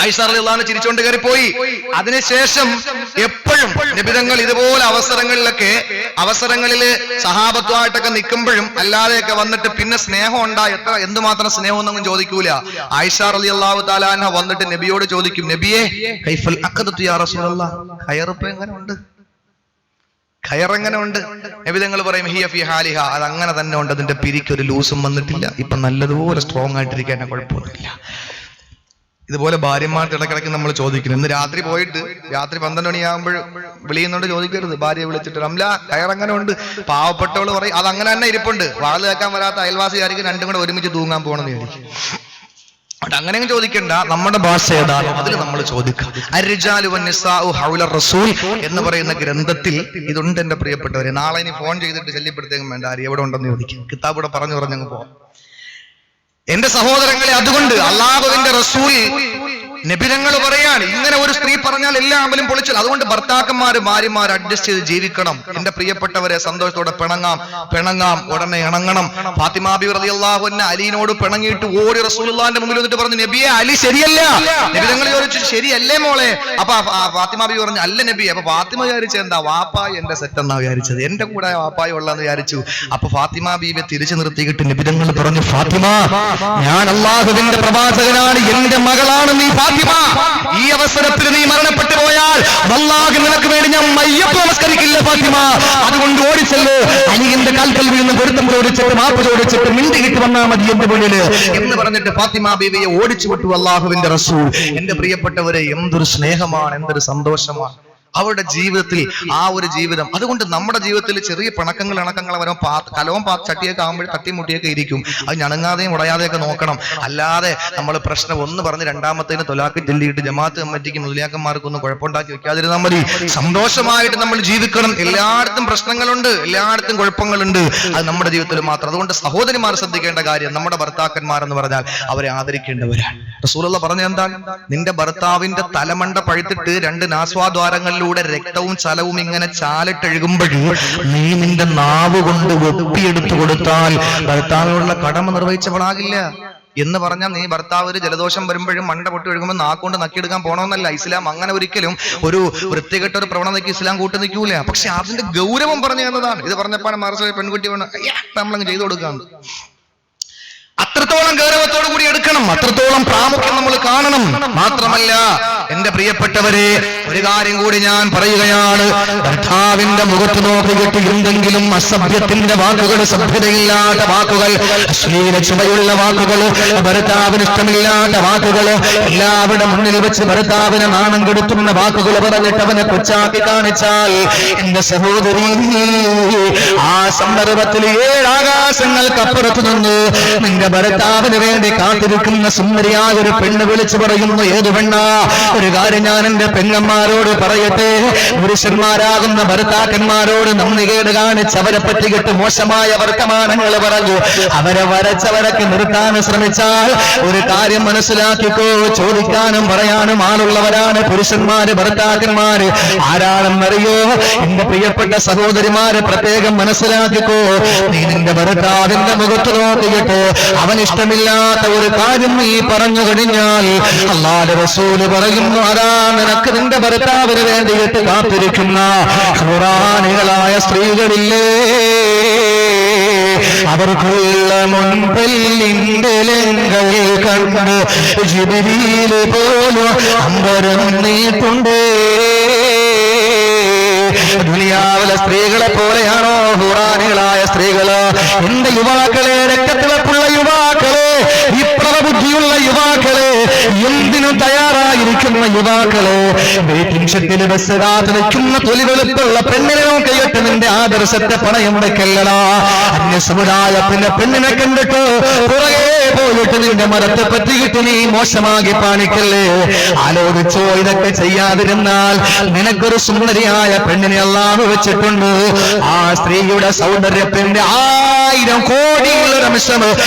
ആയിഷ റളിയല്ലാഹു അൻഹ ചിരിച്ചുകൊണ്ട് കയറിപ്പോയി. അതിനുശേഷം എപ്പോഴും നബിതങ്ങൾ ഇതുപോലെ അവസരങ്ങളിൽ സഹാബത്തുമായിട്ടൊക്കെ നിൽക്കുമ്പോഴും അല്ലാതെയൊക്കെ വന്നിട്ട് പിന്നെ സ്നേഹം ഉണ്ടായി എന്തുമാത്രം സ്നേഹം ഒന്നും ചോദിക്കൂല. ആയിഷ റളിയല്ലാഹു തആല അൻഹ വന്നിട്ട് നബിയോട് ചോദിക്കും, നബിയേ കൈഫൽ അഖദതു യാ റസൂലല്ലാഹ്, ഖയറിപ്പോ എങ്ങനെയുണ്ട്, ഖയറെങ്ങനെ ഉണ്ട്? നബിതങ്ങൾ പറയും ഹിയ ഫി ഹാലിഹ, അത് അങ്ങനെ തന്നെ ഉണ്ട്, അതിന്റെ പിരിക്ക് ഒരു ലൂസും വന്നിട്ടില്ല, ഇപ്പൊ നല്ലതുപോലെ സ്ട്രോങ് ആയിട്ടിരിക്കാൻ കുഴപ്പമൊന്നുമില്ല. ഇതുപോലെ ഭാര്യമാർക്ക് ഇടക്കിടയ്ക്ക് നമ്മൾ ചോദിക്കണം. ഇന്ന് രാത്രി പോയിട്ട് രാത്രി 12 മണിയാകുമ്പോൾ വിളിയുന്നുണ്ട്, ചോദിക്കരുത്. ഭാര്യയെ വിളിച്ചിട്ട് റംല കയറങ്ങനെ ഉണ്ട്, പാവപ്പെട്ടവള് പറയും അത് അങ്ങനെ തന്നെ ഇരിപ്പുണ്ട്, വാള് കേൾക്കാൻ വരാത്ത അയൽവാസിയായിരിക്കും, രണ്ടും കൂടെ ഒരുമിച്ച് തൂങ്ങാൻ പോകണമെന്ന് വിചാരിക്കും. അവിടെ അങ്ങനെ ചോദിക്കണ്ട, നമ്മുടെ ഭാഷ ഏതാണ് അതിൽ നമ്മൾ ചോദിക്കാം. അർരിജാലു വന്നിസാഉ ഹൗല റസൂൽ എന്ന് പറയുന്ന ഗ്രന്ഥത്തിൽ ഇതുണ്ട് എന്റെ പ്രിയപ്പെട്ടവരെ. നാളെ ഇനി ഫോൺ ചെയ്തിട്ട് ശല്യപ്പെടുത്തേക്കും വേണ്ട, ആര് എവിടെ ഉണ്ടെന്ന് ചോദിക്കും. കിതാബ് ഇവിടെ പറഞ്ഞങ്ങ് പോവാം. എന്റെ സഹോദരങ്ങളെ, അതുകൊണ്ട് അല്ലാഹുവിന്റെ റസൂൽ നബിതങ്ങൾ പറയാണ്, ഇങ്ങനെ ഒരു സ്ത്രീ പറഞ്ഞാൽ എല്ലാവരും പൊളിച്ചത്. അതുകൊണ്ട് ഭർത്താക്കന്മാര് ഭാര്യമാർ അഡ്ജസ്റ്റ് ചെയ്ത് ജീവിക്കണം. എന്റെ പ്രിയപ്പെട്ടവരെ, സന്തോഷത്തോടെ പിണങ്ങാം, ഉടനെ ഇണങ്ങണം. ഫാത്തിമ ബിബി റളിയല്ലാഹു അൻഹ അലിയോട് പിണങ്ങിയിട്ട് ഓടി റസൂലുള്ളാഹിന്റെ മുമ്പിൽ വന്നിട്ട് പറഞ്ഞു, നബിയെ അലി ശരിയല്ല. നബിതങ്ങൾ ചോദിച്ചു, ശരിയല്ലേ മോളെ? അപ്പൊ ഫാത്തിമ ബിബി പറഞ്ഞു, അല്ല നബി. അപ്പൊ ഫാത്തിമ വിചാരിച്ചത് എന്താ, വാപ്പായി എന്റെ സെറ്റ് എന്നാ വിചാരിച്ചത്, എന്റെ കൂടെ വാപ്പായി ഉള്ളതെന്ന് വിചാരിച്ചു. അപ്പൊ ഫാത്തിമ ബീവിയെ തിരിച്ചു നിർത്തിയിട്ട് നബിതങ്ങൾ പറഞ്ഞു, ഫാത്തിമ, ഞാൻ അല്ലാഹുവിന്റെ പ്രവാചകനാണ്, എന്റെ മകളാണ് നീ ഫാത്തിമ. ഈ അവസരത്തിൽ നീ മരണപ്പെട്ടു പോയാൽ വല്ലാഹി നിനക്ക് വേണ്ടി ഞാൻ മയ്യത്ത് നമസ്കരിക്കില്ല ഫാത്തിമ. അതുകൊണ്ട് ഓടിച്ചല്ലോ, അലിയുടെ കാൽക്കൽ വീഴുന്ന പൊരുത്തം ചോദിച്ചിട്ട് മാപ്പ് ചോദിച്ചിട്ട് മിണ്ടി കിട്ടി വന്നാൽ മതി എന്റെ മുന്നിൽ എന്ന് പറഞ്ഞിട്ട് ഫാത്തിമ ബീവിയെ ഓടിച്ചു വിട്ടു അല്ലാഹുവിന്റെ റസൂൽ. എന്റെ പ്രിയപ്പെട്ടവരെ, എന്തൊരു സ്നേഹമാണ്, എന്തൊരു സന്തോഷമാണ് അവരുടെ ജീവിതത്തിൽ, ആ ഒരു ജീവിതം. അതുകൊണ്ട് നമ്മുടെ ജീവിതത്തിൽ ചെറിയ പിണക്കങ്ങൾ ഇണക്കങ്ങൾ വരും, കലവും ചട്ടിയൊക്കെ ആകുമ്പോൾ തട്ടിമുട്ടിയൊക്കെ ഇരിക്കും. അത് ഞണങ്ങാതെയും ഉടയാതെയൊക്കെ നോക്കണം. അല്ലാതെ നമ്മൾ പ്രശ്നം ഒന്ന് പറഞ്ഞ് രണ്ടാമത്തേന് തൊലാക്ക് ചൊല്ലിയിട്ട് ജമാഅത്ത് കമ്മിറ്റിക്ക് മുസ്ലിയാക്കന്മാർക്കൊന്നും കുഴപ്പമുണ്ടാക്കി വെക്കാതിരുന്നാൽ മതി. സന്തോഷമായിട്ട് നമ്മൾ ജീവിക്കണം. എല്ലായിടത്തും പ്രശ്നങ്ങളുണ്ട്, എല്ലായിടത്തും കുഴപ്പങ്ങളുണ്ട്, അത് നമ്മുടെ ജീവിതത്തിൽ മാത്രം. അതുകൊണ്ട് സഹോദരിമാർ ശ്രദ്ധിക്കേണ്ട കാര്യം, നമ്മുടെ ഭർത്താക്കന്മാരെന്ന് പറഞ്ഞാൽ അവരെ ആദരിക്കേണ്ടവരാണ്. റസൂലുള്ള പറഞ്ഞ എന്താണ്, നിന്റെ ഭർത്താവിന്റെ തലമണ്ട പഴുത്തിട്ട് 2 നാസ്വാദ്വാരങ്ങളിൽ രക്തവും ചലവും ഇങ്ങനെ ചാലിട്ടഴുകുമ്പോഴും നീ നിന്റെ നാവ് കൊണ്ട് ഒപ്പിയെടുത്തു കൊടുത്താൽ ഭർത്താവിനുള്ള കടമ നിർവഹിച്ചവളാകില്ല എന്ന് പറഞ്ഞാൽ, നീ ഭർത്താവ് ഒരു ജലദോഷം വരുമ്പോഴും മണ്ട പൊട്ടി ഒഴുകുമ്പോൾ നാക്കൊണ്ട് നക്കിയെടുക്കാൻ പോകണമെന്നല്ല ഇസ്ലാം. അങ്ങനെ ഒരിക്കലും ഒരു വൃത്തികെട്ട ഒരു പ്രവണതയ്ക്ക് ഇസ്ലാം കൂട്ടി നിൽക്കൂല. പക്ഷെ അതിന്റെ ഗൗരവം പറഞ്ഞു തന്നതാണ്. ഇത് പറഞ്ഞപ്പോൾ മറച്ച പെൺകുട്ടി നമ്മളങ്ങ് ചെയ്തു കൊടുക്കാറുണ്ട്. അത്രത്തോളം ഗൗരവത്തോടു കൂടി എടുക്കണം, അത്രത്തോളം പ്രാമുഖ്യം നമ്മൾ കാണണം. മാത്രമല്ല എന്റെ പ്രിയപ്പെട്ടവരെ, ഒരു കാര്യം കൂടി ഞാൻ പറയുകയാണ്. ഭർത്താവിന്റെ മുഖത്ത് നോക്കിയിട്ട് എന്തെങ്കിലും അസഭ്യത്തിന്റെ വാക്കുകൾ, സഭ്യതയില്ലാത്ത വാക്കുകൾ, അശ്ലീല ചുവയുള്ള വാക്കുകൾ, ഭർത്താവിന് ഇഷ്ടമില്ലാത്ത വാക്കുകൾ, എല്ലാവരുടെ മുന്നിൽ വെച്ച് ഭർത്താവിനെ നാണം കെടുത്തുന്ന വാക്കുകൾ പറഞ്ഞിട്ട് അവനെ കൊച്ചാക്കി കാണിച്ചാൽ, എന്റെ സഹോദരി, ആ സന്ദർഭത്തിൽ 7 ആകാശങ്ങൾക്കപ്പുറത്ത് നിന്ന് നിന്റെ ഭർത്താവിന് വേണ്ടി കാത്തിരിക്കുന്ന സുന്ദരിയായ ഒരു പെണ്ണ് വിളിച്ചു പറയുന്നു, ഏത് പെണ്ണാ? ഒരു കാര്യം ഞാൻ എന്റെ പെങ്ങന്മാരോട് പറയട്ടെ, പുരുഷന്മാരാകുന്ന ഭർത്താക്കന്മാരോട് നന്ദികേട് കാണിച്ച് അവരെ പറ്റിയിട്ട് മോശമായ വർത്തമാനങ്ങൾ പറഞ്ഞു അവരെ വരച്ചവരൊക്കെ നിർത്താൻ ശ്രമിച്ചാൽ ഒരു കാര്യം മനസ്സിലാക്കിക്കോ, ചോദിക്കാനും പറയാനും ആളുള്ളവരാണ് പുരുഷന്മാര്, ഭർത്താക്കന്മാര്. ആരാണെന്നറിയോ? എന്റെ പ്രിയപ്പെട്ട സഹോദരിമാരെ, പ്രത്യേകം മനസ്സിലാക്കിക്കോ, നീ നിന്റെ ഭർത്താവിന്റെ മുഖത്ത് നോക്കിയിട്ട് അവൻ ഇഷ്ടമില്ലാത്ത ഒരു കാര്യം നീ പറഞ്ഞു കഴിഞ്ഞാൽ അല്ലാഹുവിന്റെ റസൂല് പറയുന്നു, അതാ നിനക്ക് നിന്റെ ഭർത്താവിന് വേണ്ടിയിട്ട് കാത്തിരിക്കുന്ന ഖുറാനികളായ സ്ത്രീകളില്ലേ, അവർക്കുള്ള മുൻപെല്ലിന്റെ കണ്ട് ജിബ്രീൽ പോലും അമ്പരം നീട്ടുണ്ടേ. ദുനിയാവിലെ സ്ത്രീകളെ പോലെയാണോ ഖുറാനികളായ സ്ത്രീകള്? എന്റെ യുവാക്കളെ, രക്തത്തിളപ്പുള്ള യുവാക്കളെ, വിപ്ലവബുദ്ധിയുള്ള യുവാക്കളെ, എന്തിനും തയ്യാറായിരിക്കുന്ന യുവാക്കളെ, വെയിറ്റിംഗ് ഷെഡിൽ ബസ് കാത്ത് നിൽക്കുന്ന തൊലിവെളുപ്പുള്ള പെണ്ണിനെ നോക്കിയിട്ട് നിന്റെ ആദർശത്തെ പണയം വെക്കല്ലടാ. അന്യ സമുദായത്തിന്റെ പെണ്ണിനെ കണ്ടിട്ട് പുറകെ പോയിട്ട് നിന്റെ മതത്തെ പറ്റിയിട്ട് നീ മോശമാക്കി പാണിക്കല്ലേ. ആലോചിച്ചോ, ഇതൊക്കെ ചെയ്യാതിരുന്നാൽ നിനക്കൊരു സുന്ദരിയായ പെണ്ണിനെ അല്ലാഹു വെച്ചിട്ടുണ്ട്. ആ സ്ത്രീയുടെ സൗന്ദര്യത്തിന്റെ 1000 കോടികളുടെ അംശം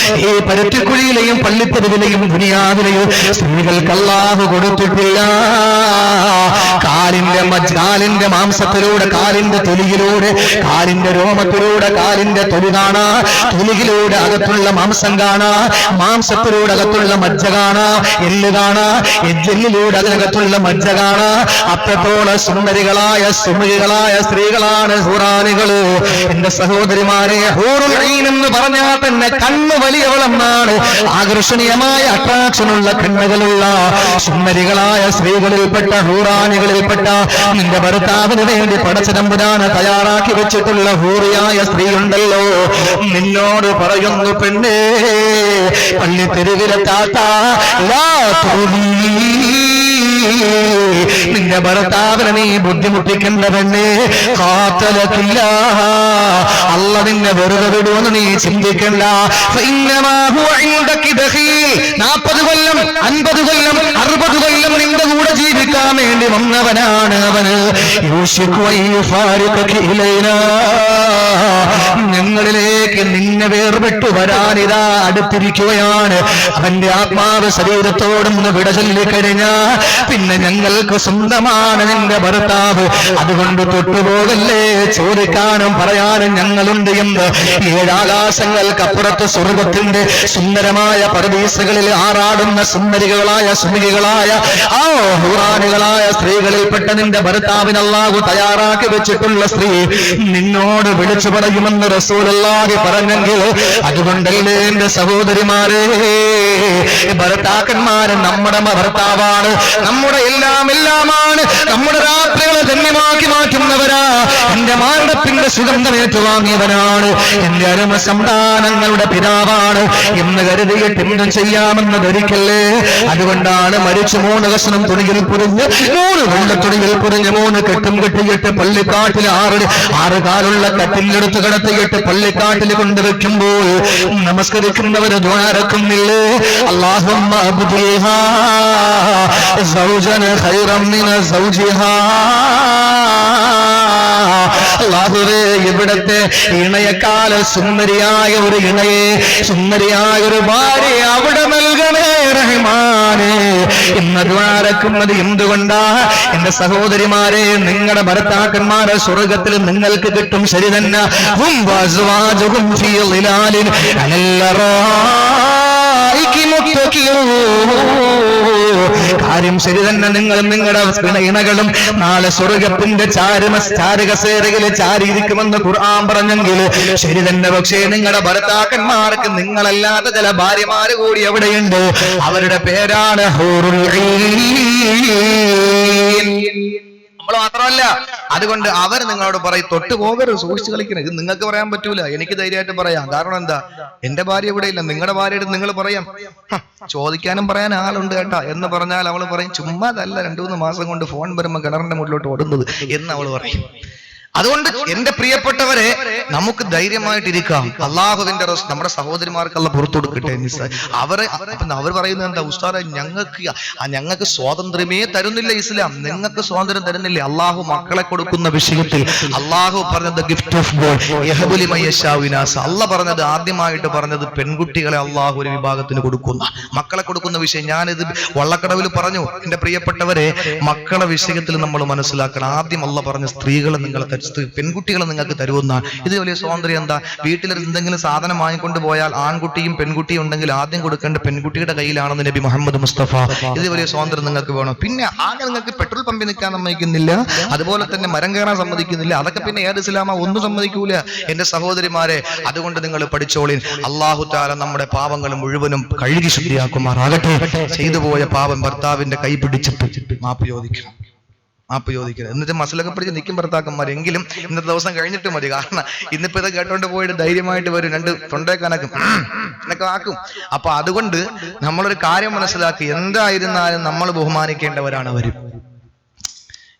ഈ പരുത്തിക്കുഴിയിലെയും പള്ളിത്തെരുവിലെയും ദുനിയാവിലെയും സ്ത്രീകൾക്ക് അല്ലാഹു കൊടുത്തു. വിട്ടിട്ടില്ല. കാലിന്റെ മാംസത്തിലൂടെ, കാലിന്റെ തൊലിയിലൂടെ, കാലിന്റെ രോമത്തിലൂടെ കാലിന്റെ തൊലി കാണാ, തൊലിയിലൂടെ അകത്തുള്ള മാംസം കാണാ, മാംസത്തിലൂടെ അകത്തുള്ള മജ്ജ കാണാ, എല്ല് കാണാ, എജ്ജെല്ലിലൂടെ അതിനകത്തുള്ള മജ്ജ കാണാ. അത്രത്തോളം സുന്ദരികളായ സുമുഖികളായ സ്ത്രീകളാണ് ഹൂറാനികള്. എന്റെ സഹോദരിമാരെ, ഹൂറുൽ ഐൻ എന്ന് പറഞ്ഞാൽ തന്നെ കണ്ണ് വലിയവളെന്നാണ്. ആകർഷണീയമായ അട്രാക്ഷനുള്ള കണ്ണുകളുള്ള സുന്ദരികളായ സ്ത്രീകളിൽപ്പെട്ട ഹൂറാനികളിൽപ്പെട്ട നിന്റെ ഭർത്താവിന് വേണ്ടി പടച്ചതമ്പുരാന് തയ്യാറാക്കി വെച്ചിട്ടുള്ള ഹൂറിയായ സ്ത്രീ ഉണ്ടല്ലോ, നിന്നോട് പറയുന്നു പെണ്ണേ, പള്ളിത്തെരുവിലെത്താത്ത നിന്റെ ഭർത്താവിനെ നീ ബുദ്ധിമുട്ടിക്കേണ്ട പെണ്ണേ, കാത്തലക്കില്ല, അല്ല നിന്നെ വെറുതെ വിടുമെന്ന് നീ ചിന്തിക്കണ്ട. 40 കൊല്ലം 50 കൊല്ലം 60 കൊല്ലം നിന്റെ കൂടെ ജീവിക്കാൻ വേണ്ടി വന്നവനാണ് അവന്. ഞങ്ങളിലേക്ക് നിന്നെ വേർപെട്ടു വരാനിതാ അടുത്തിരിക്കുകയാണ്. അവന്റെ ആത്മാവ് ശരീരത്തോടൊന്ന് വിട ചൊല്ലിക്കഴിഞ്ഞാ പിന്നെ ഞങ്ങൾക്ക് സ്വന്തമാണ് നിന്റെ ഭർത്താവ്. അതുകൊണ്ട് തൊട്ടുപോകല്ലേ, ചോദിക്കാനും പറയാനും ഞങ്ങളുണ്ട് എന്ന് 7 ആകാശങ്ങൾക്കപ്പുറത്ത് സ്വർഗത്തിന്റെ സുന്ദരമായ പരദീസകളിൽ ആറാടുന്ന സുന്ദരികളായ സുന്ദരികളായ ആ ഹൂറാനികളായ സ്ത്രീകളിൽപ്പെട്ട നിന്റെ ഭർത്താവിന് അല്ലാഹു തയ്യാറാക്കി വെച്ചിട്ടുള്ള സ്ത്രീ നിന്നോട് വിളിച്ചു പറയുമെന്ന് റസൂലുള്ളാഹി പറഞ്ഞെങ്കിൽ, അതുകൊണ്ടല്ലേ എന്റെ സഹോദരിമാരെ, ഭർത്താക്കന്മാര് നമ്മുടെ ഭർത്താവാണ്, നമ്മുടെ എല്ലാമാണ്, നമ്മുടെ രാത്രികളെ ധന്യമാക്കി മാറ്റുന്നവരാ, എന്റെ മാണ്ടത്തിന്റെ സുഗന്ധമേറ്റു വാങ്ങിയവനാണ്, എന്റെ അരുമ സന്താനങ്ങളുടെ പിതാവാണ് എന്ന് കരുതിയിട്ട് എന്തും ചെയ്യാമെന്ന് ധരിക്കല്ലേ. അതുകൊണ്ടാണ് മരിച്ചു 3 കഷണം തുണിയിൽ പൊതിഞ്ഞ് 3 വെള്ളത്തുണിയിൽ പൊതിഞ്ഞ് 3 കെട്ടും കെട്ടിയിട്ട് പള്ളിക്കാട്ടിൽ 6 കാലുള്ള കട്ടിലെടുത്ത് കിടത്തിയിട്ട് പള്ളിക്കാട്ടിൽ കൊണ്ടുവെക്കുമ്പോൾ നമസ്കരിക്കുന്നവര് ദ്വാരക്കുന്നില്ലേ, അല്ലാഹുമ്മ അബ്ദിഹാ സൗജന ഖൈറൻ മിന സൗജിഹാ. അല്ലാഹുവേ, ഇവിടത്തെ ഇണയെക്കാൾ സുന്ദരിയായ ഒരു ഇണയെ, സുന്ദരിയായ ഒരു ഭാര്യ അവിടെ നൽകണേ റഹ്മാനേ എന്ന് ദ്വാരക്കുന്നത് എന്തുകൊണ്ടാ? എന്റെ സഹോദരിമാരെ, നിങ്ങളുടെ ഭർത്താക്കന്മാരെ സ്വർഗത്തിൽ നിങ്ങൾക്ക് കിട്ടും, ശരി തന്നെ. ഹും വസ്വാജുഹും ഫീ ളിലാലിൻ അലല്ലറായികി മുത്തഖിഊൻ. കാര്യം ശരി തന്നെ, നിങ്ങളും നിങ്ങളുടെ ഇണകളും നാളെ സ്വർഗത്തിന്റെ ചാരുകസേരയിൽ ചാരിയിരിക്കുമെന്ന് ഖുർആൻ പറഞ്ഞെങ്കിൽ ശരി തന്നെ. പക്ഷേ നിങ്ങളുടെ ഭർത്താക്കന്മാർക്ക് നിങ്ങളല്ലാത്ത ചില ഭാര്യമാര് കൂടി എവിടെയുണ്ട്, അവരുടെ പേരാണ് ഹൂറുൽ ഐൻ. നമ്മൾ മാത്രമല്ല, അതുകൊണ്ട് അവർ നിങ്ങളോട് പറയും തൊട്ട് പോകരുത്, സൂക്ഷിച്ചു കളിക്കണം. ഇത് നിങ്ങൾക്ക് പറയാൻ പറ്റൂല, എനിക്ക് ധൈര്യമായിട്ട് പറയാം. കാരണം എന്താ, എന്റെ ഭാര്യ ഇവിടെ ഇല്ല, നിങ്ങളുടെ ഭാര്യയുടെ നിങ്ങൾ പറയാം, ചോദിക്കാനും പറയാൻ ആളുണ്ട് കേട്ടാ എന്ന് പറഞ്ഞാൽ അവൾ പറയും, ചുമ്മാതല്ല 2-3 മാസം കൊണ്ട് ഫോൺ വരുമ്പോ കിണറിന്റെ മുകളിലോട്ട് ഓടുന്നത് എന്ന് അവൾ പറയും. അതുകൊണ്ട് എന്റെ പ്രിയപ്പെട്ടവരെ, നമുക്ക് ധൈര്യമായിട്ടിരിക്കാം. അള്ളാഹുവിന്റെ നമ്മുടെ സഹോദരിമാർക്ക് അല്ല പുറത്തു കൊടുക്കട്ടെ. അവർ പറയുന്നത് എന്താ, ഉസ്താദേ, ഞങ്ങൾക്ക് സ്വാതന്ത്ര്യമേ തരുന്നില്ല ഇസ്ലാം, നിങ്ങൾക്ക് സ്വാതന്ത്ര്യം തരുന്നില്ല. അള്ളാഹു മക്കളെ കൊടുക്കുന്ന വിഷയത്തിൽ അള്ളാഹു പറഞ്ഞത് ഗിഫ്റ്റ് ഓഫ് ഗോഡ് യഹബുലി മയ്യശാഉ ഇനാസ. അള്ളാഹ് പറഞ്ഞത് ആദ്യമായിട്ട് പറഞ്ഞത് പെൺകുട്ടികളെ അള്ളാഹു ഒരു വിഭാഗത്തിന് കൊടുക്കുന്ന, മക്കളെ കൊടുക്കുന്ന വിഷയം. ഞാനിത് വള്ളക്കടവിൽ പറഞ്ഞു. എന്റെ പ്രിയപ്പെട്ടവരെ, മക്കളെ വിഷയത്തിൽ നമ്മൾ മനസ്സിലാക്കണം. ആദ്യം അള്ളാഹ് പറഞ്ഞ സ്ത്രീകളെ നിങ്ങളെ പെൺകുട്ടികളെ നിങ്ങൾക്ക് തരുമെന്നാണ്. ഇത് വലിയ സ്വാതന്ത്ര്യം എന്താ? വീട്ടിൽ എന്തെങ്കിലും സാധനം വാങ്ങിക്കൊണ്ട് പോയാൽ ആൺകുട്ടിയും പെൺകുട്ടിയും ഉണ്ടെങ്കിൽ ആദ്യം കൊടുക്കേണ്ട പെൺകുട്ടിയുടെ കയ്യിലാണെന്ന് നബി മുഹമ്മദ് മുസ്തഫ. ഇത് വലിയ സ്വാതന്ത്ര്യം നിങ്ങൾക്ക് വേണം. പിന്നെ ആകെ നിങ്ങൾക്ക് പെട്രോൾ പമ്പിൽ നിൽക്കാൻ സമ്മതിക്കുന്നില്ല, അതുപോലെ തന്നെ മരം കയറാൻ സമ്മതിക്കുന്നില്ല. അതൊക്കെ പിന്നെ ഏത് ഇസ്ലാമാ? ഒന്നും സമ്മതിക്കൂല എന്റെ സഹോദരിമാരെ. അതുകൊണ്ട് നിങ്ങൾ പഠിച്ചോളിൻ. അല്ലാഹു തആല നമ്മുടെ പാപങ്ങൾ മുഴുവനും കഴുകി ശുദ്ധിയാക്കുമാറാകട്ടെ. ചെയ്തു പോയ പാപം ഭർത്താവിന്റെ കൈ പിടിച്ചിട്ട് മാപ്പ് ചോദിക്കണം. എന്നിട്ട് മസലൊക്കെ പിടിച്ച് നിൽക്കും ഭർത്താക്കന്മാരെങ്കിലും ഇന്നത്തെ ദിവസം കഴിഞ്ഞിട്ട് മതി. കാരണം ഇന്നിപ്പോ ഇത് കേട്ടോണ്ട് പോയിട്ട് ധൈര്യമായിട്ട് വരും, 2 തൊണ്ടേക്കാനൊക്കെ എന്നൊക്കെ ആക്കും. അപ്പൊ അതുകൊണ്ട് നമ്മളൊരു കാര്യം മനസ്സിലാക്കി, എന്തായിരുന്നാലും നമ്മൾ ബഹുമാനിക്കേണ്ടവരാണ് അവരും.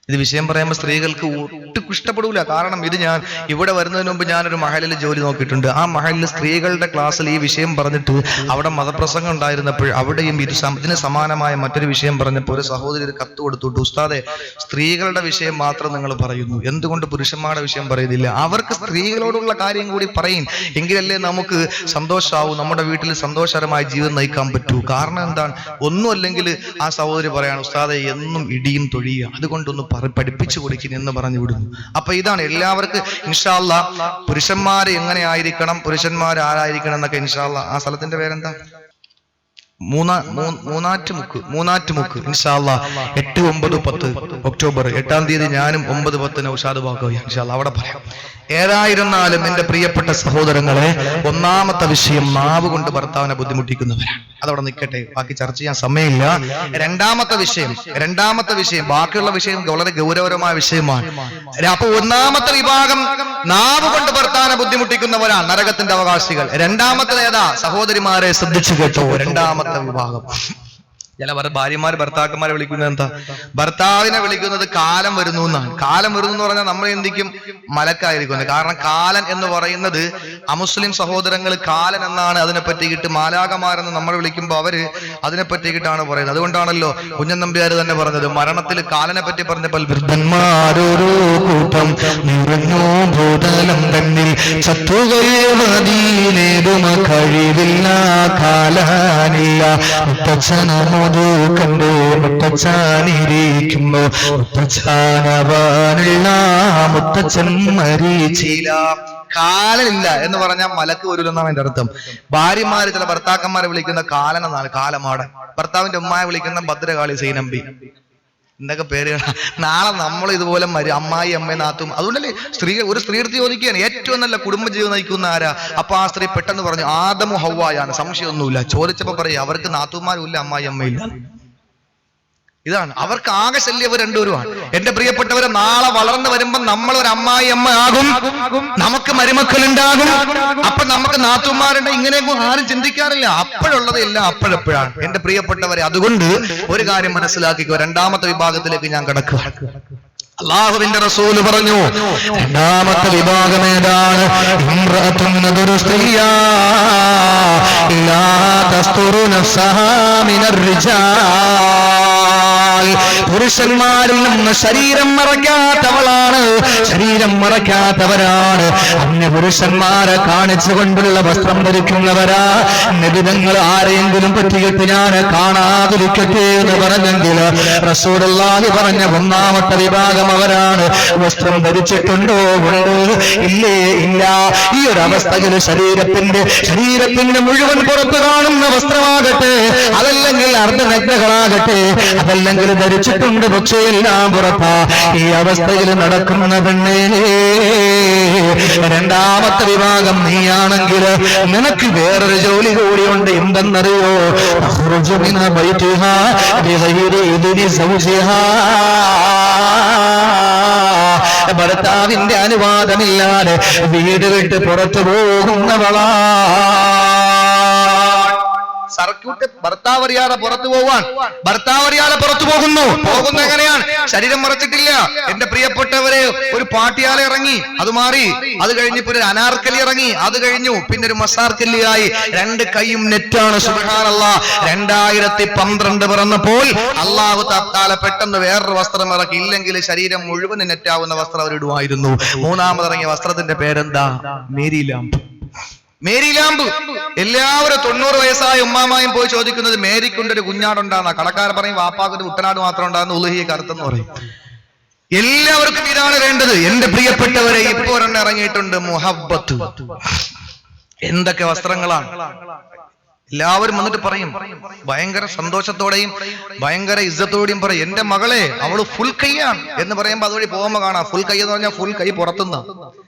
ഇത് വിഷയം പറയുമ്പോൾ സ്ത്രീകൾക്ക് ഒട്ടും ഇഷ്ടപ്പെടൂല. കാരണം ഇത് ഞാൻ ഇവിടെ വരുന്നതിന് മുമ്പ് ഞാനൊരു മഹലിൽ ജോലി നോക്കിയിട്ടുണ്ട്. ആ മഹലിൽ സ്ത്രീകളുടെ ക്ലാസ്സിൽ ഈ വിഷയം പറഞ്ഞിട്ട് അവിടെ മതപ്രസംഗം ഉണ്ടായിരുന്നപ്പോൾ അവിടെയും ഇതിന് സമാനമായ മറ്റൊരു വിഷയം പറഞ്ഞപ്പോൾ ഒരു സഹോദരി ഒരു കത്ത് കൊടുത്തുട്ട്, ഉസ്താദെ സ്ത്രീകളുടെ വിഷയം മാത്രം നിങ്ങൾ പറയുന്നു, എന്തുകൊണ്ട് പുരുഷന്മാരുടെ വിഷയം പറയുന്നില്ല? അവർക്ക് സ്ത്രീകളോടുള്ള കാര്യം കൂടി പറയും, എങ്കിലല്ലേ നമുക്ക് സന്തോഷമാവും, നമ്മുടെ വീട്ടിൽ സന്തോഷകരമായ ജീവിതം നയിക്കാൻ പറ്റൂ. കാരണം എന്താണ്? ഒന്നും അല്ലെങ്കിൽ ആ സഹോദരി പറയാണ്, ഉസ്താദെ എന്നും ഇടിയും തൊഴിയുക, അതുകൊണ്ടൊന്ന് പഠിപ്പിച്ചു കൊടുക്കുന്നു എന്ന് പറഞ്ഞു വിടുന്നു. അപ്പൊ ഇതാണ് എല്ലാവർക്കും ഇൻഷാ അല്ലാഹ് പുരുഷന്മാര് എങ്ങനെ ആയിരിക്കണം, പുരുഷന്മാർ ആരായിരിക്കണം എന്നൊക്കെ ഇൻഷാ അല്ലാഹ്. ആ സ്ഥലത്തിന്റെ പേരെന്താ? മൂന്നാറ്റുമുക്ക് ഇൻഷാ അല്ലാഹ് 8, 9, 10 ഒക്ടോബർ 8-ാം തീയതി ഞാനും 9, 10 നൗഷാദ് ബാക്കോയ ഇൻഷാ അല്ലാഹ് അവിടെ പറയാം. ഏതായിരുന്നാലും എന്റെ പ്രിയപ്പെട്ട സഹോദരങ്ങളെ, ഒന്നാമത്തെ വിഷയം നാവ് കൊണ്ട് ഭർത്താവിനെ ബുദ്ധിമുട്ടിക്കുന്നവരാണ്. അതവിടെ നിൽക്കട്ടെ, ബാക്കി ചർച്ച ചെയ്യാൻ സമയമില്ല. രണ്ടാമത്തെ വിഷയം ബാക്കിയുള്ള വിഷയം വളരെ ഗൗരവമായ വിഷയമാണ്. അപ്പൊ ഒന്നാമത്തെ വിഭാഗം നാവ് കൊണ്ട് ഭർത്താവിനെ ബുദ്ധിമുട്ടിക്കുന്നവരാണ് നരകത്തിന്റെ അവകാശികൾ. രണ്ടാമത്തെ ഏതാ? സഹോദരിമാരെ ശ്രദ്ധിച്ചു കേട്ടോ, രണ്ടാമത്തെ വിഭാഗം. ചില ഭാര്യമാര് ഭർത്താക്കന്മാരെ വിളിക്കുന്നത് എന്താ? ഭർത്താവിനെ വിളിക്കുന്നത് കാലം വരുന്നു എന്നാണ്. കാലം വരുന്നു എന്ന് പറഞ്ഞാൽ നമ്മൾ എന്തിക്കും? മലക്കായിരിക്കും. കാരണം കാലൻ എന്ന് പറയുന്നത് അമുസ്ലിം സഹോദരങ്ങൾ കാലൻ എന്നാണ് അതിനെ പറ്റിയിട്ട്, മാലാകമാരെന്ന് നമ്മൾ വിളിക്കുമ്പോൾ അവര് അതിനെ പറ്റിയിട്ടാണ് പറയുന്നത്. അതുകൊണ്ടാണല്ലോ കുഞ്ഞൻ നമ്പ്യാർ തന്നെ പറഞ്ഞത്, മരണത്തിൽ കാലനെ പറ്റി പറഞ്ഞപ്പോൾ വൃദ്ധന്മാരോരോ കൂട്ടം നിറഞ്ഞു ഭൂതലം തന്നിൽ ചത്തുകഴിവില്ല കാലാനില്ല മുത്തച്ഛനമോ കണ്ടു മുത്തച്ഛാനിരിക്കുന്നു മുത്തച്ഛാനവാനുള്ള മുത്തച്ഛൻ മരീച്ചില്ല. കാലനില്ല എന്ന് പറഞ്ഞാൽ മലക്ക് വരൂലെന്നാണ് എന്റെ അർത്ഥം. ഭാര്യമാര് ചില ഭർത്താക്കന്മാരെ വിളിക്കുന്ന കാലൻ എന്നാണ്, കാലമാടൻ. ഭർത്താവിന്റെ ഉമ്മയെ വിളിക്കുന്ന ഭദ്രകാളി സൈനമ്പി, എന്തൊക്കെ പേരുകൾ. നാളെ നമ്മൾ ഇതുപോലെ അമ്മായി, അമ്മ, നാത്തും. അതുകൊണ്ടല്ലേ ഒരു സ്ത്രീ എടുത്ത് ചോദിക്കുകയാണ് ഏറ്റവും നല്ല കുടുംബജീവിതം നയിക്കുന്ന ആരാ? അപ്പൊ ആ സ്ത്രീ പെട്ടെന്ന് പറഞ്ഞു ആദമു ഹവ്വായാണ്. സംശയമൊന്നുമില്ല. ചോദിച്ചപ്പോ പറയും അവർക്ക് നാത്തുമാരും ഇല്ല, അമ്മായി അമ്മയില്ല. ഇതാണ് അവർക്ക് ആകെ ശല്യം രണ്ടുപേരുമാണ്. എന്റെ പ്രിയപ്പെട്ടവരെ, നാളെ വളർന്നു വരുമ്പോ നമ്മൾ ഒരു അമ്മായി അമ്മ ആകും, നമുക്ക് മരുമക്കളുണ്ടാകും, അപ്പൊ നമുക്ക് നാത്തുമാരുണ്ട്. ഇങ്ങനെയൊന്നും ആരും ചിന്തിക്കാറില്ല. അപ്പോഴുള്ളത് എല്ലാം അപ്പോഴെപ്പോഴാണ് എന്റെ പ്രിയപ്പെട്ടവരെ. അതുകൊണ്ട് ഒരു കാര്യം മനസ്സിലാക്കിക്കോ, രണ്ടാമത്തെ വിഭാഗത്തിലേക്ക് ഞാൻ കിടക്കുക. അല്ലാഹുവിന്റെ റസൂല് പറഞ്ഞു, രണ്ടാമത്തെ വിഭാഗം ഏതാണ്? ഇംറഅത്തുൻ സ്ത്രീയാ ലാ തസ്തുറു നഫ്സഹാ മിനർ റിജാൽ. പുരുഷന്മാരിൽ നിന്ന് ശരീരം മറയ്ക്കാത്തവരാണ്. അന്യ പുരുഷന്മാരെ കാണിച്ചുകൊണ്ടുള്ള വസ്ത്രം ധരിക്കുന്നവരാ. നബിതങ്ങൾ ആരെങ്കിലും പറ്റിയിട്ട് ഞാൻ കാണാതിരിക്കട്ടെ എന്ന് പറഞ്ഞെങ്കിൽ റസൂലുള്ളാഹി പറഞ്ഞ ഒന്നാമത്തെ വിഭാഗം അവരാണ്. വസ്ത്രം ധരിച്ചിട്ടുണ്ടോ? ഇല്ലേ? ഇല്ല. ഈ ഒരു അവസ്ഥയിൽ ശരീരത്തിന്റെ മുഴുവൻ പുറത്ത് കാണുന്ന വസ്ത്രമാകട്ടെ, അതല്ലെങ്കിൽ അർദ്ധനഗ്നകളാകട്ടെ, അതല്ലെങ്കിൽ ധരിച്ചിട്ടുണ്ട്, പക്ഷേ എല്ലാം പുറത്താ. ഈ അവസ്ഥയിൽ നടക്കുന്ന പെണ്ണേ, രണ്ടാമത്തെ വിഭാഗം നീയാണെങ്കിൽ നിനക്ക് വേറൊരു ജോലി കൂടിയുണ്ട്. എന്തെന്നറിയോ? ഭർത്താവിന്റെ അനുവാദമില്ലാതെ വീട് വിട്ട് പുറത്തു പോകുന്നവളാ. സർക്യൂട്ട് ഭർത്താവ് അറിയാതെ പുറത്തു പോകുന്നു. എങ്ങനെയാണ്? ശരീരം മറച്ചിട്ടില്ല. എന്റെ പ്രിയപ്പെട്ടവരെ, ഒരു പാട്ടിയാല ഇറങ്ങി, അത് മാറി. അത് കഴിഞ്ഞിപ്പോ ഒരു അനാർക്കലി ഇറങ്ങി, അത് കഴിഞ്ഞു. പിന്നെ ഒരു മസാർക്കല്ലിയായി. 2 കൈയും നെറ്റാണ്. സുബ്ഹാനല്ലാഹ്. 2012 പിറന്നപ്പോൾ അല്ലാഹു തആല പെട്ടെന്ന് വേറൊരു വസ്ത്രം ഇറക്കി. ഇല്ലെങ്കിൽ ശരീരം മുഴുവൻ നെറ്റാവുന്ന വസ്ത്രം അവരിടുമായിരുന്നു. മൂന്നാമതിറങ്ങിയ വസ്ത്രത്തിന്റെ പേരെന്താ? Mary lamp. എല്ലാവരും 90 വയസ്സായ ഉമ്മാമായും പോയി ചോദിക്കുന്നത് മേരിക്കൊണ്ടൊരു കുഞ്ഞാടുണ്ടാകുന്ന. കടക്കാർ പറയും വാപ്പാക്കൊരു കുട്ടനാട് മാത്രം ഉണ്ടാകുന്ന ഉലുഹിയെ കറുത്തെന്ന് പറയും. എല്ലാവർക്കും ഇതാണ് വേണ്ടത്. എന്റെ പ്രിയപ്പെട്ടവരെ, ഇപ്പോ ഒരെണ്ണം ഇറങ്ങിയിട്ടുണ്ട്, മുഹബ്ബത്ത്. എന്തൊക്കെ വസ്ത്രങ്ങളാണ്! എല്ലാവരും വന്നിട്ട് പറയും, ഭയങ്കര സന്തോഷത്തോടെയും ഭയങ്കര ഇസ്സത്തോടെയും പറയും, എന്റെ മകളെ അവള് ഫുൾ കൈയാണ് എന്ന് പറയുമ്പോ അതുവഴി പോകുമ്പോ കാണാം ഫുൾ കൈ എന്ന് പറഞ്ഞാൽ ഫുൾ കൈ പുറത്തുനിന്ന്.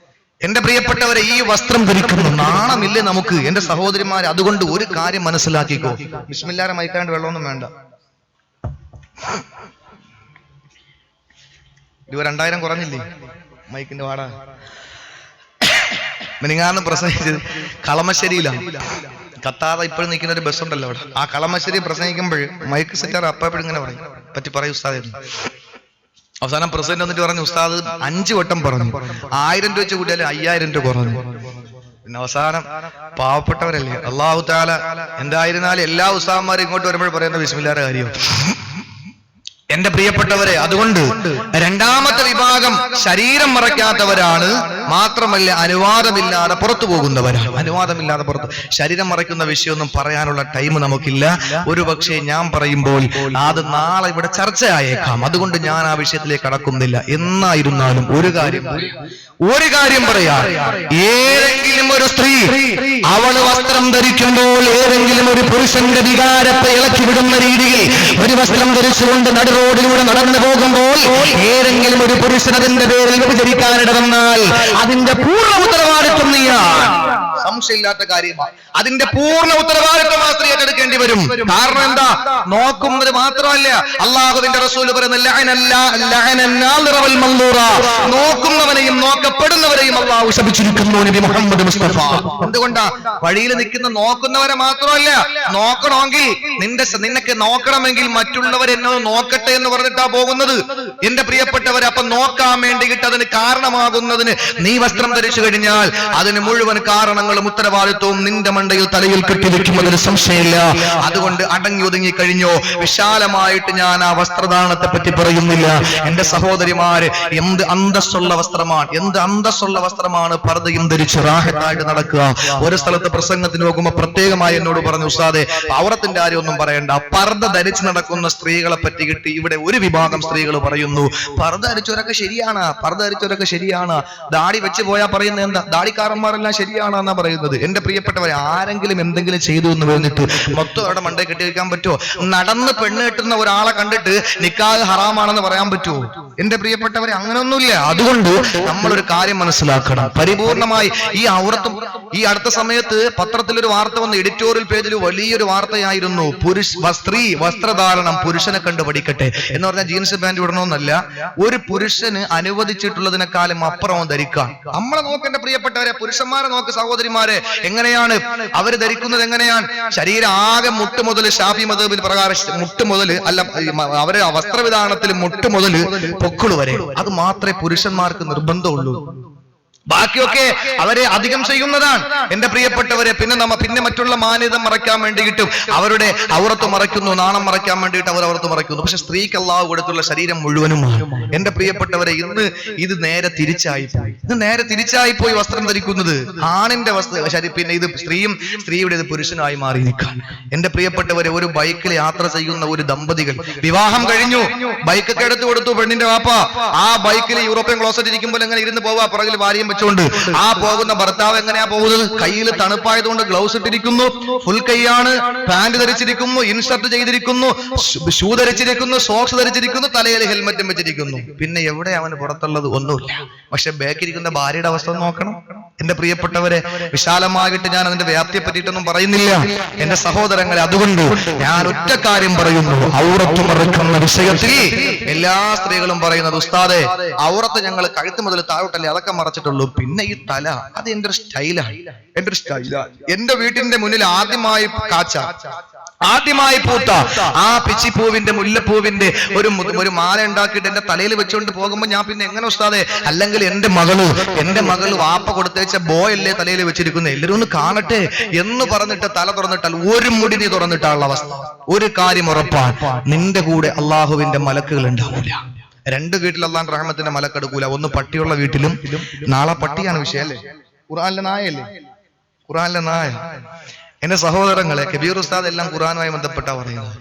എന്റെ പ്രിയപ്പെട്ടവരെ, ഈ വസ്ത്രം ധരിക്കുന്നു നാണമില്ലേ നമുക്ക്? എന്റെ സഹോദരിമാരെ, അതുകൊണ്ട് ഒരു കാര്യം മനസ്സിലാക്കിക്കോ. ബിസ്മില്ലാഹിർ മൈക്കാണ്ട് വെള്ളമൊന്നും വേണ്ട. 2000 കുറഞ്ഞില്ലേ മൈക്കിന്റെ വാട? മിനിങ്ങാന്ന് പ്രസംഗിച്ചത് കളമശ്ശേരിയിലാണ്. കത്താതെ ഇപ്പോഴും നിൽക്കുന്ന ഒരു ബസ് ഉണ്ടല്ലോ അവിടെ. ആ കളമശ്ശേരി പ്രസംഗിക്കുമ്പോൾ മൈക്ക് സെറ്റാർ അപ്പോഴും ഇങ്ങനെ പറയും, പറ്റി പറയൂ ഉസ്താദ്. അവസാനം പ്രസിഡന്റ് എന്നിട്ട് പറഞ്ഞു, ഉസ്താദ് 5 വട്ടം പറഞ്ഞു, 1000 രൂപ വെച്ച് കൂട്ടിയാലും 5000 രൂപ കുറഞ്ഞു. പിന്നെ അവസാനം പാവപ്പെട്ടവരല്ലേ, അള്ളാഹു തആല എന്തായിരുന്നാലും എല്ലാ ഉസ്താദന്മാരും ഇങ്ങോട്ട് വരുമ്പോൾ പറയുന്ന ബിസ്മില്ലാഹിന്റെ കാര്യം. എന്റെ പ്രിയപ്പെട്ടവരെ, അതുകൊണ്ട് രണ്ടാമത്തെ വിഭാഗം ശരീരം മറയ്ക്കാത്തവരാണ്, മാത്രമല്ല അനുവാദമില്ലാതെ പുറത്തു പോകുന്നവരാണ്. അനുവാദമില്ലാതെ പുറത്ത് ശരീരം മറയ്ക്കുന്ന വിഷയമൊന്നും പറയാനുള്ള ടൈം നമുക്കില്ല. ഒരു പക്ഷേ ഞാൻ പറയുമ്പോൾ അത് നാളെ ഇവിടെ ചർച്ചയായേക്കാം. അതുകൊണ്ട് ഞാൻ ആ വിഷയത്തിലേക്ക് കടക്കുന്നില്ല. എന്നായിരുന്നാലും ഒരു കാര്യം പറയാം, ഏതെങ്കിലും ഒരു സ്ത്രീ അവൾ വസ്ത്രം ധരിക്കുമ്പോൾ ഏതെങ്കിലും ഒരു പുരുഷന്റെ വികാരത്തെ ഇളക്കി വിടുന്ന രീതിയിൽ ഒരു വസ്ത്രം ധരിച്ചുകൊണ്ട് റോഡിലൂടെ നടന്നു പോകുമ്പോൾ ഏതെങ്കിലും ഒരു പുരുഷൻ അതിന്റെ പേരിൽ വ്യഭിചരിക്കാനിട വന്നാൽ അതിന്റെ പൂർണ്ണ ഉത്തരവാദിത്വം നീയാണ്. സംശയമില്ലാത്ത കാര്യമാണ്. അതിന്റെ പൂർണ്ണ ഉത്തരവാദിത്വം ആ സ്ത്രീ ഏറ്റെടുക്കേണ്ടി വരും. കാരണം എന്താ? നോക്കുന്നത് മാത്രമല്ല, അള്ളാഹുവിന്റെ റസൂൽ പറയുന്ന നോക്കുന്നവനെയും നോക്കപ്പെടുന്നവരെയും അള്ളാഹു ശപിച്ചിരിക്കുന്നു നബി മുഹമ്മദ് മുസ്തഫ. എന്തുകൊണ്ടാ? വഴിയിൽ നിൽക്കുന്ന നോക്കുന്നവരെ മാത്രമല്ല, നോക്കണമെങ്കിൽ നിനക്ക് നോക്കണമെങ്കിൽ മറ്റുള്ളവർ എന്നോ നോക്കട്ടെ എന്ന് പറഞ്ഞിട്ടാ പോകുന്നത്. എന്റെ പ്രിയപ്പെട്ടവരെ, അപ്പൊ നോക്കാൻ വേണ്ടിയിട്ട് അതിന് കാരണമാകുന്നതിന് നീ വസ്ത്രം ധരിച്ചു കഴിഞ്ഞാൽ അതിന് മുഴുവൻ കാരണങ്ങളും ഉത്തരവാദിത്വവും നിന്റെ മണ്ടയിൽ തലയിൽ കെട്ടിവെക്കുന്നതിന് സംശയമില്ല. അതുകൊണ്ട് അടങ്ങി ഒതുങ്ങി കഴിഞ്ഞോ. വിശാലമായിട്ട് ഞാൻ ആ വസ്ത്രദാനത്തെ പറ്റി പറയുന്നില്ല. എന്റെ സഹോദരിമാര്, എന്ത് അന്തസ്സുള്ള വസ്ത്രമാണ് പർദ്ദയും ധരിച്ച് റാഹത്തായിട്ട് നടക്കുക. ഒരു സ്ഥലത്ത് പ്രസംഗത്തിന് പോകുമ്പോൾ പ്രത്യേകമായി എന്നോട് പറഞ്ഞു, ഉസ്താദേ ഔറത്തിന്റെ കാര്യമൊന്നും പറയണ്ട, പർദ്ദ ധരിച്ച് നടക്കുന്ന സ്ത്രീകളെ പറ്റി കിട്ടി. ഇവിടെ ഒരു വിഭാഗം സ്ത്രീകൾ പറയുന്നു, പർദ്ദ ധരിച്ചവരൊക്കെ ശരിയാണ്, ദാടി വെച്ച് പോയാൽ പറയുന്നത് എന്താ? ദാടിക്കാരന്മാരെല്ലാം ശരിയാണെന്നാ പറയുന്നത്. എന്റെ പ്രിയപ്പെട്ടവരെ, ആരെങ്കിലും എന്തെങ്കിലും ചെയ്തു എന്ന് പറഞ്ഞിട്ട് മൊത്തം അവിടെ മണ്ടേ കെട്ടി വെക്കാൻ പറ്റുമോ? നടന്ന് പെണ്ണ് കെട്ടുന്ന ഒരാളെ കണ്ടിട്ട് നിക്കാഹ് ഹറാമാണെന്ന് പറയാൻ പറ്റുമോ? എന്റെ പ്രിയപ്പെട്ടവരെ, അങ്ങനെയൊന്നുമില്ല. അതുകൊണ്ട് നമ്മളൊരു കാര്യം മനസ്സിലാക്കണം, പരിപൂർണമായി ഈ ഔറത്തും. ഈ അടുത്ത സമയത്ത് പത്രത്തിലൊരു വാർത്ത വന്ന്, എഡിറ്റോറിയൽ പേജിൽ വലിയൊരു വാർത്തയായിരുന്നു, സ്ത്രീ വസ്ത്രധാരണം പുരുഷനെ കണ്ട് പഠിക്കട്ടെ എന്ന് പറഞ്ഞാൽ ജീൻസ് പാന്റ് ഇടണമെന്നല്ല, ഒരു പുരുഷന് അനുവദിച്ചിട്ടുള്ളതിനേക്കാളും അപ്പുറം ധരിക്കാൻ. നമ്മളെ നോക്കേണ്ട പ്രിയപ്പെട്ടവരെ, പുരുഷന്മാരെ നോക്ക് സഹോദരിമാരെ, എങ്ങനെയാണ് അവർ ധരിക്കുന്നത്? എങ്ങനെയാണ്? ശരീരം ആകെ മുട്ട് മുതൽ, ഷാഫി മദ്ഹബിൽ പ്രകാരം മുട്ട് മുതൽ, അല്ല അവരെ വസ്ത്രവിധാനത്തിൽ മുട്ട് മുതൽ പൊക്കിള് വരെ, അത് മാത്രമേ പുരുഷന്മാർക്ക് നിർബന്ധമുള്ളൂ. ബാക്കിയൊക്കെ അവരെ അധികം ചെയ്യുന്നതാണ്. എന്റെ പ്രിയപ്പെട്ടവരെ, പിന്നെ മറ്റുള്ള മാന്യത മറയ്ക്കാൻ വേണ്ടിയിട്ടും അവരുടെ ഔറത്ത് മറയ്ക്കുന്നു, നാണം മറയ്ക്കാൻ വേണ്ടിയിട്ട് അവർ ഔറത്ത് മറയ്ക്കുന്നു. പക്ഷെ സ്ത്രീക്ക് അല്ലാഹു കൊടുത്തുള്ള ശരീരം മുഴുവനുമാണ്. എന്റെ പ്രിയപ്പെട്ടവരെ, ഇന്ന് ഇത് നേരെ തിരിച്ചായിപ്പോയി വസ്ത്രം ധരിക്കുന്നത്. ആണിന്റെ പിന്നെ ഇത് സ്ത്രീയുടെ ഇത് പുരുഷനായി മാറി നിൽക്കാൻ. എന്റെ പ്രിയപ്പെട്ടവരെ, ഒരു ബൈക്കിൽ യാത്ര ചെയ്യുന്ന ഒരു ദമ്പതികൾ, വിവാഹം കഴിഞ്ഞു, ബൈക്കൊക്കെ എടുത്തു കൊടുത്തു പെണ്ണിന്റെ വാപ്പ. ആ ബൈക്കിൽ യൂറോപ്യൻ ക്ലോസറ്റ് ഇരിക്കുമ്പോൾ എങ്ങനെ ഇരുന്ന് പോവാ, പുറകിൽ ഭാര്യയും വെച്ചുകൊണ്ട്. ആ പോകുന്ന ഭർത്താവ് എങ്ങനെയാ പോകുന്നത്? കയ്യിൽ തണുപ്പായതുകൊണ്ട് ഗ്ലൗസ് ഇട്ടിരിക്കുന്നു, ഫുൾ കൈയാണ്, പാന്റ് ധരിച്ചിരിക്കുന്നു, ഇൻസർട്ട് ചെയ്തിരിക്കുന്നു, ഷൂ ധരിച്ചിരിക്കുന്നു, സോക്സ് ധരിച്ചിരിക്കുന്നു, തലയിൽ ഹെൽമറ്റും വെച്ചിരിക്കുന്നു. പിന്നെ എവിടെ അവന് പുറത്തുള്ളത്? ഒന്നുമില്ല. പക്ഷെ ബാക്കിരിക്കുന്ന ഭാര്യയുടെ അവസ്ഥ നോക്കണം. എന്റെ പ്രിയപ്പെട്ടവരെ, വിശാലമായിട്ട് ഞാൻ അതിന്റെ വ്യാപ്തിയെ പറ്റിയിട്ടൊന്നും പറയുന്നില്ല എന്റെ സഹോദരങ്ങളെ. അതുകൊണ്ട് ഞാൻ ഒറ്റ കാര്യം പറയുന്നു, ഔറത്ത് മറയ്ക്കുന്ന വിഷയത്തിൽ എല്ലാ സ്ത്രീകളും പറയുന്നത്, ഉസ്താദേ ഔറത്ത് ഞങ്ങൾ കഴുത്ത് മുതൽ താഴോട്ടല്ലേ അതൊക്കെ മറച്ചിട്ടുള്ളൂ, പിന്നെ ഈ തല അത് എന്റെ ഒരു സ്റ്റൈലാണ്. എന്റെ വീട്ടിന്റെ മുന്നിൽ ആദ്യമായി പൂത്ത ആ പിച്ചിപ്പൂവിന്റെ, മുല്ലപ്പൂവിന്റെ ഒരു മാല ഉണ്ടാക്കിയിട്ട് എന്റെ തലയിൽ വെച്ചുകൊണ്ട് പോകുമ്പോ ഞാൻ പിന്നെ എങ്ങനെ ഉസ്താദേ? അല്ലെങ്കിൽ എന്റെ മകള് വാപ്പ കൊടുത്തേച്ച ബോയല്ലേ തലയിൽ വെച്ചിരിക്കുന്നത്, എല്ലാവരും ഒന്ന് കാണട്ടെ എന്ന് പറഞ്ഞിട്ട് തല തുറന്നിട്ടാൽ ഒരു മുടി നീ തുറന്നിട്ടാനുള്ള അവസ്ഥ. ഒരു കാര്യം ഉറപ്പാണ്, നിന്റെ കൂടെ അള്ളാഹുവിന്റെ മലക്കുകൾ ഉണ്ടാവില്ല. 2 വീട്ടിൽ അള്ളാഹുവിന്റെ റഹ്മത്തിന്റെ മലക്കെടുക്കൂല. ഒന്ന് പട്ടിയുള്ള വീട്ടിലും, നാളെ പട്ടിയാണ് വിഷയം അല്ലേ, ഖുർആനിലെ നായ. എന്റെ സഹോദരങ്ങളെ, കബീർ ഉസ്താദ് എല്ലാം ഖുർആനുമായി ബന്ധപ്പെട്ടാ പറയുന്നത്.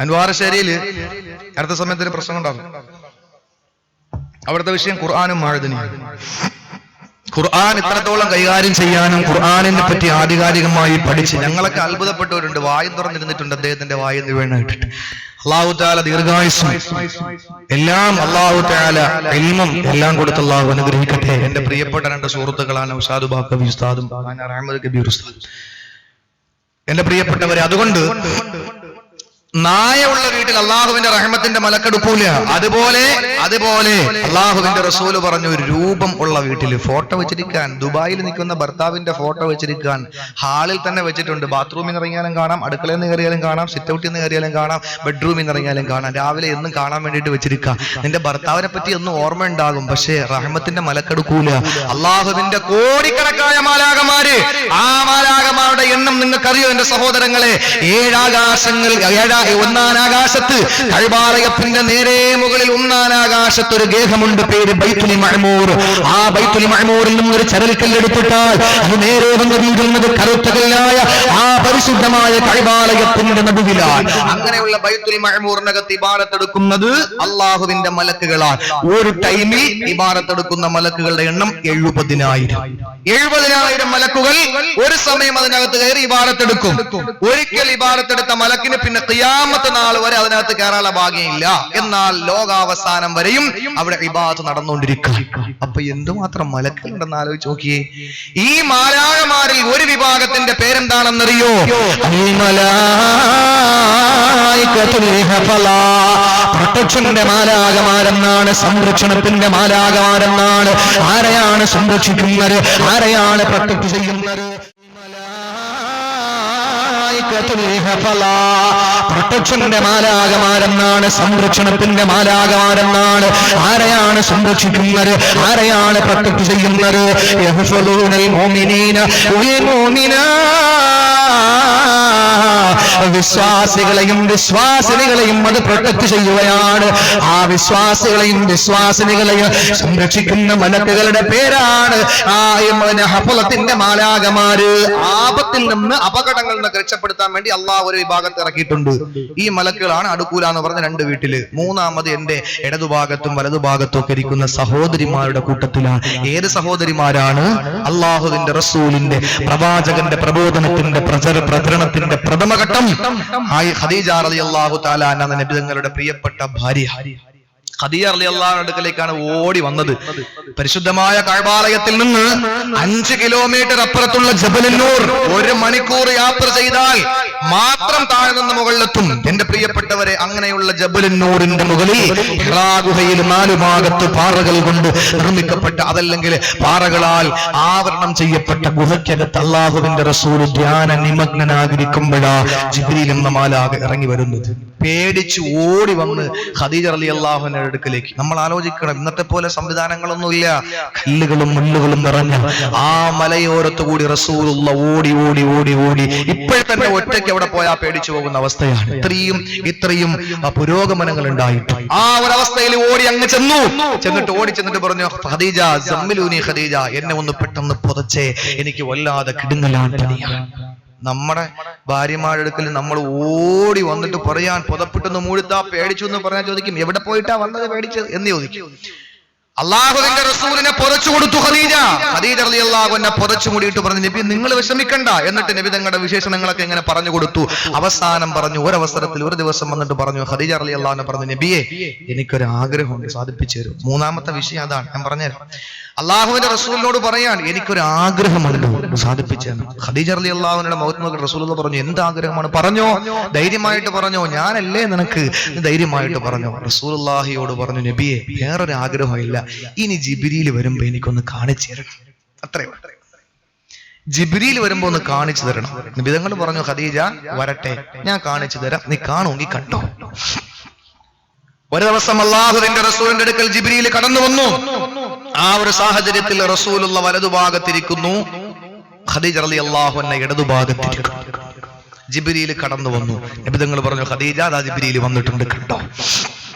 അൻവാറശ്ശേരിയില് അടുത്ത സമയത്ത് ഒരു പ്രശ്നം ഉണ്ടാകും. അവിടുത്തെ വിഷയം ഖുർആനും മാഴുതനിയും. ഖുർആൻ ഇത്രത്തോളം കൈകാര്യം ചെയ്യാനും ഖുർആനിനെ പറ്റി ആധികാരികമായി പഠിച്ച് ഞങ്ങളൊക്കെ അത്ഭുതപ്പെട്ടവരുണ്ട്. വായും തുറന്നിരുന്നിട്ടുണ്ട് അദ്ദേഹത്തിന്റെ വായിൽ വീണിട്ടിട്ട്. അല്ലാഹു തആല ദീർഘായുസ്സും എല്ലാം അല്ലാഹു തആല ഇൽമും എല്ലാം കൊടുത്ത് അല്ലാഹു അനുഗ്രഹിക്കട്ടെ. എന്റെ പ്രിയപ്പെട്ട 2 സുഹൃത്തുക്കളാണ് ഉസ്താദ് ബാക്കവി ഉസ്താദും അഹമ്മദ് കബീർ ഉസ്താദ്. എന്റെ പ്രിയപ്പെട്ടവരെ, അതുകൊണ്ട് നായയുള്ള വീട്ടിൽ അള്ളാഹുവിന്റെ റഹ്മത്തിന്റെ മലക്കെടുക്കൂല. അതുപോലെ അള്ളാഹുവിന്റെ റസൂല് പറഞ്ഞു, ഒരു രൂപം ഉള്ള വീട്ടിൽ ഫോട്ടോ വെച്ചിരിക്കാൻ, ദുബായിൽ നിൽക്കുന്ന ഭർത്താവിന്റെ ഫോട്ടോ വെച്ചിരിക്കാൻ ഹാളിൽ തന്നെ വെച്ചിട്ടുണ്ട്. ബാത്റൂമിൽ നിന്ന് ഇറങ്ങിയാലും കാണാം, അടുക്കളയിൽ നിന്ന് കയറിയാലും കാണാം, സിറ്റ് ഔട്ടിൽ നിന്ന് കയറിയാലും കാണാം, ബെഡ്റൂമിൽ നിന്ന് ഇറങ്ങിയാലും കാണാം. രാവിലെ എന്നും കാണാൻ വേണ്ടിയിട്ട് വെച്ചിരിക്കാം. നിന്റെ ഭർത്താവിനെ പറ്റി ഒന്നും ഓർമ്മ ഉണ്ടാകും, പക്ഷേ റഹ്മത്തിന്റെ മലക്കെടുക്കൂല. അള്ളാഹുവിന്റെ കോടിക്കണക്കായ മാലാകമാര്, ആ മാലാകമാരുടെ എണ്ണം നിങ്ങൾക്കറിയോ എന്റെ സഹോദരങ്ങളെ? 7 ആകാശങ്ങൾ, 1 ആകാശത്ത്, കഅബാലയത്തിന്റെ നേരെ മുകളിൽ 1 ആകാശത്ത് ഒരു ഗേഹമുണ്ട്, പേര് ബൈത്തുൽ മഅമൂർ. ആ ബൈത്തുൽ മഅമൂറിൽ നിന്നും ഒരു ചരൽക്കല്ലെടുത്തിട്ടാൽ അത് നേരെ വന്ന് വീഴുന്നത് കറുത്ത കല്ലായ ആ പരിശുദ്ധമായ കഅബാലയത്തിന്റെ നടുവിലാണ്. അങ്ങനെയുള്ള ബൈത്തുൽ മഅമൂറിനകത്ത് ഇബാദത്തെടുക്കുന്നത് അള്ളാഹുവിന്റെ മലക്കുകളാണ്. ഒരു ടൈമിൽ ഇബാദത്തെടുക്കുന്ന മലക്കുകളുടെ എണ്ണം 70,000 മലക്കുകൾ ഒരു സമയം അതിനകത്ത് കയറി ഇബാദത്തെടുക്കും. ഒരിക്കൽ ഇബാദത്തെടുത്ത മലക്കിന് പിന്നെ ഖിയാമത്ത് നാൾ വരെ അതിനകത്ത് കയറാനുള്ള ഭാഗ്യമില്ല. എന്നാൽ ലോകാവസാനം വരെയും അവിടെ ഇബാദത്ത് നടന്നുകൊണ്ടിരിക്കും. അപ്പൊ എന്തുമാത്രം മലക്കുകളുണ്ടെന്ന് ആലോചിച്ച് നോക്കിയേ. ഈ മാലാകമാരിൽ ഒരു വിഭാഗത്തിന്റെ പേരെന്താണെന്നറിയോ? പ്രൊട്ടക്ഷന്റെ മാലാകമാരെന്നാണ്, സംരക്ഷണത്തിന്റെ മാലാകമാരെന്നാണ്. ആരെയാണ് സംരക്ഷിക്കുന്നത്? ആരെയാണ് പ്രൊട്ടക്ട് ചെയ്യുന്നത്? പ്രൊട്ടക്ഷന്റെ മാലാകമാരെന്നാണ്, സംരക്ഷണത്തിന്റെ മാലാകമാരെന്നാണ്. ആരെയാണ് സംരക്ഷിക്കുന്നത്? ആരെയാണ് പ്രൊട്ടക്ട് ചെയ്യുന്നത്? യഹ്ഫളൂനൽ മുഅ്മിനീന വൽ മുഅ്മിനാത്ത്, വിശ്വാസികളെയും വിശ്വാസിനികളെയും അത് പ്രൊട്ടക്ട് ചെയ്യുകയാണ്. ആ വിശ്വാസികളെയും വിശ്വാസിനികളെയും സംരക്ഷിക്കുന്ന മലക്കുകളുടെ പേരാണ് ആ ഹഫളത്തിന്റെ മാലാകമാര്. ആപത്തിൽ നിന്ന്, അപകടങ്ങളിൽ നിന്ന് രക്ഷപ്പെടുത്താൻ വേണ്ടി അള്ളാഹു ഒരു വിഭാഗത്ത് ഇറക്കിയിട്ടുണ്ട്. ഈ മലക്കുകളാണ് അടുക്കൂല എന്ന് പറഞ്ഞ 2 വീട്ടില്. മൂന്നാമത് എന്റെ ഇടതുഭാഗത്തും വലതുഭാഗത്തും ഒക്കെ ഇരിക്കുന്ന സഹോദരിമാരുടെ കൂട്ടത്തിലാണ്. ഏത് സഹോദരിമാരാണ്? അള്ളാഹുവിന്റെ റസൂലിന്റെ പ്രവാചകന്റെ പ്രബോധനത്തിന്റെ പ്രചരണത്തിന്റെ പ്രഥമഘട്ടം ഖദീജ റളിയല്ലാഹു തആല അൻഹ നബി തങ്ങളുടെ പ്രിയപ്പെട്ട ഭാര്യ. ഖദീജ റളിയല്ലാഹു അടുക്കലേക്കാണ് ഓടി വന്നത്. പരിശുദ്ധമായ കഅബാലയത്തിൽ നിന്ന് 5 കിലോമീറ്റർ അപ്പുറത്തുള്ള ജബലുൻ നൂർ 1 മണിക്കൂർ യാത്ര ചെയ്താൽ മാത്രം താഴെ നിന്ന് മുകളിലെത്തും. എന്റെ പ്രിയപ്പെട്ടവരെ, അങ്ങനെയുള്ള ജബലുൻ നൂറിന്റെ മുകളിൽ ഹിറാ ഗുഹയിൽ 4 ഭാഗത്ത് പാറകൾ കൊണ്ട് നിർമ്മിക്കപ്പെട്ട, അതല്ലെങ്കിൽ പാറകളാൽ ആവരണം ചെയ്യപ്പെട്ട ഗുഹയ്ക്കകത്ത് അല്ലാഹുവിന്റെ റസൂൽ ധ്യാന നിമഗ്നനായിരിക്കുമ്പോഴാ ജിബ്രീൽ എന്ന മാലാഖ ഇറങ്ങി വരുന്നത്. പേടിച്ച് ഓടി വന്ന് ഖദീജ റളിയല്ലാഹു അൻഹയുടെ അടുക്കലേക്ക്. നമ്മൾ ആലോചിക്കണം, ഇന്നത്തെ പോലെ സംവിധാനങ്ങളൊന്നുമില്ല. കല്ലുകളും മുള്ളുകളും നിറഞ്ഞ ആ മലയോരത്തു കൂടി റസൂലുള്ള ഓടി ഓടി ഓടി ഓടി ഇപ്പോഴത്തെ ഒറ്റയ്ക്ക് അവിടെ പോയാൽ പേടിച്ചു പോകുന്ന അവസ്ഥയാണ്. ഇത്രയും പുരോഗമനങ്ങൾ ഉണ്ടായിട്ട് ആ ഒരവസ്ഥയിൽ ഓടി അങ്ങ് ചെന്നിട്ട് പറഞ്ഞു, ഖദീജ സമ്മിലൂനി ഖദീജ, എന്നെ ഒന്ന് പെട്ടെന്ന് പുതച്ചേ, എനിക്ക് വല്ലാതെ കിടുങ്ങലാണ്, പനിയാണ്. നമ്മുടെ ഭാര്യമാരുടെ അടുക്കൽ നമ്മൾ ഓടി വന്നിട്ട് പറയാൻ, പുതപ്പിട്ടൊന്ന് മൂടുത്താ പേടിച്ചു എന്ന് പറഞ്ഞാൽ ചോദിക്കും, എവിടെ പോയിട്ടാ വന്നത് പേടിച്ചത് എന്ന് ചോദിക്കും. അള്ളാഹുവിന്റെ റസൂലിനെ പുതച്ചു കൊടുത്തു ഖദീജ റളിയല്ലാഹു അൻഹ പുതച്ചു മൂടിയിട്ട് പറഞ്ഞു, നബി നിങ്ങൾ വിഷമിക്കണ്ട. എന്നിട്ട് നബി തങ്ങളുടെ വിശേഷണങ്ങളൊക്കെ ഇങ്ങനെ പറഞ്ഞു കൊടുത്തു. അവസാനം പറഞ്ഞു, ഒരവസരത്തിൽ ഒരു ദിവസം വന്നിട്ട് പറഞ്ഞു, ഖദീജ റളിയല്ലാഹു അൻഹ പറഞ്ഞു, നബിയെ എനിക്കൊരു ആഗ്രഹമുണ്ട്, സാധിപ്പിച്ചു തരും. മൂന്നാമത്തെ വിഷയം അതാണ്, ഞാൻ പറഞ്ഞുതരാം. അള്ളാഹുവിന്റെ റസൂലിനോട് പറയാൻ, എനിക്കൊരു ആഗ്രഹമുണ്ട്, സാധിപ്പിച്ചു തരണം. ഖദീജ റളിയല്ലാഹു അൻഹയുടെ മുഖത്ത് നോക്കി റസൂലുള്ളാഹി പറഞ്ഞു, എന്ത് ആഗ്രഹമാണ്? പറഞ്ഞോ, ധൈര്യമായിട്ട് പറഞ്ഞോ, ഞാനല്ലേ നിനക്ക്, ധൈര്യമായിട്ട് പറഞ്ഞോ. റസൂലുള്ളാഹിയോട് പറഞ്ഞു, നബിയെ വേറൊരു ആഗ്രഹമില്ല, ഇനി ജിബ്രീൽ വരുമ്പോ എനിക്കൊന്ന് കാണിച്ചു തരണം. അത്രേ ജിബ്രീൽ വരുമ്പോ ഒന്ന് കാണിച്ചു തരണം. നബി തങ്ങൾ പറഞ്ഞു, ഖദീജ വരട്ടെ, ഞാൻ കാണിച്ചു തരാം, നീ കാണുമെങ്കിൽ കണ്ടോ. ഒരു ദിവസം അല്ലാഹുവിന്റെ റസൂലിന്റെ അടുക്കൽ ജിബ്രീൽ കടന്നു വന്നു. ആ ഒരു സാഹചര്യത്തിൽ റസൂലുള്ള വലതുഭാഗത്തിരിക്കുന്നു, ഖദീജ റളിയല്ലാഹു അൻഹ ഇടതുഭാഗത്തിരിക്കുന്നു. ജിബ്രീൽ കടന്നു വന്നു. നബി തങ്ങൾ പറഞ്ഞു, ഖദീജ ദാ ജിബ്രീൽ വന്നിട്ടുണ്ട്, കണ്ടോ.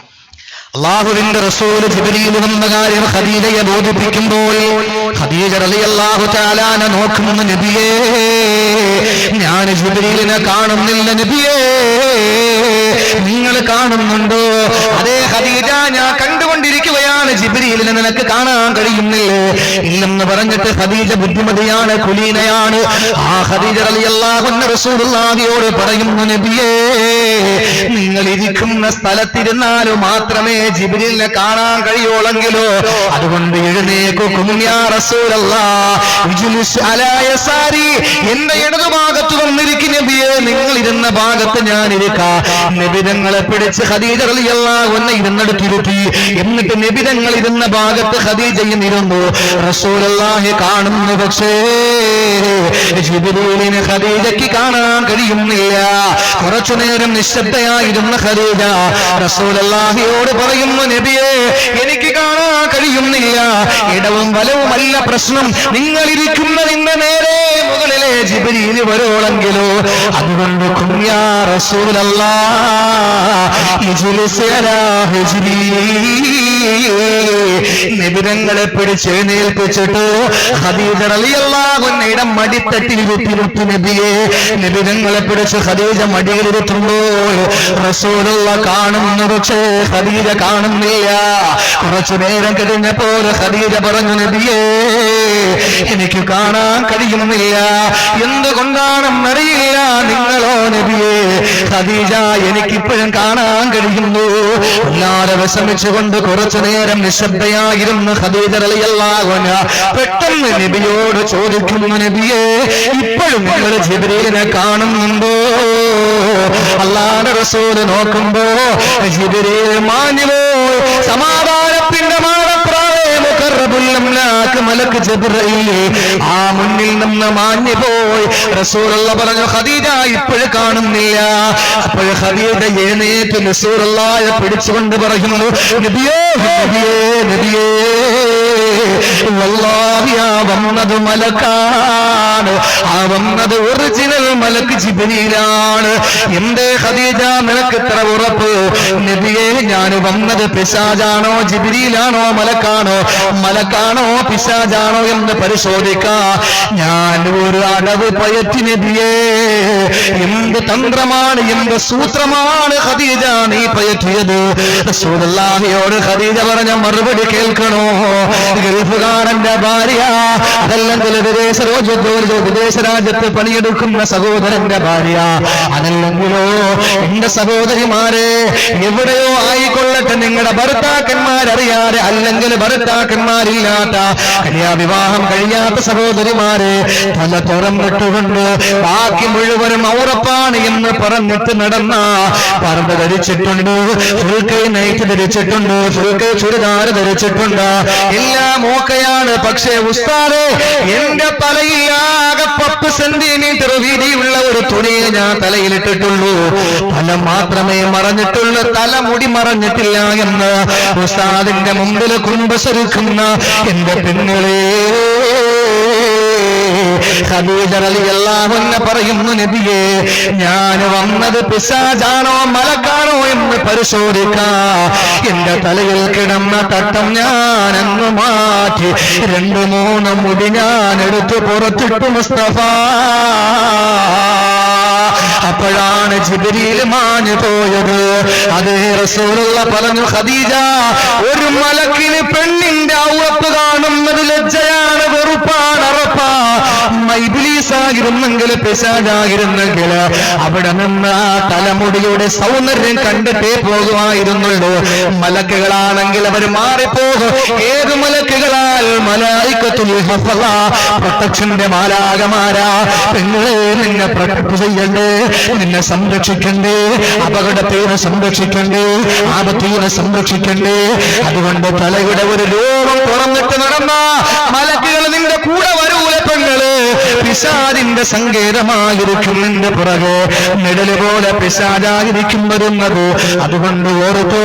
അല്ലാഹുവിന്റെ റസൂൽ ജിബ്രീൽ വന്ന കാര്യം ഖദീജയെ ബോധിപ്പിക്കുമ്പോൾ ഖദീജ റളിയല്ലാഹു തആല അൻഹ നോക്കുന്നു, നബിയേ ഞാൻ ജിബ്രീലിനെ കാണുന്നില്ല, നബിയേ നിങ്ങൾ കാണുന്നുണ്ടോ? അതേ ഖദീജ, ഞാൻ കണ്ടുകൊണ്ടിരിക്കുകയാണ്, ജിബ്രീലിനെ നിനക്ക് കാണാൻ കഴിയുന്നില്ലേ? ഇല്ലെന്ന് പറഞ്ഞിട്ട് ഖദീജ ബുദ്ധിമതിയാണ്, കുലീനയാണ്. ആ ഖദീജ റളിയല്ലാഹു അൻഹ റസൂലുള്ളാഹിയോട് പറയുന്നു, നബിയേ നിങ്ങൾ ഇരിക്കുന്ന സ്ഥലത്തിരുന്നാലും മാത്രമേ ജിബ്രീലിനെ കാണാൻ കഴിയുള്ളെങ്കിലോ അതുകൊണ്ട് എഴുന്നേക്കും യാ റസൂലല്ലാഹ് ഇജ്ലിസ് അലാ യസാരി എന്റെ ഇടതുഭാഗത്ത് വന്നിരിക്കും നബിയെ നിങ്ങൾ ഇരുന്ന ഭാഗത്ത് ഞാൻ ഇരിക്കാം നബി തങ്ങളെ പിടിച്ച് ഖദീജ റളിയല്ലാഹു അൻഹ ഇരുന്നിടത്തിരുത്തി എന്നിട്ട് നബി തങ്ങൾ ഇരുന്ന ഭാഗത്ത് ഖദീജയും ഇരുന്നു റസൂലുള്ളാഹി കാണുന്നു പക്ഷേ ജിബ്രീലിനെ ഖദീജയ്ക്ക് കാണാൻ കഴിയുന്നില്ല കുറച്ചു നേരം നിശബ്ദയായിരുന്ന ഖദീജ റസൂലുള്ളാഹിയോട് പറയുന്നു നബിയെ എനിക്ക് കാണാൻ കഴിയുന്നില്ല ഇടവും വലവുമല്ല പ്രശ്നം നിങ്ങൾ ഇരിക്കുന്നതിന്റെ നേരെ മുകളിലെ ജിബ്രീൽ വരോളെങ്കിലോ അതുകൊണ്ട് യാ റസൂലല്ലാഹ് ഇജ്ലിസ് അലാ ഹിജ്രി നബിതങ്ങളെ പിടിച്ച് എഴുന്നേൽപ്പിച്ചിട്ട് ഖദീജ റളിയല്ലാഹു അൻഹയുടെ മടിത്തട്ടിലിരുത്തി നബിയെ നബിതങ്ങളെ പിടിച്ച് ഖദീജ മടിയിലിരുത്തുമ്പോൾ റസൂലുള്ളാഹ് കാണുന്നു പക്ഷേ ഖദീജ കാണുന്നില്ല കുറച്ചു നേരം കഴിഞ്ഞപ്പോൾ ഖദീജ പറഞ്ഞു നബിയേ എനിക്ക് കാണാൻ കഴിയുന്നില്ല എന്തുകൊണ്ടാണെന്നറിയില്ല നിങ്ങളോ നബിയേ ഖദീജ എനിക്കിപ്പോഴും കാണാൻ കഴിയുന്നു അല്ലാതെ വിഷമിച്ചുകൊണ്ട് കുറച്ചു നേരം നിശബ്ദയായിരുന്നു ഖദീജ റളിയല്ലാഹു അൻഹ പെട്ടെന്ന് നബിയോട് ചോദിക്കുന്നു നബിയേ ഇപ്പോഴും നിങ്ങൾ ജിബ്രീലിനെ കാണുന്നുണ്ടോ അല്ലാഹുവിന്റെ റസൂല് നോക്കുമ്പോ ജിബ്രീൽ മാഞ്ഞുപോയി സമാധാനത്തിന്റെ മലക്ക് ജിബ്രീൽ ആ മുന്നിൽ നിന്ന് മാഞ്ഞുപോയി റസൂലുള്ളാഹി പറഞ്ഞു ഖദീജ ഇപ്പോഴും കാണുന്നില്ല അപ്പോൾ ഖദീജ എഴുന്നേറ്റ് റസൂലുള്ളാഹിയെ പിടിച്ചുകൊണ്ട് പറയുന്നു നബിയേ നബിയേ നബിയേ വല്ലാഹി ആ വന്നത് മലക്കാണ് ആ വന്നത് ഒറിജിനൽ മലക്ക് ജിബ്രീലാണ് എന്തേ ഖദീജ നിനക്ക് ഇത്ര ഉറപ്പ് നബിയേ ഞാൻ വന്നത് പിശാചാണോ ജിബ്രീലാണോ മലക്കാണോ പിശാചാണോ എന്ന് പരിശോധിക്കാം ഞാൻ ഒരു അടവ് പയറ്റി നബിയേ എന്ത് തന്ത്രമാണ് എന്ത് സൂത്രമാണ് ഖദീജ നീ പയറ്റിയത് റസൂലുള്ളാഹിയോട് ഖദീജ പറഞ്ഞ മറുപടി കേൾക്കണോ ഗൾഫുകാരന്റെ ഭാര്യ അതല്ലെങ്കിൽ വിദേശ രാജ്യത്ത് പണിയെടുക്കുന്ന സഹോദരന്റെ ഭാര്യ അതല്ലെങ്കിലോ എന്റെ സഹോദരിമാരെ എവിടെയോ ആയിക്കൊള്ളട്ടെ നിങ്ങളുടെ ഭർത്താക്കന്മാരറിയാതെ അല്ലെങ്കിൽ ഭർത്താക്കന്മാരില്ലാത്ത കന്യാവിവാഹം കഴിയാത്ത സഹോദരിമാരെ തല തുറന്നിട്ടുകൊണ്ട് ബാക്കി മുഴുവനും ഔറപ്പാണ് എന്ന് പറഞ്ഞിട്ട് നടന്ന പർദ്ദ ധരിച്ചിട്ടുണ്ട് ഫുൾ കൈ നൈറ്റ് ധരിച്ചിട്ടുണ്ട് ഫുൾ കൈ ചുരിദാർ ധരിച്ചിട്ടുണ്ട് എല്ലാം ഓക്കെയാണ് പക്ഷേ ഉസ്താദേ എന്റെ തലയിലാകെ 10 സെന്റിമീറ്റർ വീതിയുള്ള ഒരു തുണിയെ ഞാൻ തലയിലിട്ടിട്ടുള്ളൂ തല മാത്രമേ മറഞ്ഞിട്ടുള്ളൂ തലമുടി മറഞ്ഞിട്ടില്ല എന്ന് ഉസ്താദിന്റെ മുമ്പിൽ കുമ്പസരിക്കുന്ന എന്റെ പെണ്ണുകളെ ഖദീജ റളിയല്ലാഹു അൻഹ പറയുന്നു നബിയേ ഞാൻ വന്നത് പിശാചാണോ മലക്കാണോ എന്ന് പരിശോധിക്കാം എന്റെ തലയിൽ കിടന്ന തട്ടം ഞാൻ അങ്ങ് മാറ്റി 2-3 മുടി ഞാൻ എടുത്ത് പുറത്തിട്ടു മുസ്തഫ അപ്പോഴാണ് ജിബ്രീൽ മാഞ്ഞു പോയത് അതേ റസൂലുള്ളാഹി പറഞ്ഞു ഖദീജ ഒരു മലക്കിന് പെണ്ണിന്റെ ഔറപ്പ് കാണുന്നത് ലജ്ജയാണ് വെറുപ്പാണ് അറപ്പാ ഇബ്ലീസായിരുന്നെങ്കിൽ പിശാചായിരുന്നെങ്കിൽ അവിടെ നിന്ന് ആ തലമുടിയുടെ സൗന്ദര്യം കണ്ടിട്ടേ പോകുമായിരുന്നുള്ളൂ മലക്കുകളാണെങ്കിൽ അവർ മാറിപ്പോകും ഏത് മലക്കുകളാൽ മലായികത്തുൽ ഹഫള പ്രൊട്ടക്ഷന്റെ മാലാകമാരാ പെങ്ങളെ നിന്നെ പ്രൊട്ടക്ട് ചെയ്യണ്ടേ നിന്നെ സംരക്ഷിക്കണ്ടേ അപകടത്തിന് സംരക്ഷിക്കണ്ടേ ആപത്തിന് സംരക്ഷിക്കണ്ടേ അതുകൊണ്ട് തലയുടെ ഒരു ലോകം തുറന്നിട്ട് നടന്ന മലക്കുകൾ നിന്റെ കൂടെ വരൂല പെങ്ങള് പിശാചിന്റെ സങ്കേതമായിരിക്കും നിന്റെ പുറകെ നിഴല് പോലെ പിശാചായിരിക്കും വരുന്നത് അതുകൊണ്ട് ഓർത്തോ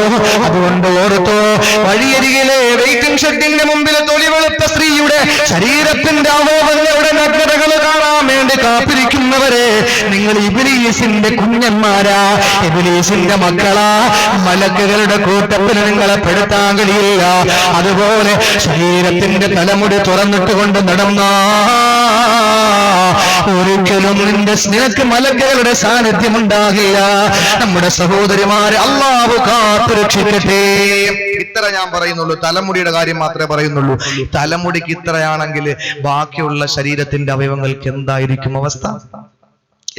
വഴിയരികിലെ വെയിറ്റിംഗ് ഷെഡിന്റെ മുമ്പിൽ തൊലിവെളുത്ത സ്ത്രീയുടെ ശരീരത്തിന്റെ അവയവങ്ങളുടെ നഗ്നതകൾ കാണാൻ വേണ്ടി കാത്തിരിക്കുന്നവരെ നിങ്ങൾ ഇബ്ലീസിന്റെ കുഞ്ഞന്മാരാ ഇബ്ലീസിന്റെ മക്കളാ മലക്കുകളുടെ കൂട്ടത്തിൽ നിങ്ങളെ പെടുത്താൻ കഴിയില്ല അതുപോലെ ശരീരത്തിന്റെ തലമുടി തുറന്നിട്ടുകൊണ്ട് നടന്ന ഒരിക്കലും നിന്റെ സ്നേഹക്ക് മലക്കുകളുടെ സാന്നിധ്യം ഉണ്ടാകില്ല നമ്മുടെ സഹോദരിമാരെ അല്ലാഹു കാത്തുരക്ഷിക്കട്ടെ ഇത്ര ഞാൻ പറയുന്നുള്ളൂ തലമുടിയുടെ കാര്യം മാത്രമേ പറയുന്നുള്ളൂ തലമുടിക്ക് ഇത്രയാണെങ്കിൽ ബാക്കിയുള്ള ശരീരത്തിന്റെ അവയവങ്ങൾക്ക് എന്തായിരിക്കും അവസ്ഥ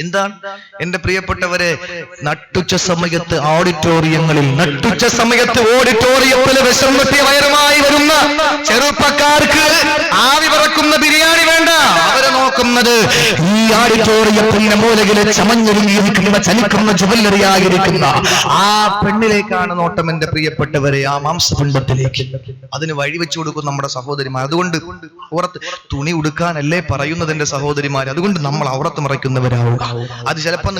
എന്താണ് എന്റെ പ്രിയപ്പെട്ടവരെ, നട്ടുച്ച സമയത്ത് ഓഡിറ്റോറിയങ്ങളിൽ, നട്ടുച്ച സമയത്ത് ഓഡിറ്റോറിയത്തിൽ വിഷം വെട്ടിയ വയറുമായി വരുന്ന ചെറുപ്പക്കാർക്ക് ആവി പറക്കുന്ന ബിരിയാണി വേണ്ട. അവരെ നോക്കുന്നത് ഈ ഓഡിറ്റോറിയത്തിന്റെ മൂലകിലെ ചമഞ്ഞൊരുങ്ങിയിരിക്കുന്ന ചലിക്കുന്ന ജുവല്ലറി ആയിരിക്കുന്ന ആ പെണ്ണിലേക്കാണ് നോട്ടം എന്റെ പ്രിയപ്പെട്ടവരെ, ആ മാംസപിണ്ഡത്തിലേക്ക്. അതിന് വഴിവെച്ചു കൊടുക്കും നമ്മുടെ സഹോദരിമാർ. അതുകൊണ്ട് പുറത്ത് തുണി ഉടുക്കാനല്ലേ പറയുന്നത് എന്റെ സഹോദരിമാർ. അതുകൊണ്ട് നമ്മൾ ഔറത്ത് മറയ്ക്കുന്നവരാവുക. അത് ചിലപ്പോൾ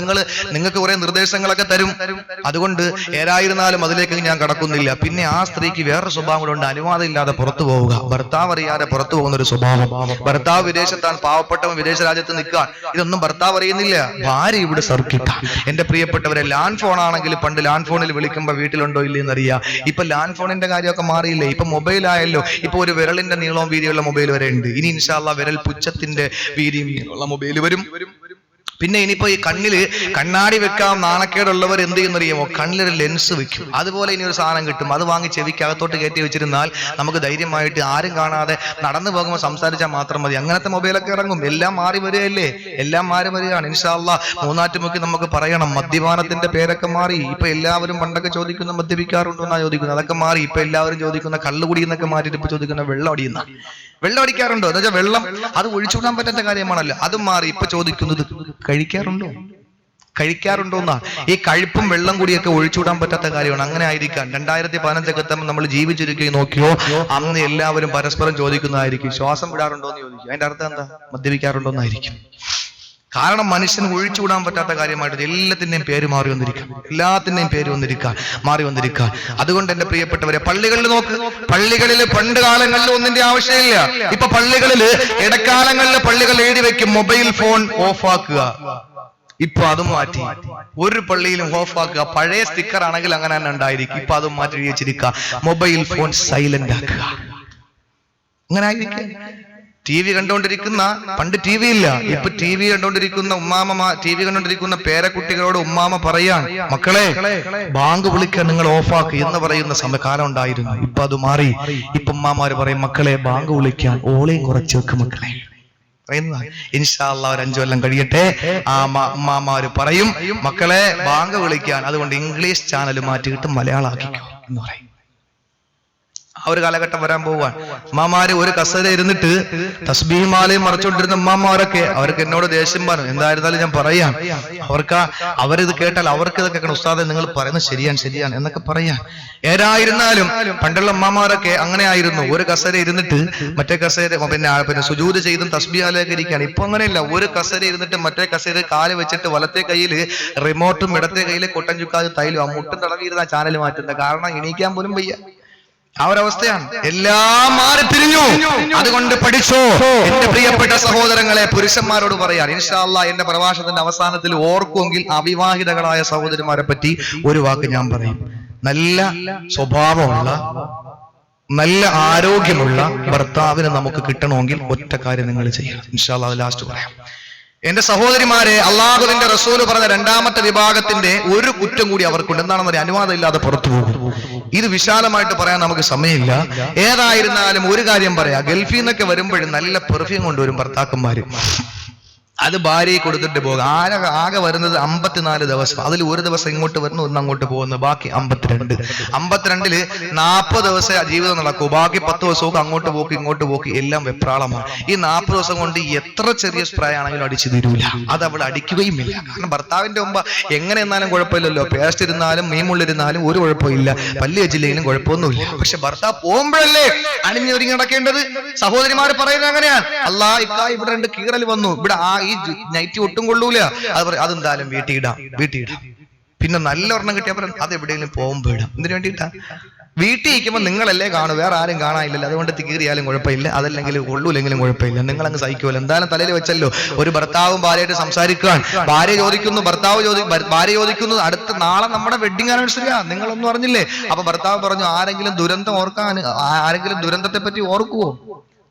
നിങ്ങൾക്ക് കുറെ നിർദ്ദേശങ്ങളൊക്കെ തരും. അതുകൊണ്ട് ഏതായിരുന്നാലും അതിലേക്ക് ഞാൻ കടക്കുന്നില്ല. പിന്നെ ആ സ്ത്രീക്ക് വേറെ സ്വഭാവം കൊണ്ട് അനുവാദം ഇല്ലാതെ പുറത്തു പോവുക, ഭർത്താവ് അറിയാതെ പുറത്തു പോകുന്ന ഒരു സ്വഭാവം. ഭർത്താവ് വിദേശത്താണ്, പാവപ്പെട്ടവൻ വിദേശ രാജ്യത്ത് നിൽക്കാൻ, ഇതൊന്നും ഭർത്താവ് അറിയുന്നില്ല. ഭാര്യ ഇവിടെ സർക്കിട്ട. എന്റെ പ്രിയപ്പെട്ടവരെ, ലാൻഡ് ഫോൺ ആണെങ്കിൽ പണ്ട് ലാൻഡ് ഫോണിൽ വിളിക്കുമ്പോൾ വീട്ടിലുണ്ടോ ഇല്ലെന്ന് അറിയാം. ഇപ്പൊ ലാൻഡ് ഫോണിന്റെ കാര്യമൊക്കെ മാറിയില്ലേ, ഇപ്പൊ മൊബൈൽ ആയല്ലോ. ഇപ്പൊ ഒരു വിരലിന്റെ നീളവും വീതിയുള്ള മൊബൈൽ വരെ ഉണ്ട്. ഇനി ഇൻഷാ അല്ലാഹ് വിരൽ പുച്ഛത്തിന്റെ വീതിയും ഉള്ള മൊബൈൽ വരും. പിന്നെ ഇനിയിപ്പോ ഈ കണ്ണില് കണ്ണാടി വെക്കാൻ നാണക്കേടുള്ളവർ എന്ത് ചെയ്യുന്നറിയാമോ, കണ്ണിലൊരു ലെൻസ് വെക്കും. അതുപോലെ ഇനി ഒരു സാധനം കിട്ടും, അത് വാങ്ങി ചെവിക്ക് അകത്തോട്ട് കയറ്റി വെച്ചിരുന്നാൽ നമുക്ക് ധൈര്യമായിട്ട് ആരും കാണാതെ നടന്നു പോകുമ്പോൾ സംസാരിച്ചാൽ മാത്രം മതി. അങ്ങനത്തെ മൊബൈലൊക്കെ ഇറങ്ങും. എല്ലാം മാറി വരികയല്ലേ, എല്ലാം മാറി വരികയാണ്. ഇൻഷാ അല്ലാഹ് മൂന്നാറ്റുമുക്കി നമുക്ക് പറയണം, മദ്യപാനത്തിന്റെ പേരൊക്കെ മാറി. ഇപ്പൊ എല്ലാവരും പണ്ടൊക്കെ ചോദിക്കുന്ന മദ്യപിക്കാറുണ്ടോ എന്നാ ചോദിക്കുന്നത്, അതൊക്കെ മാറി. ഇപ്പൊ എല്ലാവരും ചോദിക്കുന്ന കള്ളുകുടി എന്നൊക്കെ മാറ്റിയിട്ട് ഇപ്പൊ ചോദിക്കുന്ന വെള്ളം അടിയുന്ന. വെള്ളം അടിക്കാറുണ്ടോ എന്ന് വെച്ചാൽ വെള്ളം അത് ഒഴിച്ചുവിടാൻ പറ്റാത്ത കാര്യമാണല്ലോ, അതും മാറി. ഇപ്പൊ ചോദിക്കുന്നത് കഴിക്കാറുണ്ടോ എന്നാ. ഈ കഴിപ്പും വെള്ളം കൂടിയൊക്കെ ഒഴിച്ചുവിടാൻ പറ്റാത്ത കാര്യമാണ്. അങ്ങനെ ആയിരിക്കാൻ 2015 നമ്മൾ ജീവിച്ചിരിക്കുകയും നോക്കിയോ, അന്ന് എല്ലാവരും പരസ്പരം ചോദിക്കുന്നതായിരിക്കും, ശ്വാസം വിടാറുണ്ടോ എന്ന് ചോദിക്കും. അതിന്റെ അർത്ഥം എന്താ, മദ്യപിക്കാറുണ്ടോ എന്നായിരിക്കും. കാരണം മനുഷ്യന് ഒഴിച്ചുവിടാൻ പറ്റാത്ത കാര്യമായിട്ട് എല്ലാത്തിന്റെയും പേര് മാറി വന്നിരിക്കാം, എല്ലാത്തിന്റെയും പേര് മാറി വന്നിരിക്കാൻ. അതുകൊണ്ട് എന്റെ പ്രിയപ്പെട്ടവരെ, പള്ളികളിൽ നോക്ക്, പള്ളികളിൽ പണ്ട് കാലങ്ങളിൽ ഒന്നിന്റെ ആവശ്യമില്ല. ഇപ്പൊ പള്ളികളില് ഇടക്കാലങ്ങളിൽ പള്ളികൾ എഴുതി വെക്കും, മൊബൈൽ ഫോൺ ഓഫ് ആക്കുക. ഇപ്പൊ അതും മാറ്റി, ഒരു പള്ളിയിലും ഓഫ് ആക്കുക. പഴയ സ്റ്റിക്കർ ആണെങ്കിൽ അങ്ങനെ തന്നെ ഉണ്ടായിരിക്കും. ഇപ്പൊ അതും മാറ്റി എഴുതി വെച്ചിരിക്കുക, മൊബൈൽ ഫോൺ സൈലന്റ് ആക്കുക. അങ്ങനെ ആയിരിക്കും. ടി വി കണ്ടുകൊണ്ടിരിക്കുന്ന, പണ്ട് ടി വി ഇല്ല, ഇപ്പൊ ടി വി കണ്ടുകൊണ്ടിരിക്കുന്ന ടി വി കണ്ടുകൊണ്ടിരിക്കുന്ന പേരക്കുട്ടികളോട് ഉമ്മാമ പറയാൻ, മക്കളെ ബാങ്ക് വിളിക്കാൻ നിങ്ങൾ ഓഫാക്കി എന്ന് പറയുന്ന കാലം ഉണ്ടായിരുന്നു. ഇപ്പൊ അത് മാറി. ഇപ്പൊ ഉമ്മാമാര് പറയും, മക്കളെ ബാങ്ക് വിളിക്കാൻ ഓളെയും കുറച്ച് വെക്ക് മക്കളെ. ഇൻഷാ അല്ലാഹ് ഒരു 5 കൊല്ലം കഴിയട്ടെ, ആ ഉമ്മാമാര് പറയും, മക്കളെ ബാങ്ക് വിളിക്കാൻ, അതുകൊണ്ട് ഇംഗ്ലീഷ് ചാനൽ മാറ്റിയിട്ട് മലയാളാക്കിക്കോ എന്ന് പറയും. ആ ഒരു കാലഘട്ടം വരാൻ പോവാൻ. ഉമ്മാമാര് ഒരു കസേര ഇരുന്നിട്ട് തസ്ബീഹ് മാലയും മറച്ചുകൊണ്ടിരുന്ന ഉമ്മാമാരൊക്കെ, അവർക്ക് എന്നോട് ദേഷ്യം പറഞ്ഞു. എന്തായിരുന്നാലും ഞാൻ പറയാം, അവരിത് കേട്ടാൽ അവർക്ക് ഇതൊക്കെ ഉസ്താദെ നിങ്ങൾ പറയുന്നത് ശരിയാണ് എന്നൊക്കെ പറയാൻ. ഏതായിരുന്നാലും പണ്ടുള്ള ഉമ്മാമാരൊക്കെ അങ്ങനെ ആയിരുന്നു. ഒരു കസേര ഇരുന്നിട്ട് മറ്റേ കസേര പിന്നെ സുജൂദ് ചെയ്തും തസ്ബീഹ് മാലയൊക്കെ ഇരിക്കുകയാണ്. ഇപ്പൊ അങ്ങനെയല്ല, ഒരു കസേര ഇരുന്നിട്ട് മറ്റേ കസേര കാല് വെച്ചിട്ട് വലത്തെ കയ്യില് റിമോട്ടും ഇടത്തെ കയ്യില് കൊട്ടൻ ചുക്കാതെ തൈലും, ആ മുട്ടും തടവിയിരുന്ന ചാനൽ മാറ്റുന്നത്. കാരണം എണീക്കാൻ പോലും വയ്യ, ആ ഒരവസ്ഥയാണ്. എല്ലാം മാറി തിരിഞ്ഞു. അതുകൊണ്ട് പഠിച്ചോ എന്റെ പ്രിയപ്പെട്ട സഹോദരങ്ങളെ. പുരുഷന്മാരോട് പറയാൻ ഇൻഷാ അല്ലാഹ് എന്റെ പ്രഭാഷണത്തിന്റെ അവസാനത്തിൽ ഓർക്കുമെങ്കിൽ അവിവാഹിതകളായ സഹോദരിമാരെ പറ്റി ഒരു വാക്ക് ഞാൻ പറയും. നല്ല സ്വഭാവമുള്ള, നല്ല ആരോഗ്യമുള്ള ഭർത്താവിനെ നമുക്ക് കിട്ടണമെങ്കിൽ ഒറ്റ കാര്യം നിങ്ങൾ ചെയ്യണം. ഇൻഷാ അല്ലാഹ് അത് ലാസ്റ്റ് പറയാം. എന്റെ സഹോദരിമാരെ, അള്ളാഹുവിന്റെ റസൂല് പറഞ്ഞ രണ്ടാമത്തെ വിഭാഗത്തിന്റെ ഒരു കുറ്റം കൂടി അവർക്കുണ്ട്. എന്താണെന്ന് പറയാൻ, അനുവാദം ഇല്ലാതെ പുറത്തു പോകും. ഇത് വിശാലമായിട്ട് പറയാൻ നമുക്ക് സമയമില്ല. ഏതായിരുന്നാലും ഒരു കാര്യം പറയാം, ഗൾഫിൽ നിന്നൊക്കെ വരുമ്പോഴും നല്ല പെർഫ്യൂം കൊണ്ടുവരും ഭർത്താക്കന്മാര്. അത് ഭാര്യയെ കൊടുത്തിട്ട് പോകും. ആകെ വരുന്നത് 54 ദിവസം. അതിൽ ഒരു ദിവസം ഇങ്ങോട്ട് വരുന്നു, ഒന്ന് അങ്ങോട്ട് പോകുന്നു, ബാക്കി 52. 52-ല് 40 ദിവസം ജീവിതം നടക്കും. ബാക്കി 10 ദിവസമൊക്കെ അങ്ങോട്ട് പോക്ക് ഇങ്ങോട്ട് പോക്ക് എല്ലാം വെപ്രാളമാണ്. ഈ 40 ദിവസം കൊണ്ട് എത്ര ചെറിയ സ്പ്രേ ആണെങ്കിലും അടിച്ചു തരൂല. അത് അവൾ അടിക്കുകയും ഇല്ല. കാരണം ഭർത്താവിന്റെ മുമ്പ് എങ്ങനെ എന്നാലും കുഴപ്പമില്ലല്ലോ, പേസ്റ്റ് ഇരുന്നാലും മീമുള്ളിരുന്നാലും ഒരു കുഴപ്പമില്ല, പല്ല് വെച്ചില്ലെങ്കിലും കുഴപ്പമൊന്നുമില്ല. പക്ഷെ ഭർത്താവ് പോകുമ്പോഴല്ലേ അണിഞ്ഞൊരുങ്ങി നടക്കേണ്ടത്. സഹോദരിമാര് പറയുന്നത് അങ്ങനെയാണ്. അല്ലാഹ് ഇവിടെ 2 കീറൽ വന്നു, ഇവിടെ ഈ നൈറ്റി ഒട്ടും കൊള്ളൂല, അതെന്തായാലും വീട്ടിയിടാം. പിന്നെ നല്ല ഒരെണ്ണം കിട്ടിയപ്പോൾ അത് എവിടെയെങ്കിലും പോകുമ്പോ ഇടാം. എന്തിനു വേണ്ടിയിട്ടാ? വീട്ടിൽ ഇരിക്കുമ്പോൾ നിങ്ങളല്ലേ കാണും, വേറെ ആരും കാണാനില്ലല്ലോ. അതുകൊണ്ട് തീറിയാലും കുഴപ്പമില്ല, അതല്ലെങ്കിൽ കൊള്ളൂലെങ്കിലും കുഴപ്പമില്ല, നിങ്ങൾ അങ്ങ് സഹിക്കുമല്ലോ. എന്തായാലും തലയിൽ വെച്ചല്ലോ. ഒരു ഭർത്താവും ഭാര്യയായിട്ട് സംസാരിക്കാൻ, ഭാര്യ ചോദിക്കുന്നു, ഭാര്യ ചോദിക്കുന്നു, അടുത്ത നാളെ നമ്മുടെ വെഡിങ് ആനിവേഴ്സറിയാ, നിങ്ങളൊന്നും അറിഞ്ഞില്ലേ? അപ്പൊ ഭർത്താവ് പറഞ്ഞു, ആരെങ്കിലും ദുരന്തത്തെ പറ്റി ഓർക്കുവോ?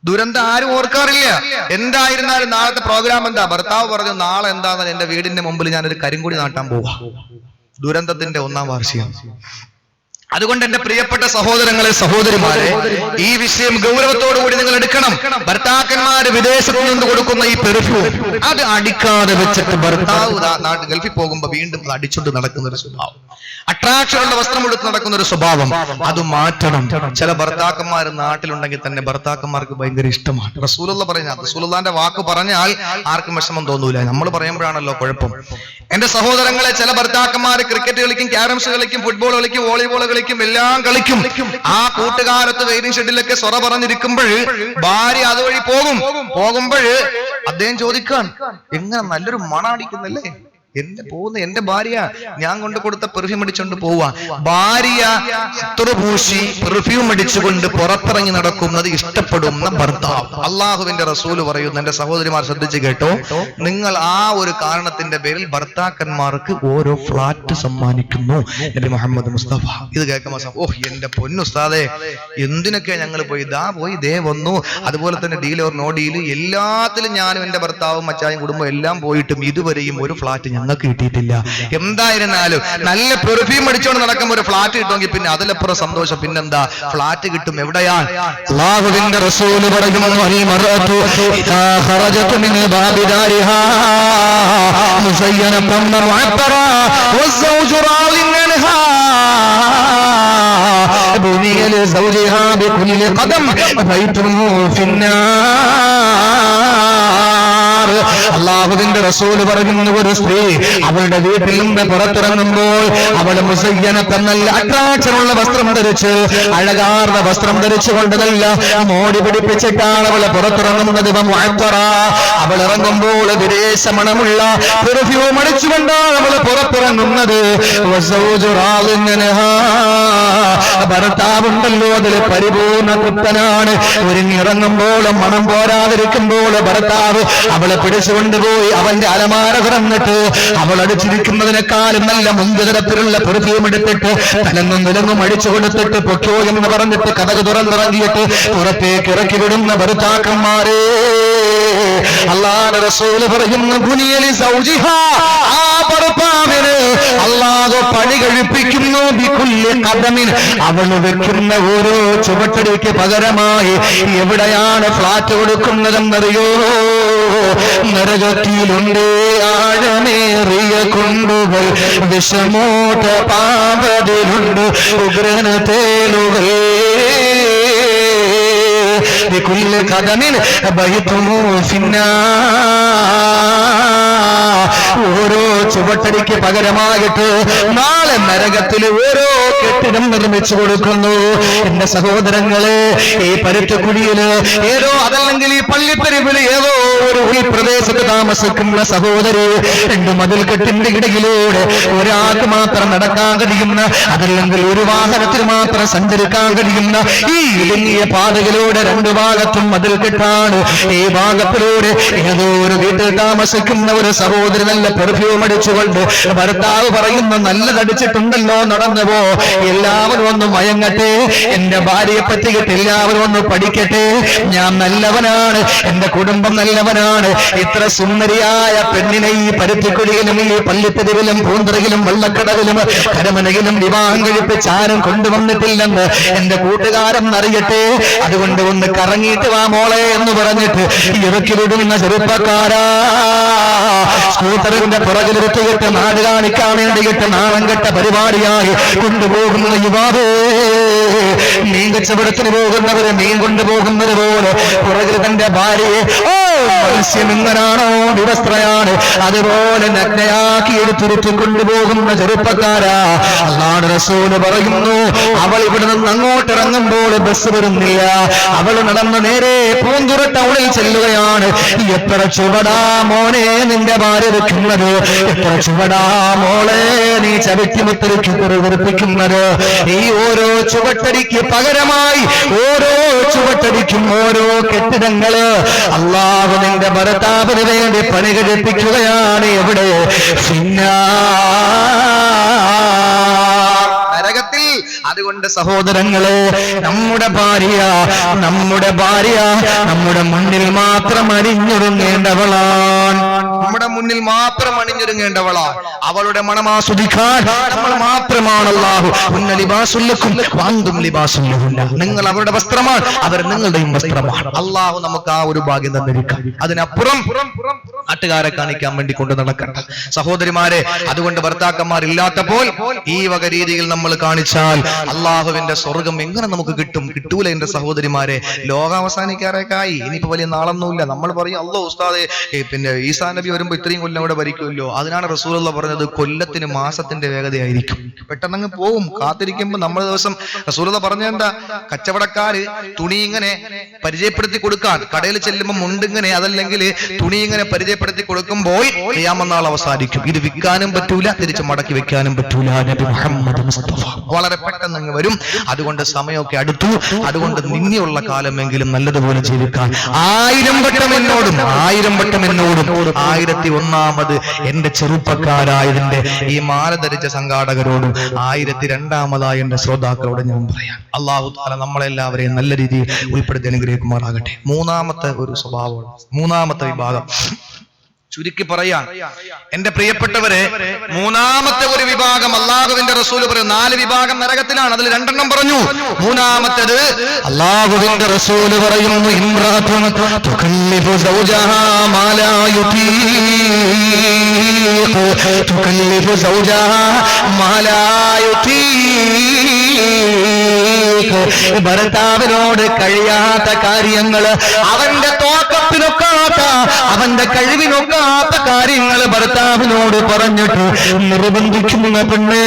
ദുരന്തം ആരും ഓർക്കാറില്ല. എന്തായിരുന്നാലും നാളത്തെ പ്രോഗ്രാം എന്താ? ഭർത്താവ് പറഞ്ഞു, നാളെ എന്താണെന്ന് എന്റെ വീടിന്റെ മുമ്പിൽ ഞാനൊരു കരിങ്കൊടി നാട്ടാൻ പോവാ. ദുരന്തത്തിന്റെ 1ാം വാർഷികം. അതുകൊണ്ട് എന്റെ പ്രിയപ്പെട്ട സഹോദരങ്ങളെ, സഹോദരിമാരെ, ഈ വിഷയം ഗൗരവത്തോടു കൂടി നിങ്ങൾ എടുക്കണം. ഭർത്താക്കന്മാര് വിദേശത്ത് നിന്ന് കൊടുക്കുന്ന ഈ പെർഫ്യൂം അത് അടിക്കാതെ വെച്ചിട്ട് ഭർത്താവ് നാട്ടിൽ ഗൾഫിൽ പോകുമ്പോ വീണ്ടും അത് അടിച്ചുകൊണ്ട് നടക്കുന്ന ഒരു സ്വഭാവം, അട്രാക്ഷനുള്ള വസ്ത്രം എടുത്ത് നടക്കുന്ന ഒരു സ്വഭാവം, അത് മാറ്റണം. ചില ഭർത്താക്കന്മാർ നാട്ടിലുണ്ടെങ്കിൽ തന്നെ ഭർത്താക്കന്മാർക്ക് ഭയങ്കര ഇഷ്ടമാണ്. റസൂലുള്ള പറഞ്ഞ റസൂലുള്ളാന്റെ വാക്ക് പറഞ്ഞാൽ ആർക്കും വിഷമം തോന്നൂല, നമ്മൾ പറയുമ്പോഴാണല്ലോ കുഴപ്പം. എന്റെ സഹോദരങ്ങളെ, ചില ഭർത്താക്കന്മാർ ക്രിക്കറ്റ് കളിക്കും, ക്യാരംസ് കളിക്കും, ഫുട്ബോൾ കളിക്കും, വോളിബോൾ കളിക്കും, എല്ലാം കളിക്കും. ആ കൂട്ടുകാരത്ത് വെയിറ്റിംഗ് ഷെഡിലൊക്കെ സ്വറ പറഞ്ഞിരിക്കുമ്പോൾ ഭാര്യ അതുവഴി പോകുമ്പോൾ അദ്ദേഹം ചോദിക്കാൻ, എങ്ങനെ നല്ലൊരു മണാടിക്കുന്നല്ലേ, എന്റെ ഭാര്യ ഞാൻ കൊണ്ട് കൊടുത്ത പെർഫ്യൂം അടിച്ചുകൊണ്ട് പോവാ. ഭാര്യ പൂശി പെർഫ്യൂം അടിച്ചുകൊണ്ട് പുറത്തിറങ്ങി നടക്കുന്നത് ഇഷ്ടപ്പെടുന്ന ഭർത്താവ്. അള്ളാഹുവിന്റെ റസൂല് പറയുന്നു, എന്റെ സഹോദരിമാർ ശ്രദ്ധിച്ചു കേട്ടോ, നിങ്ങൾ ആ ഒരു കാരണത്തിന്റെ പേരിൽ ഭർത്താക്കന്മാർക്ക് ഓരോ ഫ്ലാറ്റ് സമ്മാനിക്കുന്നു. നബി മുഹമ്മദ് മുസ്തഫ ഇത് കേൾക്കുമ്പോൾ, ഓഹ് എന്റെ പൊന്നുസ്താദേ, എന്തിനൊക്കെ ഞങ്ങൾ പോയി, ദേ വന്നു. അതുപോലെ തന്നെ ഡീൽ ഓർ നോ ഡീൽ എല്ലാത്തിലും ഞാനും എന്റെ ഭർത്താവും മച്ചായും കുടുംബം എല്ലാം പോയിട്ടും ഇതുവരെയും ഒരു ഫ്ലാറ്റ് ഞങ്ങൾക്ക് കിട്ടിയിട്ടില്ല. എന്തായിരുന്നാലും നല്ല പെർഫ്യൂം അടിച്ചോണ്ട് നടക്കുമ്പോൾ ഒരു ഫ്ലാറ്റ് കിട്ടുമെങ്കിൽ പിന്നെ അതിലപ്പുറം സന്തോഷം പിന്നെന്താ, ഫ്ലാറ്റ് കിട്ടും. എവിടെയാണ്? അല്ലാഹുവിന്റെ റസൂല് പറയുന്നു, അൽ മർഅതു ഇദാ ഖറജത് മിൻ ബാബിദാരിഹാ മുസയ്യനതൻ മുഅത്തറാ വസ്സൗജു റാളിൻ അൻഹാ ബുനിയ ലിസൗജിഹാ ബികുല്ലി ഖദം ബൈതുൻ ഫിന്നാർ. അല്ലാഹുവിന്റെ റസൂല് പറയുന്നു, ഒരു സ്ത്രീ അവളുടെ വീട്ടിൽ നിന്ന് പുറത്തിറങ്ങുമ്പോൾ അവൾ മുസയ്യനത്തൻ, നല്ല അട്രാക്ഷനുള്ള വസ്ത്രം ധരിച്ച്, അഴകാർന്ന വസ്ത്രം ധരിച്ചുകൊണ്ട് നല്ല മോടി പിടിപ്പിച്ചിട്ടാണ് അവൾ പുറത്തിറങ്ങുന്നത്. അവൾ ഇറങ്ങുമ്പോൾ വിദേശ മണമുള്ള പെർഫ്യൂം അടിച്ചുകൊണ്ടാണ് അവൾ പുറത്തിറങ്ങുന്നത്. ഭർത്താവുണ്ടല്ലോ അതിൽ പരിപൂർണ്ണ തൃപ്തനാണ്. ഒരുങ്ങിറങ്ങുമ്പോൾ മണം പോരാതിരിക്കുമ്പോൾ ഭർത്താവ് അവളെ പിടിച്ചുകൊണ്ടുപോയി അവന്റെ അലമാര തുറന്നിട്ട് അവൾ അടിച്ചിരിക്കുന്നതിനേക്കാളും നല്ല മുൻതരത്തിലുള്ള പെർഫ്യൂം എടുത്തിട്ട് തലങ്ങും വിലങ്ങും അടിച്ചു കൊടുത്തിട്ട് പൊക്കോ എന്ന് പറഞ്ഞിട്ട് കഥക് തുറന്നിറങ്ങിയിട്ട് പുറത്തേക്ക് ഇറക്കി വിടുന്ന ഭർത്താക്കന്മാരെ അല്ലാഹുവിന്റെ റസൂല് പറയുന്നു, ബുനിയലി സൗജിഹാ, ആ ഭർത്താവിന് അല്ലാഹു പണി കഴിപ്പിക്കുന്നു. ബികുല്ലി ഖദമിൻ, അവൾ വെക്കുന്ന ഓരോ ചുവട്ടടിക്ക് പകരമായി എവിടെയാണ് ഫ്ലാറ്റ് കൊടുക്കുന്നതെന്നറിയോ? നരകത്തിലുണ്ട് ആഴമേറിയ കൊണ്ടുകൾ, വിഷമോട്ട പാമ്പതിലുണ്ട് ഉഗ്രന തേലുകൾ. ബികുല്ലി ഖദമിൻ ബൈതുമു ഫിന്നാർ. ഓരോ ചുവട്ടടിക്ക് പകരമായിട്ട് നാളെ നരകത്തിൽ ഓരോ കെട്ടിടം നിർമ്മിച്ചു കൊടുക്കുന്നു. എന്റെ സഹോദരങ്ങളെ, ഈ പരുത്തക്കുഴിയില് ഏതോ, അതല്ലെങ്കിൽ ഈ പള്ളിപ്പെരുവില് ഏതോ ഒരു ഉൾപ്രദേശത്ത് താമസിക്കുന്ന സഹോദരി, രണ്ട് മതിൽക്കെട്ടിന്റെ ഇടയിലൂടെ ഒരാൾക്ക് മാത്രം നടക്കാൻ കഴിയുന്ന, അതല്ലെങ്കിൽ ഒരു വാഹനത്തിന് മാത്രം സഞ്ചരിക്കാൻ കഴിയുന്ന ഈ ഇടുങ്ങിയ പാതയിലൂടെ രണ്ടു ഭാഗത്തും മതിൽക്കെട്ടാണ്. ഈ ഭാഗത്തിലൂടെ ഏതോ ഒരു വീട്ടിൽ താമസിക്കുന്ന ഒരു സഹോദരി നല്ല പെർഫ്യൂം അടിച്ചുകൊണ്ട് ഭർത്താവ് പറയുന്ന, നല്ലതടിച്ചിട്ടുണ്ടല്ലോ, നടന്നുവോ, എല്ലാവരും ഒന്ന് മയങ്ങട്ടെ, എന്റെ ഭാര്യയെ പറ്റിയിട്ട് എല്ലാവരും ഒന്ന് പഠിക്കട്ടെ, ഞാൻ നല്ലവനാണ്, എന്റെ കുടുംബം നല്ലവനാണ്. ഇത്ര സുന്ദരിയായ പെണ്ണിനെ ഈ പരുത്തിക്കുഴിയിലും ഈ പള്ളിത്തെരുവിലും പൂന്തറയിലും വെള്ളക്കടവിലും കരമനയിലും വിവാഹം കഴിപ്പിച്ച് ആരും കൊണ്ടുവന്നിട്ടില്ലെന്ന് എന്റെ കൂട്ടുകാരൻ അറിയട്ടെ. അതുകൊണ്ട് ഒന്ന് കറങ്ങിയിട്ട് വാ മോളെ എന്ന് പറഞ്ഞിട്ട് ഇറക്കി വിടുന്ന ചെറുപ്പക്കാരാ, സ്കൂട്ടറിന്റെ പുറകിലിരുത്തിയിട്ട് നാട് കാണിക്കാൻ വേണ്ടിയിട്ട് നാളം കെട്ട പരിപാടിയായി കൊണ്ടുപോകുന്ന യുവാവേ, മീൻ കച്ചവടത്തിന് പോകുന്നവരെ മീൻ കൊണ്ടുപോകുന്നത് പോലെ പുറകിൽ തന്റെ ഭാര്യയെ, ഓ മത്സ്യം ഇങ്ങനാണോ വിവസ്ത്രയാണ് അതുപോലെ നഗ്നയാക്കി എടുത്തുരുത്തി കൊണ്ടുപോകുന്ന ചെറുപ്പക്കാരാ, അല്ലാഹുവിന്റെ റസൂല് പറയുന്നു, അവൾ ഇവിടെ നിന്ന് അങ്ങോട്ട് ഇറങ്ങുമ്പോൾ ബസ് വരുന്നില്ല, അവൾ നടന്ന് നേരെ പൂന്തുറ ടൗണിൽ ചെല്ലുകയാണ്. എത്ര ചുവടാ മോനെ നിന്റെ ഭാര്യ വെക്കുന്നത്, എത്ര ചുവടാ മോളെ നീ ചവിട്ടിമുത്തരിക്ക് വെറുപ്പിക്കുന്നത്. ഈ ഓരോ ചുവട്ടടിക്ക് പകരമായി ഓരോ ചുവട്ടടിക്കും ഓരോ കെട്ടിടങ്ങള് അല്ലാഹു നിന്റെ ഭർത്താവിന് വേണ്ടി പണി കഴിപ്പിക്കുകയാണ്. എവിടെ? നരകത്തിൽ അതുകൊണ്ട് സഹോദരങ്ങളെ, നമ്മുടെ ഭാര്യ നമ്മുടെ മുന്നിൽ മാത്രം അണിഞ്ഞൊരുങ്ങേണ്ടവളാണ്. നമ്മുടെ മുന്നിൽ മാത്രം അണിഞ്ഞൊരുങ്ങേണ്ടവളാണ്. അവളുടെ മണം ആസ്വദിക്കാൻ നമ്മൾ മാത്രമാണ്. അല്ലാഹു ഉന്ന ലിബാസുൽ ലക്കും വഅൻതും ലിബാസുൽ ലഹുന്ന. നിങ്ങൾ അവരുടെ വസ്ത്രമാണ്, അവർ നിങ്ങളുടെയും വസ്ത്രമാണ്. അല്ലാഹു നമുക്ക് ആ ഒരു ഭാഗ്യം തന്നിരിക്കാം. അതിനപ്പുറം നാട്ടുകാരെ കാണിക്കാൻ വേണ്ടി കൊണ്ട് നടക്കണ്ട സഹോദരിമാരെ. അതുകൊണ്ട് ഭർത്താക്കന്മാർ ഇല്ലാത്തപ്പോൾ ഈ വക രീതിയിൽ നമ്മൾ കാണിച്ചാൽ അള്ളാഹുവിന്റെ സ്വർഗം എങ്ങനെ നമുക്ക് കിട്ടും? കിട്ടൂല എന്റെ സഹോദരിമാരെ. ലോകം അവസാനിക്കാറൊക്കെ ആയി. ഇനിയിപ്പോ വലിയ നാളൊന്നുമില്ല. നമ്മൾ പറയും അല്ലാഹു ഉസ്താദെ പിന്നെ ഈസാ നബി വരുമ്പോ ഇത്രയും കൊല്ലം കൂടെ ഭരിക്കുമല്ലോ. അതിനാണ് റസൂലുള്ള പറഞ്ഞത് കൊല്ലത്തിന് മാസത്തിന്റെ വേഗതയായിരിക്കും. പെട്ടെന്നങ്ങ് പോവും. കാത്തിരിക്കുമ്പോ നമ്മൾ ദിവസം റസൂലുള്ള പറഞ്ഞെന്താ, കച്ചവടക്കാര് തുണി ഇങ്ങനെ പരിചയപ്പെടുത്തി കൊടുക്കാൻ കടയിൽ ചെല്ലുമ്പോൾ മുണ്ടിങ്ങനെ അതല്ലെങ്കിൽ തുണി ഇങ്ങനെ പരിചയപ്പെടുത്തി കൊടുക്കുമ്പോൾ ഖിയാമത്ത് നാൾ അവസാനിക്കും. ഇത് വിൽക്കാനും പറ്റൂല, തിരിച്ച് മടക്കി വെക്കാനും പറ്റൂല. നബി മുഹമ്മദ് മുസ്തഫ വളരെ പെട്ടെന്ന് അങ്ങ് വരും. അതുകൊണ്ട് സമയമൊക്കെ അടുത്തു. അതുകൊണ്ട് നിന്നെയുള്ള കാലമെങ്കിലും നല്ലതുപോലെ ജീവിക്കാൻ 1000 വട്ടം എന്നോടും 1001ാമത് എന്റെ ചെറുപ്പക്കാരായതിന്റെ ഈ മാല ധരിച്ച സംഘാടകരോടും 1002ാമതായ എന്റെ ശ്രോതാക്കളോട് ഞാൻ പറയാം. അല്ലാഹു തആല നമ്മളെല്ലാവരെയും നല്ല രീതിയിൽ ഉൾപ്പെടുത്തി അനുഗ്രഹിക്കുമാറാകട്ടെ. മൂന്നാമത്തെ ഒരു സ്വഭാവമാണ്, മൂന്നാമത്തെ വിഭാഗം. ചുരുക്കി പറയാൻ എന്റെ പ്രിയപ്പെട്ടവരെ, മൂന്നാമത്തെ ഒരു വിഭാഗം അള്ളാഹുവിന്റെ റസൂൽ പറയും 4 വിഭാഗം നരകത്തിലാണ്. അതിൽ 2 പറഞ്ഞു. മൂന്നാമത്തേത് അള്ളാഹുവിന്റെ റസൂൽ പറയുന്നു, ഇംറാത്തുൻ തുകല്ലിഫു സൗജഹാ മാ ലാ യുതീഖ്, തുകല്ലിഫു സൗജഹാ മാ ലാ യുതീഖ്. ഭർത്താവിനോട് കഴിയാത്ത കാര്യങ്ങൾ, അവന്റെ തോക്കത്തിനൊക്കാത്ത, അവന്റെ കഴിവിനൊക്കാത്ത കാര്യങ്ങൾ ഭർത്താവിനോട് പറഞ്ഞിട്ട് നിർബന്ധിക്കുന്ന പെണ്ണേ,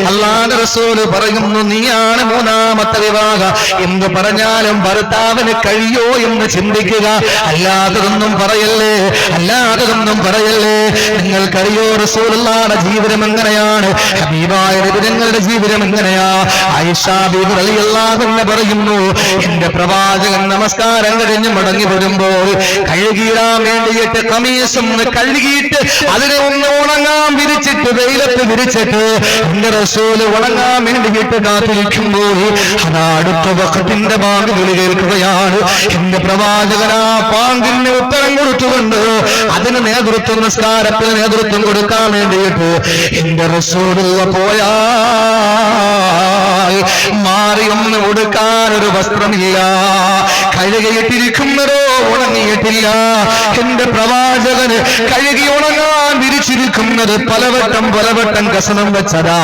അല്ലാഹുവിന്റെ റസൂൽ പറയുന്നു, നീയാണ് മൂന്നാമത്തെ വിഭാഗം. എന്ത് പറഞ്ഞാലും ഭർത്താവിന് കഴിയോ എന്ന് ചിന്തിക്കുക, അല്ലാത്തതൊന്നും പറയല്ലേ, അല്ലാത്തതൊന്നും പറയല്ലേ. നിങ്ങൾക്കറിയോ റസൂലുള്ളാഹിയുടെ ജീവിതം എങ്ങനെയാണ്? ഹബീബായ നബിയുടെ ജീവിതം എങ്ങനെയാ? ആയിഷ ബീവി റളിയല്ലാഹു അൻഹ പറയുന്നു, എന്റെ പ്രവാചകൻ നമസ്കാരം കഴിഞ്ഞ് മടങ്ങി വരുമ്പോൾ കഴുകിയിടാൻ വേണ്ടിയിട്ട് കമീസും കഴുകിയിട്ട് അതിനെ ഒന്ന് ഉണങ്ങാൻ വിരിച്ചിട്ട് വെയിലത്ത് വിരിച്ചിട്ട് എന്റെ റസൂല് ഉണങ്ങാൻ വേണ്ടിയിട്ട് കാത്തിരിക്കുമ്പോൾ അതാ അടുത്ത വഖത്തിന്റെ ബാങ്ക് വിളി കേൾക്കുകയാണ്. എന്റെ പ്രവാചകനാ പാങ്കിന് ഉത്തരം കൊടുത്തുകൊണ്ട് അതിന് നേതൃത്വം, നിസ്കാരത്തിന് നേതൃത്വം കൊടുക്കാൻ വേണ്ടിയിട്ട് എന്റെ റസൂലുള്ള പോയാ മാറിയൊന്ന് കൊടുക്കാൻ ഒരു വസ്ത്രമില്ല, കഴുകിയിട്ടിരിക്കുന്നതോ ഉണങ്ങിയിട്ടില്ല. എന്റെ പ്രവാചകന് കഴുകി ഉണങ്ങാൻ വിരിച്ചിരിക്കുന്നത് പലവട്ടം കസനം വെച്ചതാ.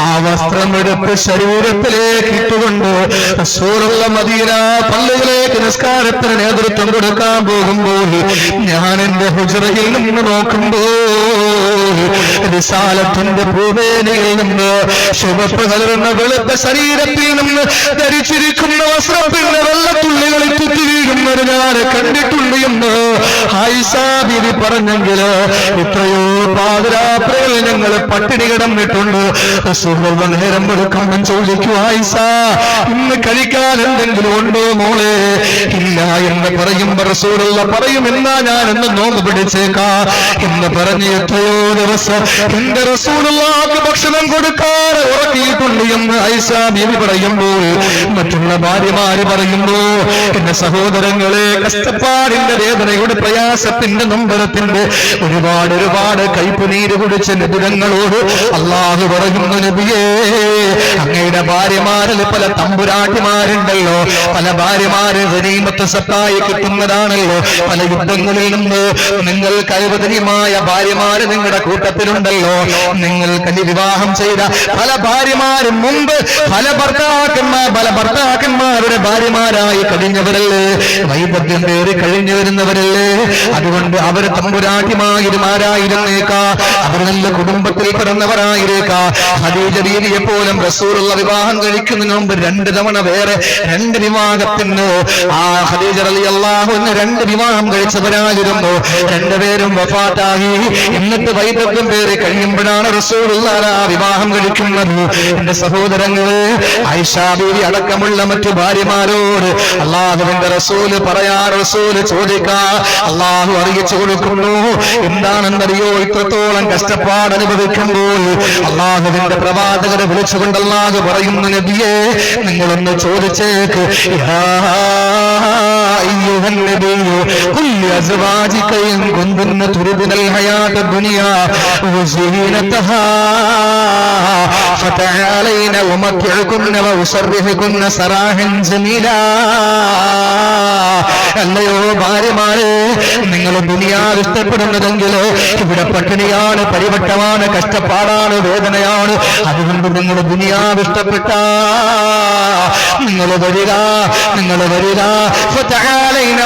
ആ വസ്ത്രം എടുത്ത് ശരീരത്തിലേക്ക് ഇട്ടുകൊണ്ട് റസൂലുള്ള മദീന പള്ളിയിലേക്ക് നിസ്കാരത്തിന് നേതൃത്വം കൊടുക്കാൻ പോകുമ്പോൾ ഞാൻ എന്റെ ഹുജ്റയിൽ നിന്ന് നോക്കുമ്പോൾ റിസാലത്തിന്റെ പൂവേനയിൽ നിന്ന് ശുഭപ്പ് കലർന്ന വെളുത്ത ശരീരത്തിൽ നിന്ന് ധരിച്ചിരിക്കുന്ന വസ്ത്രത്തിന്റെ വെള്ളത്തുള്ളികളിൽ കുത്തി വീഴുന്നത് ഞാൻ കണ്ടിട്ടുണ്ട് എന്ന് ആയിഷ ബീവി പറഞ്ഞെങ്കിൽ എത്രയോ പാതിരാത്രിയിൽ ഞങ്ങൾ പട്ടിണി കിടന്നിട്ടുണ്ട്. റസൂലുള്ള നേരം വെളുക്കുമ്പം ചോദിക്കും, ആയിഷ ഇന്ന് കഴിക്കാൻ എന്തെങ്കിലും ഉണ്ടോ മോളെ? ഇല്ല എന്ന് പറയുമ്പോ റസൂലുള്ള പറയും, എന്നാ ഞാൻ എന്ന് നോമ്പ് പിടിച്ചേക്കാം എന്ന് പറഞ്ഞ് എത്രയോ ദിവസം എന്റെ റസൂലുള്ളാഹിക്ക് ഭക്ഷണം കൊടുക്കാതെ ഉറക്കിയിട്ടുണ്ട് എന്ന് ആയിഷ ബീവി പറയുമ്പോൾ മറ്റുള്ള ഭാര്യമാര് പറയുമ്പോ എന്റെ സഹോദരങ്ങളെ, കഷ്ടപ്പാടിന്റെ വേദനയുടെ പ്രയാസത്തിന്റെ നൊമ്പരത്തിന്റെ ഒരുപാട് കൈപ്പുനീര് കുടിച്ച നബിതങ്ങളോട് അല്ലാഹു പറയുന്നു, നബിയേ അങ്ങയുടെ ഭാര്യമാരിൽ പല തമ്പുരാട്ടിമാരുണ്ടല്ലോ, പല ഭാര്യമാര് ഗനീമത്ത് സത്തായി കിട്ടുന്നതാണല്ലോ, പല യുദ്ധങ്ങളിൽ നിന്ന് നിങ്ങൾ കൈവദനീയമായ ഭാര്യമാര് നിങ്ങളുടെ കൂട്ടത്തിലുണ്ടല്ലോ, നിങ്ങൾ വിവാഹം ചെയ്ത പല ഭാര്യമാരും മുമ്പ് പല ഭർത്താക്കന്മാരുടെ ഭാര്യമാരായി കഴിഞ്ഞവരല്ലേ, വൈദഗ്ധ്യം പേര് കഴിഞ്ഞു വരുന്നവരല്ലേ. അതുകൊണ്ട് അവർ തമ്പുരാട്ടിമായിരുമാരായിരുന്നേക്കാ, അവർ നല്ല കുടുംബത്തിൽ പിറന്നവരായിരുന്നേക്കാ. ഖദീജ ബീവിയെ പോലും റസൂലുള്ള വിവാഹം കഴിക്കുന്നതിന് മുമ്പ് 2 തവണ വേറെ 2 വിവാഹത്തിന് ആ ഖദീജ റളിയല്ലാഹു അൻഹ 2 വിവാഹം കഴിച്ചവരായിരുന്നു. 2 പേരും വഫാത്തായി. എന്നിട്ട് വൈദഗ്ധ്യം പേര് കഴിയുമ്പോഴാണ് റസൂലുള്ള വിവാഹം കഴിക്കുന്നത്. എന്റെ സഹോദരങ്ങളെ, ആയിഷ ബീവി അടക്കമുള്ള മറ്റു ഭാര്യമാരോട് അല്ലാഹുവിന്റെ റസൂല് റസൂല് ചോദിക്കാ, അല്ലാഹു അറിയിച്ചു കൊടുക്കുന്നു. എന്താണെന്നറിയോ? ഇത്രത്തോളം കഷ്ടപ്പാട് അനുഭവിക്കുമ്പോൾ അല്ലാഹുവിന്റെ പ്രവാചകരെ വിളിച്ചുകൊണ്ട് അതുകൊണ്ട് അല്ലാഹു പറയുന്നു നബിയേ നിങ്ങളൊന്ന് ചോദിച്ചേക്ക് യാ അയ്യുഹൻ നബിയു ഖുൽ അസ്വാജിക ഇൻ കുന്തുന്ന തുരിദുൽ ഹയാത ദുനിയാ വസീനതഹാ ഫതഅലൈന വമത്ഉകുന്ന വഉസർരിഹുകുന്ന സറാഹൻ ജമീലാ അല്ലയോ ഭാര്യമാരെ നിങ്ങൾ ദുനിയാവ് ഇഷ്ടപ്പെടുന്നതെങ്കിൽ ഇവിടെ പട്ടിണിയാണ് പരിവട്ടമാണ് കഷ്ടപ്പാടാണ് വേദനയാണ് അതുകൊണ്ട് നിങ്ങൾ ദുനിയാവ് ഇഷ്ടപ്പെട്ട നിങ്ങൾ വരിക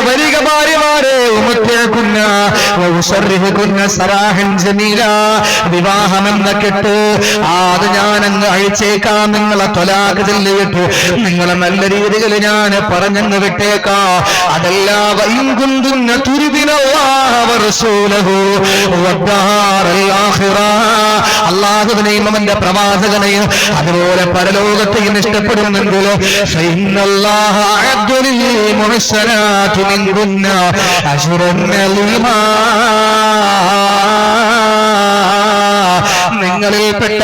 വരിക ഭാര്യമാരെ വിവാഹമെന്ന കെട്ട് അത് ഞാനങ്ങ് അഴിച്ചേക്കാം നിങ്ങളെ ത്വലാഖ് ചൊല്ലിയിട്ട് നിങ്ങളെ നല്ല രീതിയിൽ ഞാൻ പറഞ്ഞങ്ങ് വിട്ടേക്കാം അതല്ല അല്ലാഹുവിനെയും അവന്റെ പ്രവാചകനെയും അതുപോലെ പരലോകത്തെയും ഇഷ്ടപ്പെടുന്നെങ്കിൽ നിങ്ങളിൽപ്പെട്ട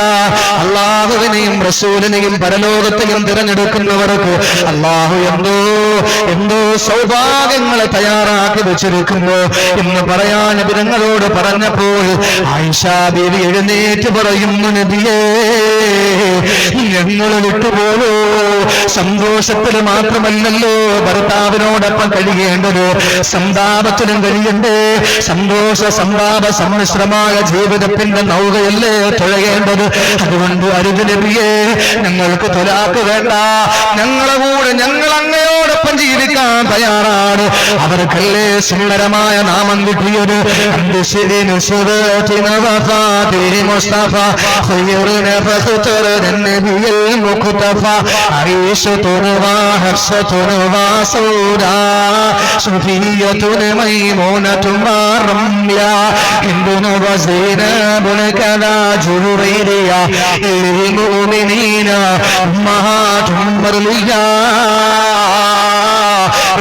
അല്ലാഹുവിനെയും റസൂലിനെയും പരലോകത്തെയും തിരഞ്ഞെടുക്കുന്നവർക്ക് അല്ലാഹു എന്തോ സൗഭാഗ്യങ്ങളെ തയ്യാറാക്കി വെച്ചിരിക്കുന്നു എന്ന് പറയാൻ നബിതങ്ങളോട് പറഞ്ഞപ്പോൾ ആയിഷാ ബീവി എഴുന്നേറ്റ് പറയുന്നു നബിയേ ഞങ്ങൾ വിട്ടുപോലോ സന്തോഷത്തിൽ മാത്രമല്ലല്ലോ ഭർത്താവിനോടൊപ്പം കഴിയേണ്ടത് സന്താപത്തിലും കഴിയണ്ടേ സന്തോഷ സന്താപ സമ്മിശ്രമായ ജീവിതത്തിന്റെ നൗകയല്ലേ തുഴയേണ്ടത് അതുകൊണ്ട് അരുത് നബിയേ ഞങ്ങൾക്ക് ത്വലാഖ് വേണ്ട ഞങ്ങളെ കൂടെ ഞങ്ങൾ അങ്ങയോടൊപ്പം ജീവിക്കാൻ തയ്യാറാണ് അവർക്കല്ലേ സുന്ദരമായ നാമം കിട്ടിയത് മുസ്തഫ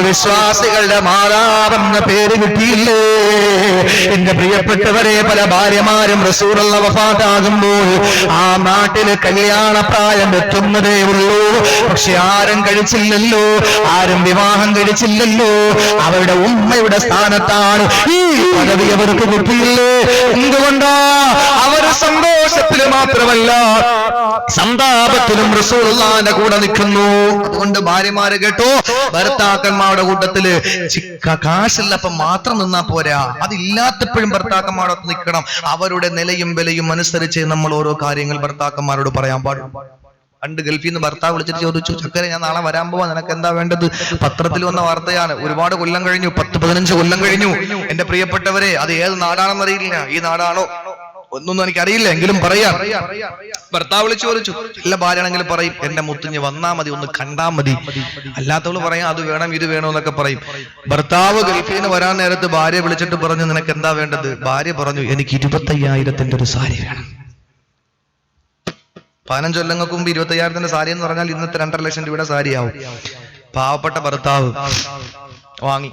വിശ്വാസികളുടെ മാതാവെന്ന പേര് കിട്ടിയില്ലേ എന്റെ പ്രിയപ്പെട്ടവരെ പല ഭാര്യമാരും റസൂലുള്ള വഫാത്താകുമ്പോൾ ആ നാട്ടില് കല്യാണപ്രായം എത്തുന്നതേ ഉള്ളൂ പക്ഷെ ആരും കഴിച്ചില്ലല്ലോ ആരും വിവാഹം കഴിച്ചില്ലല്ലോ അവരുടെ ഉമ്മയുടെ സ്ഥാനത്താണ് ഈ പദവി അവർക്ക് കിട്ടിയില്ലേ എന്തുകൊണ്ടാ അവര് സന്തോഷത്തിൽ മാത്രമല്ല സന്താപത്തിലും റസൂലുള്ളാഹിന്റെ കൂടെ നിൽക്കുന്നു അതുകൊണ്ട് ഭാര്യമാര് കേട്ടോ ഭർത്താക്കന്മാരുടെ കൂട്ടത്തില് കാശില്ലപ്പം മാത്രം നിന്നാ പോരാ അതില്ലാത്തപ്പോഴും ഭർത്താക്കന്മാരോട് നിൽക്കണം അവരുടെ നിലയും വിലയും അനുസരിച്ച് നമ്മൾ ഓരോ കാര്യങ്ങൾ ഭർത്താക്കന്മാരോട് പറയാൻ പാടും പണ്ട് ഗൾഫിൽ നിന്ന് ഭർത്താവ് വിളിച്ചിട്ട് ചോദിച്ചു ചക്കര ഞാൻ നാളെ വരാൻ പോവാ നിനക്ക് എന്താ വേണ്ടത് പത്രത്തിൽ വന്ന വാർത്തയാണ് ഒരുപാട് കൊല്ലം കഴിഞ്ഞു 10-15 കൊല്ലം കഴിഞ്ഞു എന്റെ പ്രിയപ്പെട്ടവരെ അത് ഏത് നാടാണെന്നറിയില്ല ഈ നാടാണോ ഒന്നൊന്നും എനിക്കറിയില്ല എങ്കിലും പറയാം ഭർത്താവ് വിളിച്ചു ചോദിച്ചു എല്ലാ ഭാര്യയാണെങ്കിലും പറയും എന്റെ മുത്തുഞ്ഞ് വന്നാ മതി ഒന്ന് കണ്ടാ മതി അല്ലാത്തവള് പറയാം അത് വേണം ഇത് വേണോ എന്നൊക്കെ പറയും ഭർത്താവ് ഗൾഫിൽ നിന്ന് വരാൻ നേരത്ത് ഭാര്യ വിളിച്ചിട്ട് പറഞ്ഞു നിനക്ക് എന്താ വേണ്ടത് ഭാര്യ പറഞ്ഞു എനിക്ക് 25,000 ഒരു സാരി വേണം 15 കൊല്ലങ്ങൾക്ക് മുമ്പ് 25,000 സാരി എന്ന് പറഞ്ഞാൽ ഇന്നത്തെ 2.5 ലക്ഷം രൂപയുടെ സാരിയാവും പാവപ്പെട്ട ഭർത്താവ് വാങ്ങി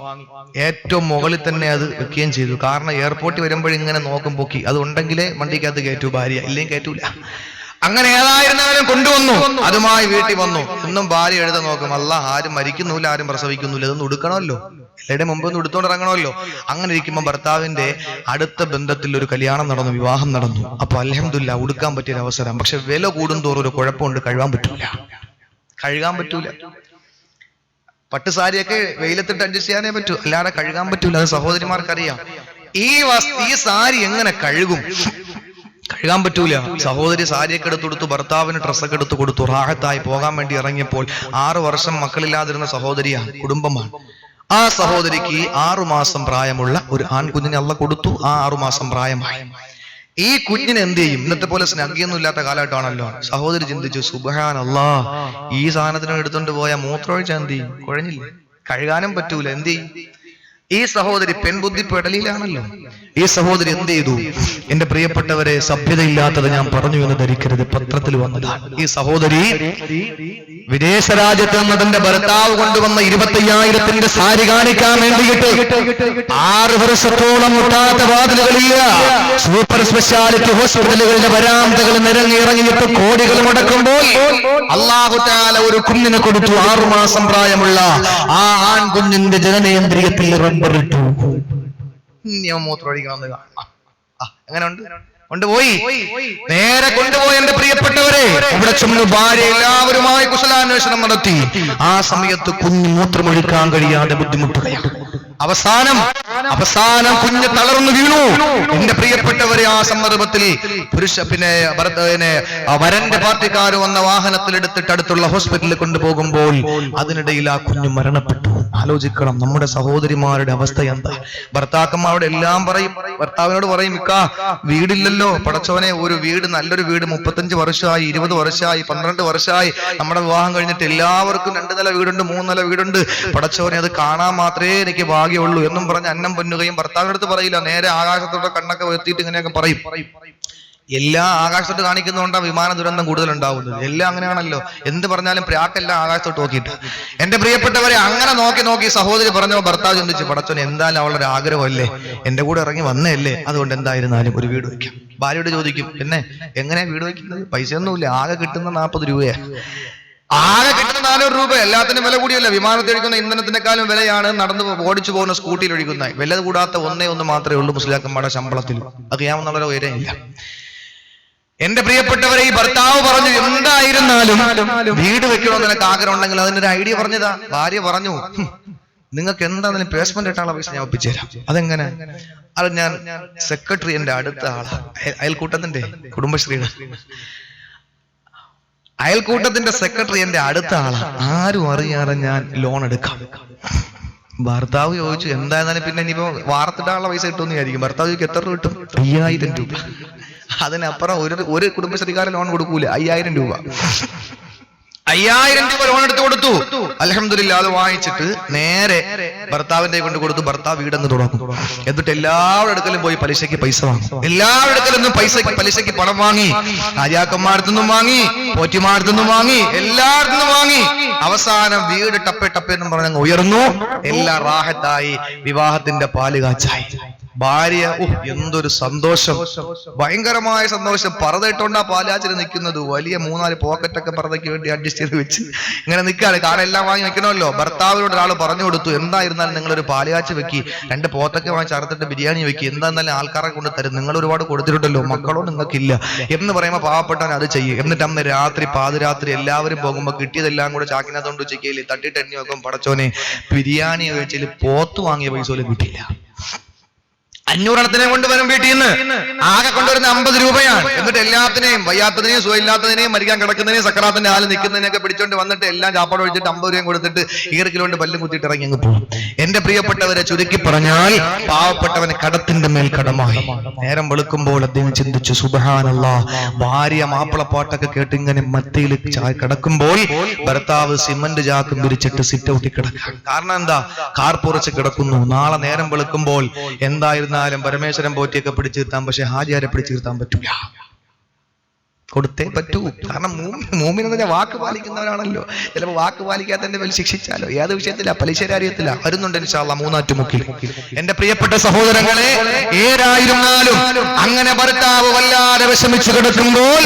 ഏറ്റവും മുകളിൽ തന്നെ അത് വെക്കുകയും ചെയ്തു കാരണം എയർപോർട്ടിൽ വരുമ്പോഴും ഇങ്ങനെ നോക്കും പൊക്കി അത് ഉണ്ടെങ്കിലേ വണ്ടിക്കകത്ത് കയറ്റൂ ഭാര്യ ഇല്ലെങ്കിൽ കയറ്റൂല അങ്ങനെ ഏതായിരുന്നാലും കൊണ്ടുവന്നു അതുമായി വീട്ടിൽ വന്നു ഇന്നും ഭാര്യ എഴുത നോക്കും അല്ല ആരും മരിക്കുന്നില്ല ആരും പ്രസവിക്കുന്നില്ല ഇതൊന്നും ഉടുക്കണമല്ലോ എല്ലാവരുടെ മുമ്പ് ഒന്ന് ഉടുത്തോണ്ട് ഇറങ്ങണമല്ലോ അങ്ങനെ ഇരിക്കുമ്പോൾ ഭർത്താവിന്റെ അടുത്ത ബന്ധത്തിൽ ഒരു കല്യാണം നടന്നു വിവാഹം നടന്നു അപ്പൊ അൽഹംദുലില്ലാ ഉടുക്കാൻ പറ്റിയൊരു അവസരം പക്ഷെ വില കൂടുന്തോറും ഒരു കുഴപ്പമുണ്ട് കഴുകാൻ പറ്റൂല പട്ടുസാരിയൊക്കെ വെയിലത്തിട്ട് അഡ്ജസ്റ്റ് ചെയ്യാനേ പറ്റൂ അല്ലാതെ കഴുകാൻ പറ്റൂല അത് സഹോദരിമാർക്കറിയാം ഈ സാരി എങ്ങനെ കഴുകാൻ പറ്റൂല സഹോദരി സാരിയൊക്കെ എടുത്തു കൊടുത്തു ഭർത്താവിന് ഡ്രസ്സൊക്കെ എടുത്തു കൊടുത്തു റാഹത്തായി പോകാൻ വേണ്ടി ഇറങ്ങിയപ്പോൾ 6 വർഷം മക്കളില്ലാതിരുന്ന സഹോദരിയാണ് കുടുംബമാണ് ആ സഹോദരിക്ക് 6 മാസം പ്രായമുള്ള ഒരു ആൺകുഞ്ഞിനെ അള്ളാഹ് കൊടുത്തു ആ 6 മാസം പ്രായമായി ഈ കുഞ്ഞിനെ എന്ത് ചെയ്യും ഇന്നത്തെ പോലെ സ്നഗ്ഗിയൊന്നും ഇല്ലാത്ത കാലഘട്ടമാണല്ലോ സഹോദരി ചിന്തിച്ചു സുബ്ഹാനല്ലാഹ് ഈ സാധനത്തിന് എടുത്തോണ്ട് പോയാൽ മൂത്രമൊഴിച്ച എന്ത് ചെയ്യും കുഴഞ്ഞില്ലേ കഴുകാനും പറ്റൂല എന്ത് ചെയ്യും ഈ സഹോദരി പെൺബുദ്ധി പെടലിലാണല്ലോ ഈ സഹോദരി എന്ത് ചെയ്തു? എന്റെ പ്രിയപ്പെട്ടവരെ, സഭ്യതയില്ലാത്തത് ഞാൻ പറഞ്ഞു എന്ന് ധരിക്കരുത്, പത്രത്തിൽ വന്നതാണ്. ഈ സഹോദരി വിദേശ രാജ്യത്ത് നിന്ന് തന്റെ ഭർത്താവ് കൊണ്ടുവന്ന 25,000 സാരി കാണിക്കാൻ വേണ്ടിയിട്ട് 6 വർഷത്തോളം മുട്ടാത്ത വാതിലുകളില്ല. സൂപ്പർ സ്പെഷ്യാലിറ്റി ഹോസ്പിറ്റലുകളുടെ വരാന്തകൾ നിരങ്ങിയിറങ്ങിയിട്ട് കോടികൾ മുടക്കുമ്പോൾ അല്ലാഹു തആല ഒരു കുഞ്ഞിനെ കൊടുത്തു. 6 മാസം പ്രായമുള്ള ആ ആൺകുഞ്ഞിന്റെ ജനനേന്ദ്രിയത്തിൽ റബ്ബറിട്ടു. മൂത്രം ഒഴിക്കണമെന്ന് കാണാം. അങ്ങനെ ഉണ്ട്, കൊണ്ടുപോയി, നേരെ കൊണ്ടുപോയി. എന്റെ പ്രിയപ്പെട്ടവരെ, ഇവിടെ ചെന്ന് ഭാര്യ എല്ലാവരുമായി കുശലാന്വേഷണം നടത്തി. ആ സമയത്ത് കുഞ്ഞ് മൂത്രമൊഴിക്കാൻ കഴിയാതെ ബുദ്ധിമുട്ടുകയാണ്. അവസാനം കുഞ്ഞ് തളർന്നു വീണു. എന്റെ പ്രിയപ്പെട്ടവരെ, ആ സന്ദർഭത്തിൽ വരന്റെ പാർട്ടിക്കാർ വന്ന വാഹനത്തിൽ എടുത്തിട്ട് അടുത്തുള്ള ഹോസ്പിറ്റലിൽ കൊണ്ടുപോകുമ്പോൾ അതിനിടയിൽ ആ കുഞ്ഞ് മരണപ്പെട്ടു. ആലോചിക്കണം നമ്മുടെ സഹോദരിമാരുടെ അവസ്ഥ എന്താ. ഭർത്താക്കന്മാരോട് എല്ലാം പറയും, ഭർത്താവിനോട് പറയും, ഇക്കാ വീടില്ലല്ലോ, പടച്ചോനെ ഒരു വീട്, നല്ലൊരു വീട് 35 വർഷമായി, 20 വർഷമായി, 12 വർഷമായി നമ്മുടെ വിവാഹം കഴിഞ്ഞിട്ട് എല്ലാവർക്കും 2 നില വീടുണ്ട്, 3 നില വീടുണ്ട്, പടച്ചോനെ അത് കാണാൻ മാത്രമേ എനിക്ക് ഭാഗ്യമുള്ളൂ എന്നും പറഞ്ഞ് അന്നം പൊന്നുകയും ഭർത്താവിനടുത്ത് പറയില്ല, നേരെ ആകാശത്തോടെ കണ്ണൊക്കെ വരുത്തിയിട്ട് ഇങ്ങനെയൊക്കെ പറയും. എല്ലാം ആകാശത്തോട്ട് കാണിക്കുന്നതുകൊണ്ടാണ് വിമാന ദുരന്തം കൂടുതൽ ഉണ്ടാവുന്നത്. എല്ലാം അങ്ങനെയാണല്ലോ, എന്ത് പറഞ്ഞാലും പ്രാക്കെല്ലാം ആകാശത്തോട്ട് നോക്കിയിട്ട്. എന്റെ പ്രിയപ്പെട്ടവരെ, അങ്ങനെ നോക്കി സഹോദരി പറഞ്ഞ ഭർത്താവ് ചിന്തിച്ചു, പടച്ചോൻ എന്തായാലും അവളുടെ ആഗ്രഹമല്ലേ, എന്റെ കൂടെ ഇറങ്ങി വന്നതല്ലേ, അതുകൊണ്ട് എന്തായിരുന്നാലും ഒരു വീട് വയ്ക്കാം. ഭാര്യയോട് ചോദിക്കും, പിന്നെ എങ്ങനെയാ വീട് വയ്ക്കുന്നത്? പൈസയൊന്നുമില്ല, ആകെ കിട്ടുന്ന 40 രൂപയാണ്. ആകെ കിട്ടുന്ന 400 രൂപ. എല്ലാത്തിനും വില കൂടിയല്ല, വിമാനത്തിൽ ഒഴിക്കുന്ന ഇന്ധനത്തിനേക്കാളും വിലയാണ് നടന്ന് ഓടിച്ചു പോകുന്ന സ്കൂട്ടിയിൽ ഒഴിക്കുന്ന. വില കൂടാത്ത ഒന്നേ മാത്രമേ ഉള്ളൂ മുസ്ലിയാക്കന്മാരുടെ ശമ്പളത്തിൽ. അത് ചെയ്യാമെന്നുള്ള ഉയരമില്ല. എന്റെ പ്രിയപ്പെട്ടവരെ, ഈ ഭർത്താവ് പറഞ്ഞു, എന്തായിരുന്നാലും വീട് വെക്കണമെന്ന് നിനക്ക് ആഗ്രഹം ഉണ്ടെങ്കിൽ അതിനൊരു ഐഡിയ പറഞ്ഞതാ. ഭാര്യ പറഞ്ഞു, നിങ്ങൾക്ക് എന്താണെങ്കിലും പേസ്മെന്റ് ഇട്ടാനുള്ള പൈസ ഞാൻ ഒപ്പിച്ചു തരാം. അതെങ്ങനെ? അത് ഞാൻ സെക്രട്ടറി, എന്റെ അടുത്ത ആളാ, അയൽക്കൂട്ടത്തിന്റെ, കുടുംബശ്രീയുടെ അയൽക്കൂട്ടത്തിന്റെ സെക്രട്ടറി എന്റെ അടുത്ത ആളാ, ആരും അറിയാതെ ഞാൻ ലോൺ എടുക്കാം. ഭർത്താവ് ചോദിച്ചു, എന്തായിരുന്നാലും പിന്നെ ഇനിയിപ്പോ വാർത്തിട്ടാനുള്ള പൈസ കിട്ടുമെന്ന് വിചാരിക്കും. ഭർത്താവ് ചോദിക്കും, എത്ര കിട്ടും? 5000 രൂപ. അതിനപ്പുറം ഒരു കുടുംബശ്രീക്കാരൻ ലോൺ കൊടുക്കൂല. 5000 രൂപ. 5000 രൂപ ലോൺ എടുത്ത് കൊടുത്തു. അൽഹംദുലില്ലാ, അത് വാങ്ങിച്ചിട്ട് നേരെ ഭർത്താവിന്റെ കൊണ്ട് കൊടുത്തു. ഭർത്താവ് വീടങ്ങ് തുടങ്ങും. എന്നിട്ട് എല്ലാവരുടെ അടുക്കലും പോയി പലിശയ്ക്ക് പൈസ വാങ്ങും. എല്ലാവരുടെ അടുക്കലും പലിശയ്ക്ക് പണം വാങ്ങി. രാജാക്കന്മാരത്തുനിന്നും വാങ്ങി, പോറ്റിമാരത്തുനിന്നും വാങ്ങി, എല്ലായിടത്തുനിന്നും വാങ്ങി. അവസാനം വീട് ടപ്പെ എന്നും പറഞ്ഞങ്ങ് ഉയർന്നു. എല്ലാം റാഹത്തായി. വിവാഹത്തിന്റെ പാല് കാച്ചായി. ഭാര്യ, എന്തൊരു സന്തോഷം, ഭയങ്കരമായ സന്തോഷം. പറതയിട്ടുണ്ടാ പാലാച്ചിന് നിൽക്കുന്നത്. വലിയ 3-4 പോക്കറ്റൊക്കെ പറതയ്ക്ക് വേണ്ടി അഡ്ജസ്റ്റ് ചെയ്ത് വെച്ച് ഇങ്ങനെ നിൽക്കാണ്. കാരണം എല്ലാം വാങ്ങി വെക്കണമല്ലോ. ഭർത്താവിനോട് ഒരാൾ പറഞ്ഞു കൊടുത്തു, എന്തായിരുന്നാലും നിങ്ങളൊരു പാലാച്ച് വെക്കി, 2 പോത്തൊക്കെ വാങ്ങി ചേർത്തിട്ട് ബിരിയാണി വെക്കി, എന്തായിരുന്നാലും ആൾക്കാരെ കൊണ്ട് തരും, നിങ്ങൾ ഒരുപാട് കൊടുത്തിട്ടുണ്ടല്ലോ, മക്കളോ നിങ്ങൾക്കില്ല എന്ന് പറയുമ്പോൾ പാവപ്പെട്ടവൻ അത് ചെയ്യും. എന്നിട്ട് അന്ന് രാത്രി പാതിരാത്രി എല്ലാവരും പോകുമ്പോൾ കിട്ടിയതെല്ലാം കൂടെ ചാക്കിനകത്തോണ്ട് ഉച്ചയ്ക്ക് തട്ടിട്ട് എണ്ണി വെക്കും. പടച്ചോനെ, ബിരിയാണി വെച്ചിൽ പോത്ത് വാങ്ങിയ പൈസ പോലും കിട്ടിയില്ല. 500 എണ്ണത്തിനെ കൊണ്ടുവരും വീട്ടിൽ നിന്ന്. ആകെ കൊണ്ടുവരുന്ന 50 രൂപയാണ്. എന്നിട്ട് എല്ലാത്തിനെയും, വയ്യാത്തതിനെയും സുഖമില്ലാത്തതിനെയും മരിക്കാൻ കിടക്കുന്നതിനെയും സക്കറാത്തിന്റെ ആല് നിൽക്കുന്നതിനൊക്കെ പിടിച്ചോണ്ട് വന്നിട്ട് എല്ലാം ചാപ്പാട് ഒഴിച്ചിട്ട് 50 രൂപയും കൊടുത്തിട്ട് ഈർക്കിലോണ്ട് പല്ലും കുത്തിയിട്ട് ഇറങ്ങി അങ്ങ് പോകും. എന്റെ പ്രിയപ്പെട്ടവരെ, ചുരുക്കി പറഞ്ഞാൽ പാവപ്പെട്ടവന് കടത്തിന്റെ മേൽ കടമായി. നേരം വെളുക്കുമ്പോൾ അദ്ദേഹം ചിന്തിച്ചു, സുബ്ഹാനല്ലാഹ്, ഭാര്യ മാപ്പിളപ്പാട്ടൊക്കെ കേട്ട് ഇങ്ങനെ മത്തയിൽ കിടക്കുമ്പോൾ ഭർത്താവ് സിമന്റ് ചാക്കും വിരിച്ചിട്ട് സിറ്റ് ഔട്ടിൽ കിടക്കാം. കാരണം എന്താ? കാർ പുറച്ച് കിടക്കുന്നു. നാളെ നേരം വെളുക്കുമ്പോൾ എന്തായിരുന്നു പരമേശ്വരൻ പോറ്റിയൊക്കെ പിടിച്ചിരുത്താം, പക്ഷെ ഹാജിയാരെ പിടിച്ചിരുത്താൻ പറ്റൂല. കൊടുത്തേ പറ്റൂ. കാരണം മൂമിൻ എന്ന് വാക്ക് പാലിക്കുന്നവരാണല്ലോ. ചിലപ്പോൾ വാക്ക് പാലിക്കാത്തതിന്റെ മേൽ ശിക്ഷിച്ചാലോ. ഏത് വിഷയത്തിലാ? പലിശരാര്യത്തിലാ. വരുന്നുണ്ട് ഇൻഷാ അല്ലാഹ് മൂന്നാറ്റുമുക്കിൽ. എന്റെ പ്രിയപ്പെട്ട സഹോദരങ്ങളെ, ഏതായിരുന്നാലും അങ്ങനെ ഭർത്താവ് വല്ലാതെ വിഷമിച്ചു കിടക്കുമ്പോൾ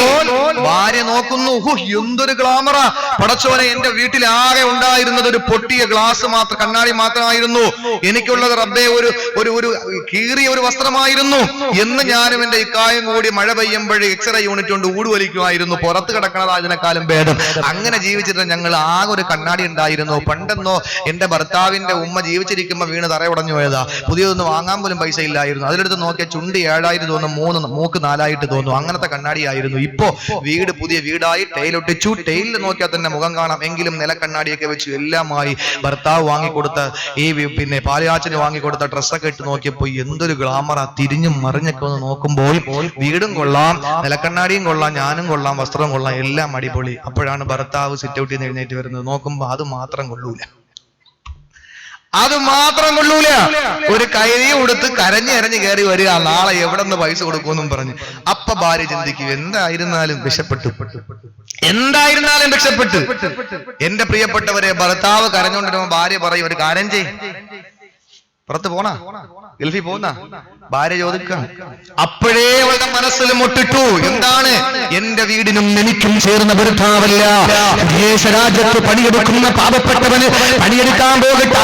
ഭാര്യ നോക്കുന്നു, എന്തൊരു ഗ്ലാമറാ പടച്ചോനെ, എന്റെ വീട്ടിൽ ആകെ ഉണ്ടായിരുന്നത് ഒരു പൊട്ടിയ ഗ്ലാസ് മാത്രം, കണ്ണാടി മാത്രമായിരുന്നു. എനിക്കുള്ളത് റബ്ബേ ഒരു കീറിയ ഒരു വസ്ത്രമായിരുന്നു എന്ന് ഞാനും എന്റെ ഇക്കായും കൂടി മഴ പെയ്യുമ്പോഴേ എക്സ്റേ യൂണിറ്റ് കൊണ്ട് ൂടുവലിക്കുമായിരുന്നു. പുറത്ത് കിടക്കണത് അതിനേക്കാളും ഭേദം. അങ്ങനെ ജീവിച്ചിട്ട് ഞങ്ങൾ ആകെ ഒരു കണ്ണാടി ഉണ്ടായിരുന്നു. പണ്ടെന്നോ എന്റെ ഭർത്താവിന്റെ ഉമ്മ ജീവിച്ചിരിക്കുമ്പോ വീണ് തറയുടഞ്ഞു പോയതാ. പുതിയതൊന്നും വാങ്ങാൻ പോലും പൈസ ഇല്ലായിരുന്നു. അതിലെടുത്ത് നോക്കിയ ചുണ്ടി 7000 തോന്നും, മൂക്ക് 4000 തോന്നും. അങ്ങനത്തെ കണ്ണാടിയായിരുന്നു. ഇപ്പോ വീട് പുതിയ വീടായി, ടൈലൊട്ടിച്ചു. ടൈലിൽ നോക്കിയാൽ തന്നെ മുഖം കാണാം. എങ്കിലും നിലക്കണ്ണാടിയൊക്കെ വെച്ചു എല്ലാമായി. ഭർത്താവ് വാങ്ങിക്കൊടുത്ത ഈ പാലിയാച്ചന് വാങ്ങിക്കൊടുത്ത ഡ്രസ്സൊക്കെ ഇട്ട് നോക്കിയപ്പോ എന്തൊരു ഗ്ലാമറാ. തിരിഞ്ഞും മറിഞ്ഞൊക്കെ ഒന്ന് നോക്കുമ്പോൾ വീടും കൊള്ളാം, നിലക്കണ്ണാടിയും കൊള്ളാം, ഞാനും കൊള്ളാം, വസ്ത്രം കൊള്ളാം, എല്ലാം അടിപൊളി. അപ്പോഴാണ് ഭർത്താവ് സിറ്റ് ഔട്ടിൽ നിന്ന് എഴുന്നേറ്റ് വരുന്നത്. നോക്കുമ്പോ അത് മാത്രം കൊള്ളൂല. അത് മാത്രം കൊള്ളൂല, ഒരു കൈ കൊടുത്ത് കരഞ്ഞ് കയറി വരിക, നാളെ എവിടെ നിന്ന് പൈസ കൊടുക്കുമെന്നും പറഞ്ഞു. അപ്പൊ ഭാര്യ ചിന്തിക്കും, എന്തായിരുന്നാലും രക്ഷപ്പെട്ടു. എന്റെ പ്രിയപ്പെട്ടവരെ, ഭർത്താവ് കരഞ്ഞുകൊണ്ടിരുമ്പോ ഭാര്യ പറയും, ഒരു കാര്യം ചെയ്യ്, പുറത്ത് പോണ, ഗൾഫിൽ പോന്ന, ഭാര്യ ചോദിക്കാം. അപ്പോഴേ അവളുടെ മനസ്സിൽ മുട്ടിട്ടു, എന്താണ്, എന്റെ വീടിനും എനിക്കും ചേർന്ന ഭർത്താവല്ല. വിദേശ രാജ്യത്ത് പണിയെടുക്കുന്ന പാവപ്പെട്ടവന് പണിയെടുക്കാൻ പോയിട്ട്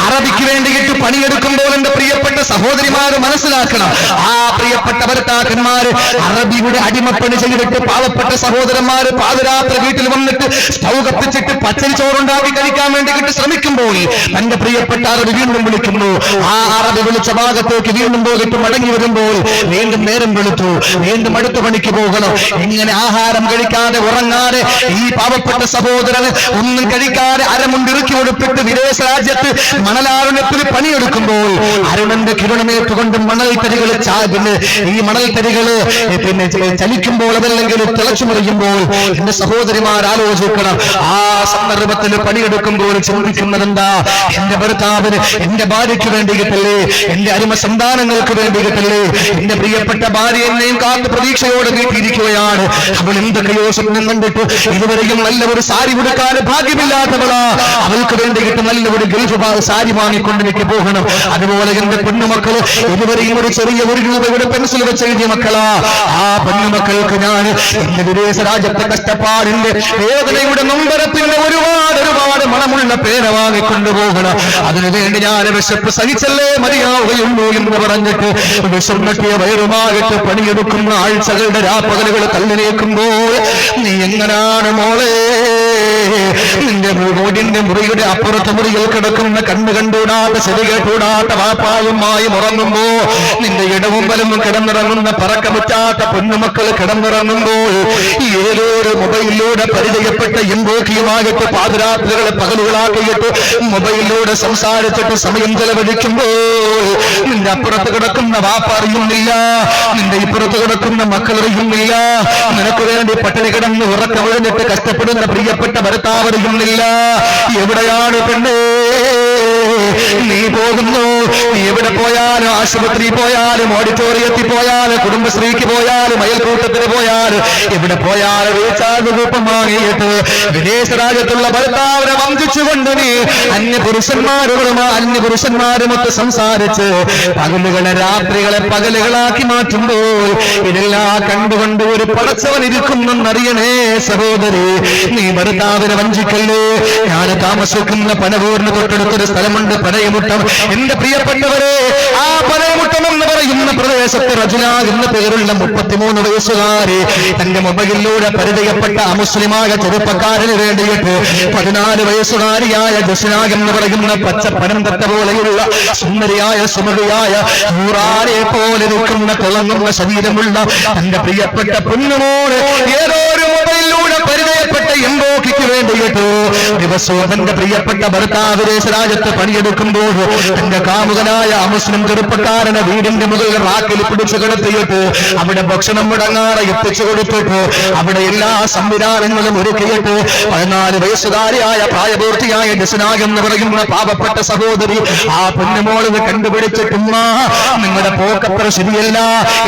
അറബിക്ക് വേണ്ടിയിട്ട് പണിയെടുക്കുമ്പോൾ എന്റെ പ്രിയപ്പെട്ട സഹോദരിമാര് മനസ്സിലാക്കണം, ആ പ്രിയപ്പെട്ട ഭർത്താക്കന്മാര് അറബിയുടെ അടിമപ്പണി ചെയ്തിട്ട് പാവപ്പെട്ട സഹോദരന്മാര് പാതിരാത്രി വീട്ടിൽ വന്നിട്ട് സ്റ്റൗ കത്തിച്ചിട്ട് പച്ചരി ചോറുണ്ടാക്കി കഴിക്കാൻ വേണ്ടിയിട്ട് ശ്രമിക്കുമ്പോൾ തന്റെ പ്രിയപ്പെട്ട അറബി വീണ്ടും വിളിക്കുന്നു. ആ അറബി വിളിച്ച ഭാഗത്തേക്ക് വീണ്ടും പോയിട്ട് മടങ്ങി വരുമ്പോൾ വീണ്ടും നേരം വെളുത്തു, വീണ്ടും അടുത്ത പണിക്ക് പോകണം. ഇങ്ങനെ ആഹാരം കഴിക്കാതെ ഉറങ്ങാതെ ഈ പാവപ്പെട്ട സഹോദരന് ഒന്നും കഴിക്കാതെ അരമുണ്ടിറുക്കി കൊടുത്തിട്ട് വിദേശ രാജ്യത്ത് മണലാരുണ്യത്തിൽ പണിയെടുക്കുമ്പോൾ അരുണന്റെ കിരണമേറ്റുകൊണ്ട് മണൽത്തരികൾ ഈ മണൽത്തരികള് ചലിക്കുമ്പോൾ, അതല്ലെങ്കിൽ തിളച്ചുമറിയുമ്പോൾ എന്റെ സഹോദരിമാർ ആലോചിക്കണം, ആ സന്ദർഭത്തിൽ പണിയെടുക്കുമ്പോൾ ചിന്തിക്കുന്നത് എന്താ, എന്റെ ഭർത്താവിന്, എന്റെ ഭാര്യയ്ക്ക് വേണ്ടിയിട്ടല്ലേ, എന്റെ അരുമ സന്താനങ്ങൾക്ക് വേണ്ടിയിട്ടല്ലേ, എന്റെ പ്രിയപ്പെട്ട ഭാര്യ എന്നെയും കാത്ത് പ്രതീക്ഷയോടെ വീട്ടിയിരിക്കുകയാണ്. അവൾ എന്തൊക്കെയോ സ്വപ്നം കണ്ടിട്ട് ഇതുവരെയും നല്ല ഒരു സാരി കൊടുക്കാൻ ഭാഗ്യമില്ലാത്തവളാ, അവൾക്ക് വേണ്ടിയിട്ട് നല്ല ഒരു ഗൾഫ് സാരി വാങ്ങിക്കൊണ്ട് എനിക്ക് പോകണം. അതുപോലെ എന്റെ പെണ്ണുമക്കള് ഇതുവരെയും ഒരു ചെറിയ 1 രൂപയുടെ പെൻസിൽ വെച്ച് എഴുതിയ മക്കളാ, ആ പെണ്ണുമക്കൾക്ക് ഞാൻ എന്റെ വിദേശ രാജ്യത്തെ കഷ്ടപ്പാടിന്റെ വേദനയുടെ നൊമ്പരത്തിന്റെ ഒരുപാട് മണമുള്ള പേന വാങ്ങിക്കൊണ്ടുപോകണം. അതിനുവേണ്ടി ഞാൻ വിശപ്പ് സഹിച്ചല്ലേ മതിയാവുകയുള്ളൂ എന്ന് പറഞ്ഞിട്ട് വിശന്നട്ടിയ വയറുമായിട്ട് പണിയെടുക്കുന്ന ആഴ്ചകളുടെ രാപ്പകലുകൾ തള്ളിനേക്കുമ്പോൾ നീ എങ്ങനാണ് മോളെ നിന്റെ വീടിന്റെ മുറിയുടെ അപ്പുറത്തെ മുറിയിൽ കിടക്കുന്ന കണ്ണു കണ്ടൂടാത്ത ചെവി കേട്ടൂടാത്ത വാപ്പായുമായി ഉറങ്ങുമ്പോ, നിന്റെ ഇടവും വലവും കിടന്നിറങ്ങുന്ന പറക്കമുറ്റാത്ത പൊന്നുമക്കൾ കിടന്നിറങ്ങുമ്പോൾ ഏതോ ഒരു മൊബൈലിലൂടെ പരിചയപ്പെട്ട എംബോക്കിയുമായിട്ട് പാതിരാത്രികളെ പകലുകളാക്കിയിട്ട് മൊബൈലിലൂടെ സംസാരിച്ചിട്ട് സമയം ചെലവഴിക്കുമ്പോൾ നിന്റെ അപ്പുറത്ത് കിടക്കുന്ന വാപ്പ അറിയുന്നില്ല, നിന്റെ ഇപ്പുറത്ത് കിടക്കുന്ന മക്കൾ അറിയുന്നില്ല, നിനക്ക് വേണ്ടി പട്ടിണി കിടന്ന് ഉറക്കമിഴഞ്ഞിട്ട് കഷ്ടപ്പെടുന്ന പ്രിയപ്പെട്ട ഭർത്താവ് അറിയുന്നില്ല. എവിടെയാണ് പെണ്ണേ നീ പോകുന്നു? നീ എവിടെ പോയാലും, ആശുപത്രി പോയാലും, ഓഡിറ്റോറിയത്തിൽ പോയാലും, കുടുംബശ്രീക്ക് പോയാലും, അയൽക്കൂട്ടത്തിന് പോയാലും, എവിടെ പോയാലും റീചാർജ് കൂപ്പൺ വാങ്ങിയിട്ട് വിദേശ രാജ്യത്തുള്ള ഭർത്താവിനെ വഞ്ചിച്ചുകൊണ്ട് നീ അന്യപുരുഷന്മാരുമൊത്ത് സംസാരിച്ച് പകലുകളെ രാത്രികളെ പകലുകളാക്കി മാറ്റുമ്പോൾ ഇതെല്ലാം കണ്ടുകൊണ്ട് ഒരു പടച്ചവൻ ഇരിക്കുന്നെന്നറിയണേ സഹോദരി. നീ ഭർത്താവിനെ വഞ്ചിക്കല്ലേ. ഞാൻ താമസിക്കുന്ന പനവൂരിന് തൊട്ടടുത്തൊരു സ്ഥലമുണ്ട്, പനയമുട്ടം. എന്റെ പ്രിയപ്പെട്ടവരെ, ആ പനയമുട്ടം എന്ന് പറയുന്ന പ്രദേശത്ത് റജുല എന്ന പേരുള്ള 33 വയസ്സുകാരി തന്റെ മൊബൈലിലൂടെ പരിചയപ്പെട്ട അമുസ്ലിമായ ചെറുപ്പക്കാരന് വേണ്ടിയിട്ട് 14 വയസ്സുകാരിയായ ജസ്ന എന്ന് പറയുന്ന പച്ചപ്പനം തട്ട പോലെയുള്ള സുന്ദരിയായ സുമതിയായ നൂറാരെ പോലെ നിൽക്കുന്ന തിളങ്ങുന്ന ശരീരമുള്ള തന്റെ പ്രിയപ്പെട്ട പൊന്നുമോള് ഏതോ ഒരു മൊബൈലിലൂടെ പരിചയപ്പെട്ട എംബോക്കിക്ക് വേണ്ടിയിട്ട് ദിവസവും തന്റെ പ്രിയപ്പെട്ട ഭർത്താവ് വിദേശ രാജ്യത്ത് പണിയെടുക്കുമ്പോൾ തന്റെ കാമുകനായ അമുസ്ലിം ചെറുപ്പക്കാരനെ വീടിന്റെ മുകളിൽ റാക്കിൽ പിടിച്ചു കിടത്തിയിട്ട് അവിടെ ഭക്ഷണം മുടങ്ങാതെ എത്തിച്ചു കൊടുത്തിട്ട് അവിടെ എല്ലാ സംവിധാനങ്ങളും ഒരുക്കിയിട്ട് 14 വയസ്സുകാരിയായ പ്രായപൂർത്തിയായ ജസ്നാഗ് എന്ന് പറയുന്ന പാവപ്പെട്ട സഹോദരി ആ പൊന്നുമോളിന് കണ്ടുപിടിച്ചിട്ടുമ്മ നിങ്ങളുടെ പോക്കത്ര ശരിയല്ല,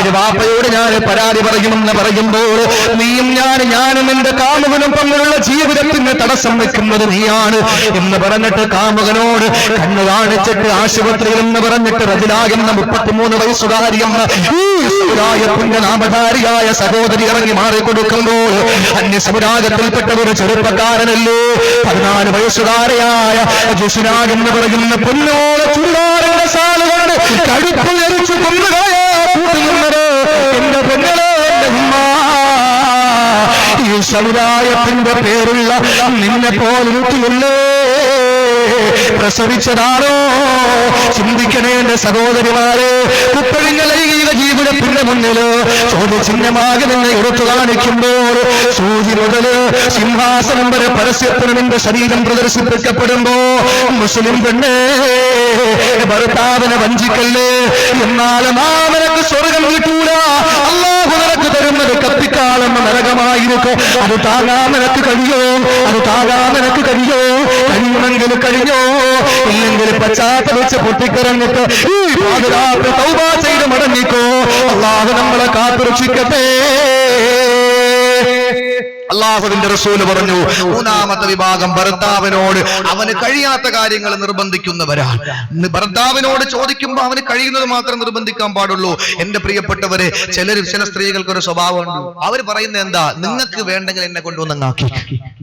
ഇത് വാപ്പയോട് ഞാൻ പരാതി പറയുമെന്ന് പറയുമ്പോൾ നീയും ഞാനും എന്റെ കാമുകനും തമ്മിലുള്ള ജീവിതത്തിന് തടസ്സം വെക്കുന്നത് നീയാണ് എന്ന് പറഞ്ഞിട്ട് കാമുകനോട് കണ്ണു കാണിച്ചിട്ട് ആശുപത്രിയിൽ എന്ന് പറഞ്ഞിട്ട് റജിലാകുന്ന 33 വയസ്സുകാരിയെന്ന ഈ സമുദായത്തിന്റെ നാമധാരിയായ സഹോദരി ഇറങ്ങി മാറിക്കൊടുക്കുമ്പോൾ അന്യ സമുദായത്തിൽപ്പെട്ട ഒരു ചെറുപ്പക്കാരനല്ലേ 14 വയസ്സുകാരിയായ ജുസ്നാഗ് എന്ന് പറയുന്ന പൊന്നോളെ ചുണ്ടാറിന്റെ സാലുകൊണ്ട് കടുപ്പ് എരിച്ചു കൊന്നുകളയാ കൂട്ടുന്നത് എന്റെ പെങ്ങളെ, എന്റെ ഉമ്മ. ഈ സമുദായത്തിന്റെ പേരുള്ള നിന്നെ പോലുള്ളേ പ്രസവിച്ചതാണോ? ചിന്തിക്കണേ എന്റെ സഹോദരിമാരെ. കുപ്പഴിഞ്ഞ ലൈംഗിക ജീവിതത്തിന്റെ മുന്നില് ചോദ്യചിഹ്നമാകെ നിന്നെ എടുത്തു കാണിക്കുമ്പോൾ സൂചി മുതല് സിംഹാസനം വരെ പരസ്യത്തിന് നിന്റെ ശരീരം പ്രദർശിപ്പിക്കപ്പെടുമ്പോ മുസ്ലിം പെണ്ണേ ഭർത്താവിനെ വഞ്ചിക്കല്ലേ. എന്നാലും ആ നിനക്ക് സ്വർഗം കിട്ടൂല, അല്ലാഹു നിനക്ക് വരുന്നത് കത്തിക്കാളുന്ന നരകമായിരിക്കും. അത് താങ്ങാൻ നിനക്ക് കഴിയോ? അത് താങ്ങാൻ നിനക്ക് കഴിയോ? കഴിയുമെങ്കിൽ കഴിഞ്ഞോ, ഇല്ലെങ്കിൽ പശ്ചാത്തലിച്ച് പൊട്ടിക്കരഞ്ഞിട്ട് ഈ പാതിരാത്രി തൗബ ചെയ്ത് മടങ്ങിക്കോ. അല്ലാഹു നമ്മളെ കാത്തുരക്ഷിക്കട്ടെ. അള്ളാഹുവിന്റെ റസൂല് പറഞ്ഞു, മൂന്നാമത്തെ വിഭാഗം ഭർത്താവിനോട് അവന് കഴിയാത്ത കാര്യങ്ങൾ നിർബന്ധിക്കുന്നവരാണ്. ഭർത്താവിനോട് ചോദിക്കുമ്പോൾ അവന് കഴിയുന്നത് മാത്രം നിർബന്ധിക്കാൻ പാടുള്ളൂ. എന്റെ പ്രിയപ്പെട്ടവരെ, ചില സ്ത്രീകൾക്ക് ഒരു സ്വഭാവമുണ്ട്. അവർ പറയുന്നത് എന്താ? നിങ്ങൾക്ക് വേണ്ടെങ്കിൽ എന്നെ കൊണ്ടുവന്നാക്കി.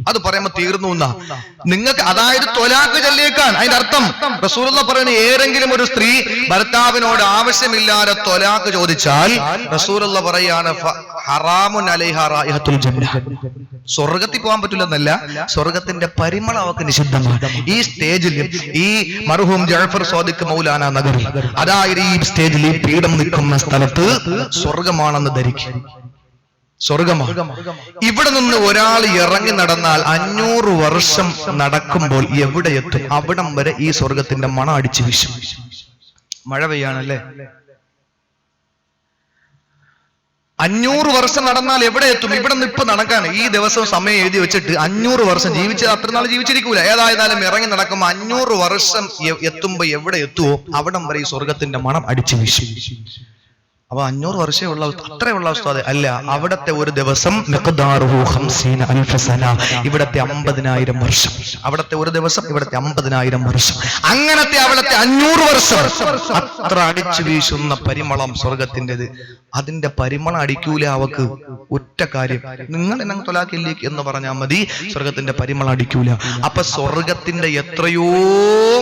അത് പറയുമ്പോ തീർന്നു എന്നാ. നിങ്ങൾക്ക് അതായത് ത്വലാഖ് ചൊല്ലിയേക്കാൻ. അതിന്റെ അർത്ഥം റസൂലുള്ള പറയുന്നത്, ഏതെങ്കിലും ഒരു സ്ത്രീ ഭർത്താവിനോട് ആവശ്യമില്ലാതെ ത്വലാഖ് ചോദിച്ചാൽ റസൂലുള്ള പറയാണ് ഹറാമുൻ അലൈഹാ റായിഹത്തുൽ ജന്ന. സ്വർഗത്തിൽ പോകാൻ പറ്റില്ലെന്നല്ല, സ്വർഗത്തിന്റെ പരിമളം അവർക്ക് നിഷിദ്ധമാണ്. ഈ സ്റ്റേജിൽ ഈ മർഹൂം ജഅഫർ സാദിഖ് മൗലാന നഗറിൽ, അതായത് ഈ സ്റ്റേജിൽ ഈ പീഠം നിൽക്കുന്ന സ്ഥലത്ത് സ്വർഗമാണെന്ന് ധരിക്കും. സ്വർഗമാണ്. ഇവിടെ നിന്ന് ഒരാൾ ഇറങ്ങി നടന്നാൽ 500 വർഷം നടക്കുമ്പോൾ എവിടെ എത്തും? അവിടം വരെ ഈ സ്വർഗത്തിന്റെ മണം അടിച്ചു വീശും. മഴ പെയ്യാണല്ലേ? 500 വർഷം നടന്നാൽ എവിടെ എത്തും? ഇവിടെ നിന്ന് ഇപ്പൊ നടക്കാൻ ഈ ദിവസം സമയം എഴുതി വെച്ചിട്ട് 500 വർഷം ജീവിച്ചത് അത്ര നാൾ ജീവിച്ചിരിക്കൂല. ഏതായാലും ഇറങ്ങി നടക്കുമ്പോൾ 500 വർഷം എത്തുമ്പോ എവിടെ എത്തുവോ അവിടം വരെ ഈ സ്വർഗത്തിന്റെ മണം അടിച്ചു വീശും. അപ്പൊ 500 വർഷമേ ഉള്ള അത്രയുള്ള അവസ്ഥ അല്ല. അവിടത്തെ ഒരു ദിവസം ഇവിടത്തെ 50,000 വർഷം. അവിടത്തെ ഒരു ദിവസം ഇവിടത്തെ 50,000 വർഷം. അങ്ങനത്തെ അവിടത്തെ 500 വർഷം അത്ര അടിച്ചു വീശുന്ന പരിമളം സ്വർഗത്തിൻ്റെത്. അതിന്റെ പരിമളം അടിക്കൂല അവക്ക്. ഒറ്റ കാര്യം, നിങ്ങൾ എന്നെ തൊലാക്കില്ലേക്ക് എന്ന് പറഞ്ഞാൽ മതി, സ്വർഗത്തിന്റെ പരിമളം അടിക്കൂല. അപ്പൊ സ്വർഗത്തിന്റെ എത്രയോ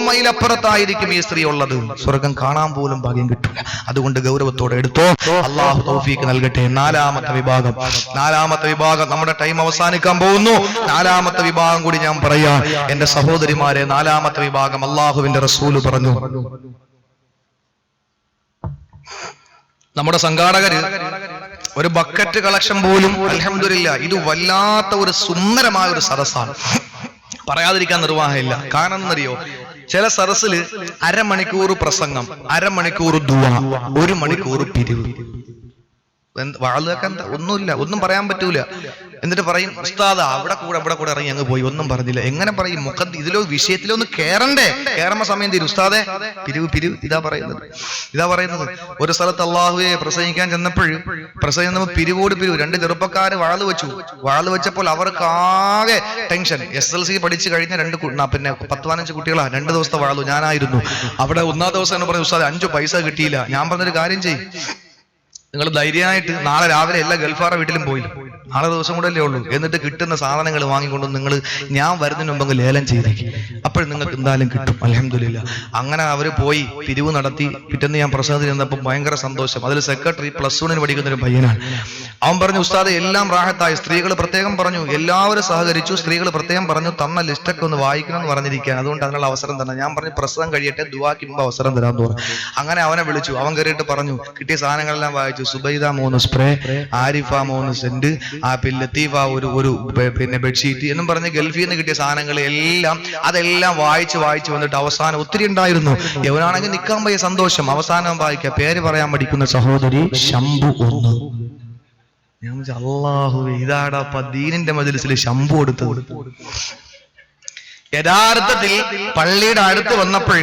മൈലപ്പുറത്തായിരിക്കും ഈ സ്ത്രീ ഉള്ളത്. സ്വർഗം കാണാൻ പോലും ഭാഗ്യം കിട്ടൂല. അതുകൊണ്ട് ഗൗരവത്തോടെ എടുത്തു. അള്ളാഹു തൗഫീഖ് നൽകട്ടെ. നാലാമത്തെ വിഭാഗം നമ്മുടെ ടൈം അവസാനിക്കാൻ പോകുന്നു. നാലാമത്തെ വിഭാഗം കൂടി ഞാൻ പറയാം എന്റെ സഹോദരിമാരെ. നാലാമത്തെ വിഭാഗം അള്ളാഹുവിന്റെ റസൂല് പറഞ്ഞു, നമ്മുടെ സംഘാടകര് ഒരു ബക്കറ്റ് കളക്ഷൻ പോലും അൽഹംദുലില്ലാ, ഇത് വല്ലാത്ത ഒരു സുന്ദരമായ ഒരു സദസ്സാണ്. പറയാതിരിക്കാൻ നിർവാഹമില്ല. കാരണം എന്നറിയോ, ചില സദസ്സില് 1/2 മണിക്കൂർ പ്രസംഗം, 1/2 മണിക്കൂർ ദുആ, 1 മണിക്കൂർ പിരിവ്. വാളുകൾക്ക് എന്താ? ഒന്നുമില്ല, ഒന്നും പറയാൻ പറ്റൂല. എന്നിട്ട് പറയും, ഉസ്താദ് അവിടെ കൂടെ ഇറങ്ങി അങ്ങ് പോയി, ഒന്നും പറഞ്ഞില്ല. എങ്ങനെ പറയും? ഇതിലോ വിഷയത്തിലോ ഒന്ന് കേറണ്ടേ? കേറുമ്പോ സമയം തീരും. ഉസ്താദെ പിരിവ് ഇതാ പറയുന്നത്. ഒരു സ്ഥലത്ത് അള്ളാഹുവെ പ്രസംഗിക്കാൻ ചെന്നപ്പോൾ പിരിവോട് പിരിവ്. 2 ചെറുപ്പക്കാര് വാള് വെച്ചപ്പോൾ അവർക്ക് ആകെ ടെൻഷൻ. SLC പഠിച്ചു കഴിഞ്ഞ 10-15 കുട്ടികളാ. 2 ദിവസത്തെ വാളു ഞാനായിരുന്നു അവിടെ. 1-ാം ദിവസം എന്ന് പറഞ്ഞു, ഉസ്താദ് 5 പൈസ കിട്ടിയില്ല. ഞാൻ പറഞ്ഞൊരു കാര്യം ചെയ്യും, നിങ്ങൾ ധൈര്യമായിട്ട് നാളെ രാവിലെ എല്ലാ ഗൾഫാറ വീട്ടിലും പോയി, നാളെ ദിവസം കൂടെ അല്ലേ ഉള്ളൂ, എന്നിട്ട് കിട്ടുന്ന സാധനങ്ങൾ വാങ്ങിക്കൊണ്ട് നിങ്ങൾ ഞാൻ വരുന്നതിന് മുമ്പ് ലേലം ചെയ്തേക്ക്, അപ്പോഴും നിങ്ങൾക്ക് എന്തായാലും കിട്ടും. അൽഹംദുലില്ലാ. അങ്ങനെ അവർ പോയി പിരിവ് നടത്തി. പിറ്റേന്ന് ഞാൻ പ്രസംഗത്തിൽ ചെന്നപ്പോൾ ഭയങ്കര സന്തോഷം. അതിൽ സെക്രട്ടറി +1 പഠിക്കുന്ന ഒരു പയ്യനാണ്. അവൻ പറഞ്ഞു, ഉസ്താദ് എല്ലാം റാഹത്തായി. സ്ത്രീകൾ പ്രത്യേകം പറഞ്ഞു, എല്ലാവരും സഹകരിച്ചു. സ്ത്രീകൾ പ്രത്യേകം പറഞ്ഞു, തന്ന ലിസ്റ്റൊക്കെ ഒന്ന് വായിക്കണം എന്ന് പറഞ്ഞിരിക്കുകയാണ്, അതുകൊണ്ട് അതിനുള്ള അവസരം തന്നെ. ഞാൻ പറഞ്ഞു, പ്രസംഗം കഴിയട്ടെ, ദുആക്ക് മുമ്പ് അവസരം തരാൻ തോന്നുന്നു. അങ്ങനെ അവനെ വിളിച്ചു. അവൻ കയറിയിട്ട് പറഞ്ഞു, കിട്ടിയ സാധനങ്ങളെല്ലാം വായിച്ചു. സുബൈദ 3 സ്പ്രേ, ആരിഫ 3 സെന്റ്, ലത്തീഫ ഒരു ബെഡ്ഷീറ്റ് എന്നും പറഞ്ഞ് ഗൾഫിൽ നിന്ന് കിട്ടിയ സാധനങ്ങൾ എല്ലാം അതെല്ലാം വായിച്ച് വന്നിട്ട് അവസാനം ഒത്തിരി ഉണ്ടായിരുന്നു. എവനാണെങ്കിൽ നിൽക്കാൻ പോയ സന്തോഷം. അവസാനം വായിക്കുക, പേര് പറയാൻ പഠിക്കുന്ന സഹോദരി ശംഭു 1. ഞാൻ അല്ലാഹു, ഇതാടാ ദീനിന്റെ മജ്‌ലിസിൽ ശംഭു കൊടുത്തത്. യഥാർത്ഥത്തിൽ പള്ളിയുടെ അടുത്ത് വന്നപ്പോൾ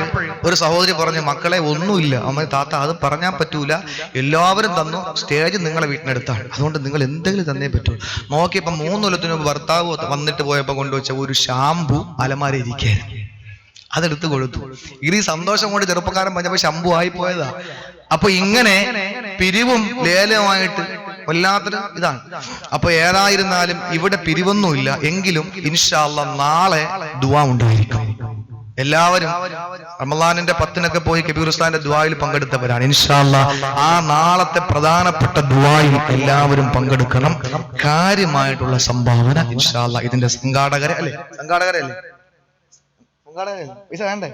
ഒരു സഹോദരി പറഞ്ഞു, മക്കളെ ഒന്നുമില്ല. അമ്മ താത്ത അത് പറഞ്ഞാൽ പറ്റൂല, എല്ലാവരും തന്നു, സ്റ്റേജ് നിങ്ങളെ വീട്ടിനടുത്താണ്, അതുകൊണ്ട് നിങ്ങൾ എന്തെങ്കിലും തന്നേ പറ്റൂ. നോക്കിയപ്പോ 3 കൊല്ലത്തിന് മുമ്പ് ഭർത്താവ് വന്നിട്ട് പോയപ്പോ കൊണ്ടുവച്ച ഒരു ഷാമ്പു അലമാര ഇരിക്കുകയായിരുന്നു. അതെടുത്ത് കൊടുത്തു. ഈ സന്തോഷം കൊണ്ട് ചെറുപ്പക്കാരൻ പറഞ്ഞപ്പോ ശംഭു ആയിപ്പോയതാ. അപ്പൊ ഇങ്ങനെ പിരിവും ലേലവുമായിട്ട് വല്ലാത്തൊരു ഇതാണ്. അപ്പൊ ഏതായിരുന്നാലും ഇവിടെ പിരിവൊന്നുമില്ല, എങ്കിലും ഇൻഷാ അല്ലാഹ് നാളെ ദുആ ഉണ്ടായിരിക്കും. എല്ലാവരും റമളാനിന്റെ 10-നൊക്കെ പോയി കബീറുസ്താന്റെ ദുആയിൽ പങ്കെടുത്തവരാണ്. ഇൻഷാ അല്ലാഹ് ആ നാളത്തെ പ്രധാനപ്പെട്ട ദുആയിൽ എല്ലാവരും പങ്കെടുക്കണം. കാര്യമായിട്ടുള്ള സംഭാവന ഇൻഷാ അല്ലാഹ് ഇതിന്റെ സംഘാടകരെ അല്ലേ പൈസ വേണ്ടേ?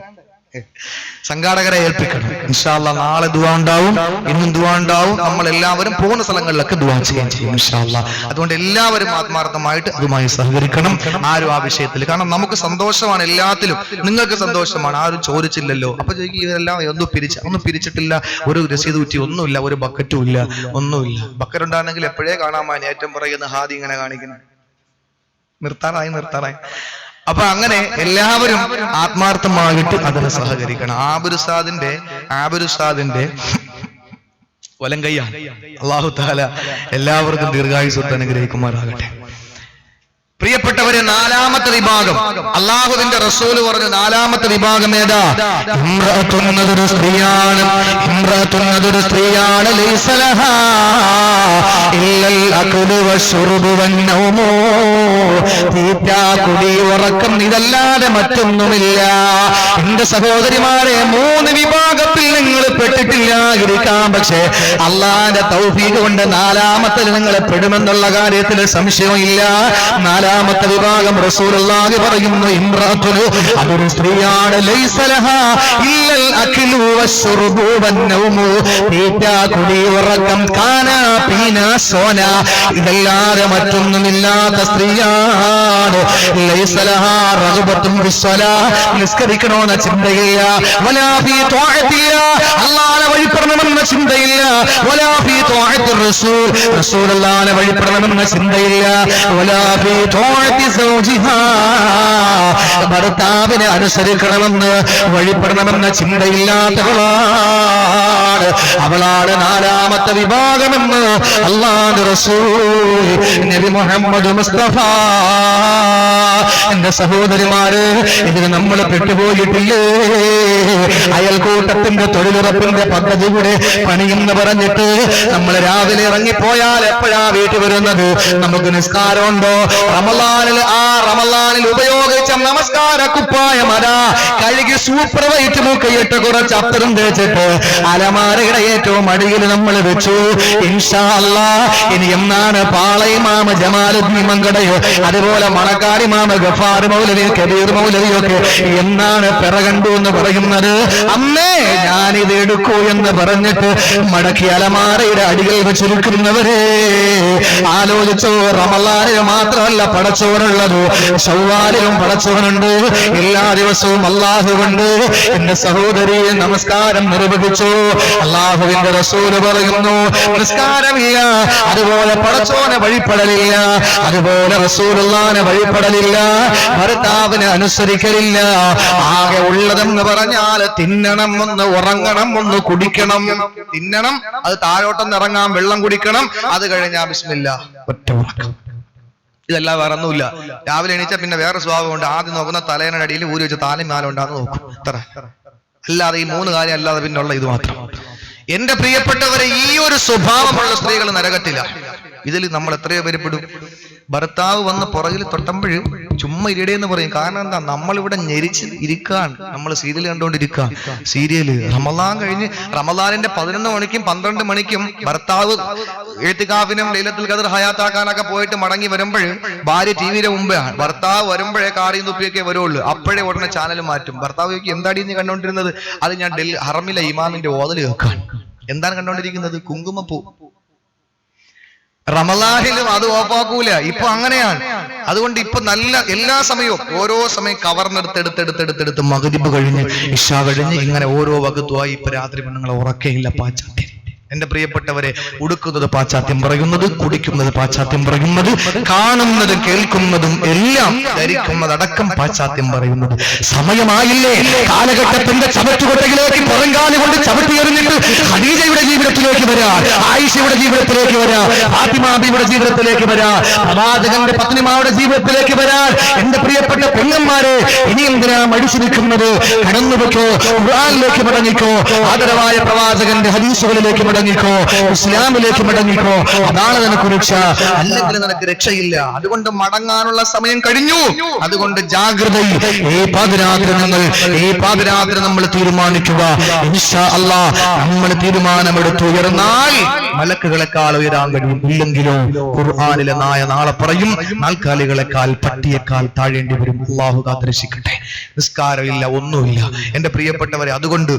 സംഘാടകരെ ഏൽപ്പിക്കണം. ഇൻഷാ അല്ലാഹ് നാളെ ദുആ ഉണ്ടാവും, ഇന്നും ദുആ ഉണ്ടാവും. നമ്മൾ എല്ലാവരും പോകുന്ന സ്ഥലങ്ങളിലൊക്കെ ദുആ ചെയ്യുകയും ചെയ്യും ഇൻഷാ അല്ലാഹ്. അതുകൊണ്ട് എല്ലാവരും ആത്മാർത്ഥമായിട്ട് അതുമായി സഹകരിക്കണം. ആരും ആ വിഷയത്തിൽ, കാരണം നമുക്ക് സന്തോഷമാണ് എല്ലാത്തിലും, നിങ്ങൾക്ക് സന്തോഷമാണ്, ആരും ചോദിച്ചില്ലല്ലോ. അപ്പൊ ഇതെല്ലാം ഒന്നും പിരിച്ചിട്ടില്ല, ഒരു രസീത് കുറ്റി ഒന്നുമില്ല, ഒരു ബക്കറ്റും ഇല്ല, ഒന്നുമില്ല. ബക്കറ്റ് ഉണ്ടാണെങ്കിൽ എപ്പോഴേ കാണാൻ ഏറ്റവും പറയുന്ന ഹാദി ഇങ്ങനെ കാണിക്കുന്നത് നിർത്താറായി. അപ്പൊ അങ്ങനെ എല്ലാവരും ആത്മാർത്ഥമായിട്ട് അതിന് സഹകരിക്കണം. ആബുരുസാദിന്റെ വലം കയ്യാണ്. അല്ലാഹു തആല എല്ലാവർക്കും ദീർഘായുസ്സോടെ അനുഗ്രഹിക്കുമാറാകട്ടെ. പ്രിയപ്പെട്ടവരെ, നാലാമത്തെ വിഭാഗം അള്ളാഹുവിന്റെ റസൂല് പറഞ്ഞു. നാലാമത്തെ വിഭാഗം ഏതാ? ഇംറഅത്തുന്നതൊരു സ്ത്രീയാണ്. ഇംറഅത്തുന്നതൊരു സ്ത്രീയാണ്. ലൈസ ലഹാ ഇല്ലൽ അഖ്ലു വശുർബു വന്നൗമു. തീറ്റ, കുടി, ഉറക്കം ഇതല്ലാതെ മറ്റൊന്നുമില്ല. എന്റെ സഹോദരിമാരെ, 3 വിഭാഗത്തിൽ നിങ്ങൾ പെട്ടിട്ടില്ലായിരിക്കാം. പക്ഷേ അള്ളാന്റെ തൗഫീഖ് കൊണ്ട് നാലാമത്തിൽ നിങ്ങൾ പെടുമെന്നുള്ള കാര്യത്തിൽ സംശയമില്ല. നാലാമത്തെ വിഭാഗം റസൂലുള്ളാഹി പറയുന്നു, ഇംറഅത്തുനു അതൊരു സ്ത്രീയാണ്. ലൈസ ലഹാ ഇല്ലൽ അഖ്ലു വശുർബു വന്നൗമു. തീറ്റ, കുടി, ഉറക്കം, കാന, പീന, സോന ഇതല്ലാതെ മറ്റൊന്നുമില്ലാത്ത സ്ത്രീയാണ്. ലൈസ ലഹാ റഗ്ബത്തുൻ ഫിസ്സലാ. നിസ്കരിക്കണമെന്ന ചിന്തയില്ല. വലാ ഫീ ത്വാഅത്തില്ല. അല്ലാഹുവിനെ വഴിപ്പെടണമെന്ന ചിന്തയില്ല. വലാ ഫീ ത്വാഅത്തിർ റസൂൽ. റസൂലുള്ളാഹിനെ വഴിപ്പെടണമെന്ന ചിന്തയില്ല. വലാ ഫീ ഭർത്താവിനെ അനുസരിക്കണമെന്ന് വഴിപ്പെടണമെന്ന ചിന്തയില്ലാത്തവളാണ്. അവളാണ് നാലാമത്തെ വിഭാഗമെന്ന് അല്ലാഹുവിന്റെ റസൂൽ നബി മുഹമ്മദ് മുസ്തഫ. എന്റെ സഹോദരിമാര്, ഇതിന് നമ്മൾ പെട്ടുപോയിട്ടില്ലേ? അയൽക്കൂട്ടത്തിന്റെ തൊഴിലുറപ്പിന്റെ പദ്ധതി കൂടെ പണിയെന്ന് പറഞ്ഞിട്ട് നമ്മൾ രാവിലെ ഇറങ്ങിപ്പോയാൽ എപ്പോഴാ വീട്ടിൽ വരുന്നത്? നമുക്ക് നിസ്കാരമുണ്ടോ? റമളാനിൽ ഉപയോഗിച്ച നമസ്കാര കുപ്പായം അതാ കഴുകി സൂപ്പർ വൈറ്റ് മൂക്കയിട്ട് കുറച്ച് അത്തരം തേച്ചിട്ട് അലമാരയുടെ ഏറ്റവും അടിയിൽ നമ്മൾ വെച്ചു. ഇൻഷാ അല്ലാഹ് ഇനി എന്നാണ് പാളയിമാമ ജമാലുദ്ദീൻ മങ്കടയോ അതുപോലെ മണക്കാരി മാമ ഗഫാർ മൗലവി, കബീർ മൗലവിയൊക്കെ എന്നാണ് പിറകണ്ടു എന്ന് പറയുന്നത്? അമ്മേ ഞാനിത് എടുക്കൂ എന്ന് പറഞ്ഞിട്ട് മടക്കി അലമാരയുടെ അടിയിൽ വെച്ചിരിക്കുന്നവരെ ആലോചിച്ചോ. റമളാനിൽ മാത്രമല്ല പടച്ചോനുള്ളത്, ശവ്വാലിലും പടച്ചോനുണ്ട്. എല്ലാ ദിവസവും അല്ലാഹുവുണ്ട്. എന്റെ സഹോദരി നമസ്കാരം നിർവഹിച്ചു. അല്ലാഹുവിന്റെ റസൂല് പറയുന്നു, നിസ്കാരമില്ല, അതുപോലെ പടച്ചോനെ വഴിപ്പെടലില്ല, അതുപോലെ റസൂലുള്ളാഹിനെ വഴിപ്പെടലില്ല, ഭർത്താവിനെ അനുസരിക്കലില്ല. ആകെ ഉള്ളതെന്ന് പറഞ്ഞാൽ തിന്നണം, ഒന്ന് ഉറങ്ങണം, ഒന്ന് കുടിക്കണം. തിന്നണം, അത് താഴോട്ടൊന്ന് ഇറങ്ങാൻ, വെള്ളം കുടിക്കണം, അത് കഴിഞ്ഞാ ബിസ്മില്ലാഹ് ഒറ്റ ഉറക്കം. ഇതല്ല വേറെ ഒന്നുമില്ല. രാവിലെ എണീച്ചാൽ പിന്നെ വേറെ സ്വഭാവമുണ്ട്. ആദ്യം നോക്കുന്ന തലേനയുടെ അടിയിൽ ഊരി വെച്ച് താലും മാല ഉണ്ടാന്ന് നോക്കും. അല്ലാതെ ഈ 3 കാര്യം അല്ലാതെ പിന്നുള്ള ഇത് മാത്രം. എന്റെ പ്രിയപ്പെട്ടവരെ, ഈ ഒരു സ്വഭാവമുള്ള സ്ത്രീകൾ നരകത്തില്ല. ഇതിൽ നമ്മൾ എത്രയോ പേര് പെടും? ഭർത്താവ് വന്ന് പുറകിൽ തൊട്ടുമ്പോഴും ചുമ്മാ ഇരിടേന്ന് പറയും. കാരണം എന്താ? നമ്മളിവിടെ ഞെരിച്ച് ഇരിക്കാൻ, നമ്മൾ സീരിയൽ കണ്ടുകൊണ്ടിരിക്കുക. സീരിയല് റമളാൻ കഴിഞ്ഞ് റമളാനിന്റെ 11 മണിക്കും 12 മണിക്കും ഭർത്താവ് എഴുത്തുകാഫിനും ലൈലത്തുൽ ഖദർ ഹയാത്താക്കാനൊക്കെ പോയിട്ട് മടങ്ങി വരുമ്പോഴും ഭാര്യ ടിവിയുടെ മുമ്പേ, ഭർത്താവ് വരുമ്പോഴേ കാറിയും തുപ്പിയൊക്കെ വരുള്ളൂ. അപ്പോഴേ ഉടനെ ചാനൽ മാറ്റും. ഭർത്താവ് എന്താടി നീ കണ്ടോണ്ടിരുന്നത്? അത് ഞാൻ ഹറമിലെ ഇമാമിന്റെ ഓതൽ കേൾക്കാൻ. എന്താണ് കണ്ടോണ്ടിരിക്കുന്നത്? കുങ്കുമപ്പൂ. റമളാനിലും അത് ഓഫാക്കൂല. ഇപ്പൊ അങ്ങനെയാണ്. അതുകൊണ്ട് ഇപ്പൊ നല്ല എല്ലാ സമയവും ഓരോ സമയം കവർന്നെടുത്തെടുത്തെടുത്തെടുത്തെടുത്ത് മഗ്രിബ് കഴിഞ്ഞ് ഇശാ കഴിഞ്ഞ് ഇങ്ങനെ ഓരോ വകുത്തുമായി ഇപ്പൊ രാത്രി പെണ്ണുങ്ങളെ ഉറക്കയില്ല. പാശ്ചാത്യം. എന്റെ പ്രിയപ്പെട്ടവരെ, ഉടുക്കുന്നത് പാശ്ചാത്യം പറയുന്നത്, കുടിക്കുന്നത് പാശ്ചാത്യം പറയുന്നത്, കാണുന്നതും കേൾക്കുന്നതും എല്ലാം ധരിക്കുന്നതടക്കം പാശ്ചാത്യം പറയുന്നത്. സമയമായില്ലേ കാലഘട്ടത്തിന്റെ ചവറ്റുകൊട്ടയിലേക്ക് പുറങ്കാലി കൊണ്ട് ചവിട്ടിയെറിഞ്ഞിട്ട് ഖദീജയുടെ ജീവിതത്തിലേക്ക് വരാം, ആയിഷയുടെ ജീവിതത്തിലേക്ക് വരാം, ഫാത്തിമാബിയുടെ ജീവിതത്തിലേക്ക് വരാം, പ്രവാചകന്റെ പത്നിമാരുടെ ജീവിതത്തിലേക്ക് വരാൻ. എന്റെ പ്രിയപ്പെട്ട പെണ്ണന്മാരെ, ഇനി എന്തിനാ മടിച്ചു നിൽക്കുന്നത്? കടന്നുവെക്കോ, ഖുർആനിലേക്ക് മടങ്ങിക്കോ, ആദരവായ പ്രവാചകന്റെ ഹദീസുകളിലേക്ക് മടങ്ങിക്കോ, ഇസ്ലാമിലേക്ക് മടങ്ങിക്കോ. അതാണ് നിനക്ക് രക്ഷ, അല്ലെങ്കിൽ നിനക്ക് രക്ഷയില്ല. അതുകൊണ്ട് മടങ്ങാനുള്ള സമയം കഴിഞ്ഞു. അതുകൊണ്ട് ജാഗ്രതയിൽ ഈ പാതിരാത്രി നമ്മൾ തീരുമാനിക്കുക. ഇൻഷാ അല്ലാഹ് നമ്മൾ തീരുമാനമെടുത്ത് ഉയർന്നാൽ മലക്കുകളെക്കാൾ ഉയരാൻ കഴിയും. ഇല്ലെങ്കിലോ ഖുർആനിലെ നാളെ പറയും, നാൽക്കാലികളെക്കാൾ പട്ടിയേക്കാൾ താഴേണ്ടി വരും. അല്ലാഹു കാത്തിരക്ഷിക്കട്ടെ. നിസ്കാരമില്ല, ഒന്നുമില്ല. എന്റെ പ്രിയപ്പെട്ടവരെ, അതുകൊണ്ട്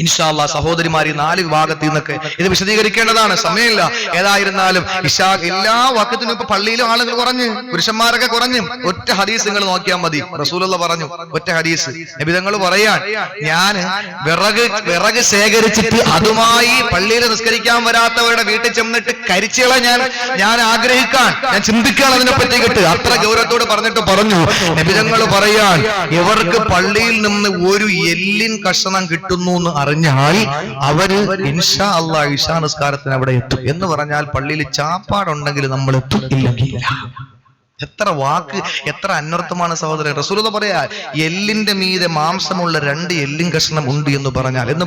ഇൻഷാ അല്ലാഹ് സഹോദരിമാരി 4 വിഭാഗത്തിൽ നിന്നൊക്കെ ഇത് വിശദീകരിക്കേണ്ടതാണ്, സമയമില്ല. ഏതായിരുന്നാലും ഇശാ എല്ലാ വഖത്തിനും ഇപ്പൊ പള്ളിയിലും ആളുകൾ കുറഞ്ഞ്, പുരുഷന്മാരൊക്കെ കുറഞ്ഞു. ഒറ്റ ഹദീസ് നിങ്ങൾ നോക്കിയാൽ മതി. റസൂലുള്ള പറഞ്ഞു, ഒറ്റ ഹദീസ് നബി തങ്ങൾ പറയാൻ, ഞാൻ വിറക് ശേഖരിച്ചിട്ട് അതുമായി പള്ളിയിൽ നിസ്കരിക്കാൻ വരാത്തവരുടെ വീട്ടിൽ ചെന്നിട്ട് കരിച്ചുകളെ ഞാൻ ആഗ്രഹിക്കാൻ, ഞാൻ ചിന്തിക്കാൻ അതിനെ പറ്റിയിട്ട് അത്ര ഗൗരവത്തോട് പറഞ്ഞിട്ട് പറഞ്ഞു, നബി തങ്ങൾ പറയാൻ, ഇവർക്ക് പള്ളിയിൽ നിന്ന് ഒരു എല്ലിൻ കഷണം കിട്ടുന്നു എന്ന് അറിഞ്ഞാൽ അവര് ഇൻഷാ അല്ലാഹ് ഇശാ നിസ്കാരത്തിന് അവിടെ എത്തും. എന്ന് പറഞ്ഞാൽ പള്ളിയിൽ ചാപ്പാടുണ്ടെങ്കിൽ നമ്മൾ എത്തും, ഇല്ലെങ്കിൽ എത്ര വാക്ക്, എത്ര അന്വർത്ഥമാണ് സഹോദരൻ. റസൂലുള്ളാഹി പറയാ, എല്ലിന്റെ മീതെ മാംസമുള്ള 2 എല്ലിൻ കഷ്ണം ഉണ്ട് എന്ന്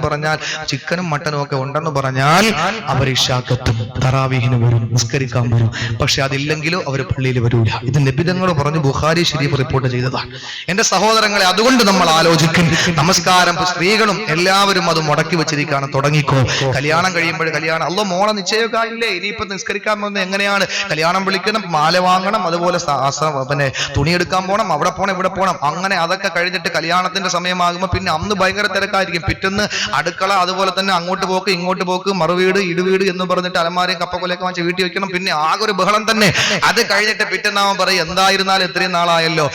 പറഞ്ഞാൽ ചിക്കനും മട്ടനും ഒക്കെ ഉണ്ടെന്ന് പറഞ്ഞാൽ അവർ ഇശാക്കെത്തും, തറാവീഹിന് വരും, നിസ്കരിക്കാൻ വരും. പക്ഷെ അതില്ലെങ്കിലോ അവർ പള്ളിയിൽ വരൂല. ഇത് നബി തങ്ങൾ പറഞ്ഞു, ബുഖാരി ശരീഫ് റിപ്പോർട്ട് ചെയ്തതാണ്. എന്റെ സഹോദരങ്ങളെ, അതുകൊണ്ട് നമ്മൾ ആലോചിക്കും, നമസ്കാരം സ്ത്രീകളും എല്ലാവരും അത് മുടക്കി വെച്ചിരിക്കുകയാണ്. തുടങ്ങിക്കോ, കല്യാണം കഴിയുമ്പോൾ കല്യാണം, അല്ലോ മോളെ നിശ്ചയമൊക്കെ ആയില്ലേ, ഇനിയിപ്പോ നിസ്കരിക്കാൻ പോകുന്നത് എങ്ങനെയാണ്, കല്യാണം വിളിക്കണം, മാല വാങ്ങണം, അതുപോലെ പിന്നെ തുണിയെടുക്കാൻ പോകണം, അവിടെ പോണം, ഇവിടെ പോകണം, അങ്ങനെ അതൊക്കെ കഴിഞ്ഞിട്ട് കല്യാണത്തിന്റെ സമയമാകുമ്പോൾ പിന്നെ അന്ന് ഭയങ്കര തിരക്കായിരിക്കും. പിറ്റേന്ന് അടുക്കള, അതുപോലെ തന്നെ അങ്ങോട്ട് പോക്ക് ഇങ്ങോട്ട് പോക്ക്, മറുവീട് ഇടുവീട് എന്ന് പറഞ്ഞിട്ട് അലമാരയും കപ്പക്കൊലയൊക്കെ വാങ്ങിച്ച് വീട്ടിൽ വെക്കണം. പിന്നെ ആകെ ഒരു ബഹളം തന്നെ. അത് കഴിഞ്ഞിട്ട് പിറ്റേന്നാവൻ പറയും, എന്തായിരുന്നാലും ഇത്രയും നാളായല്ലോ,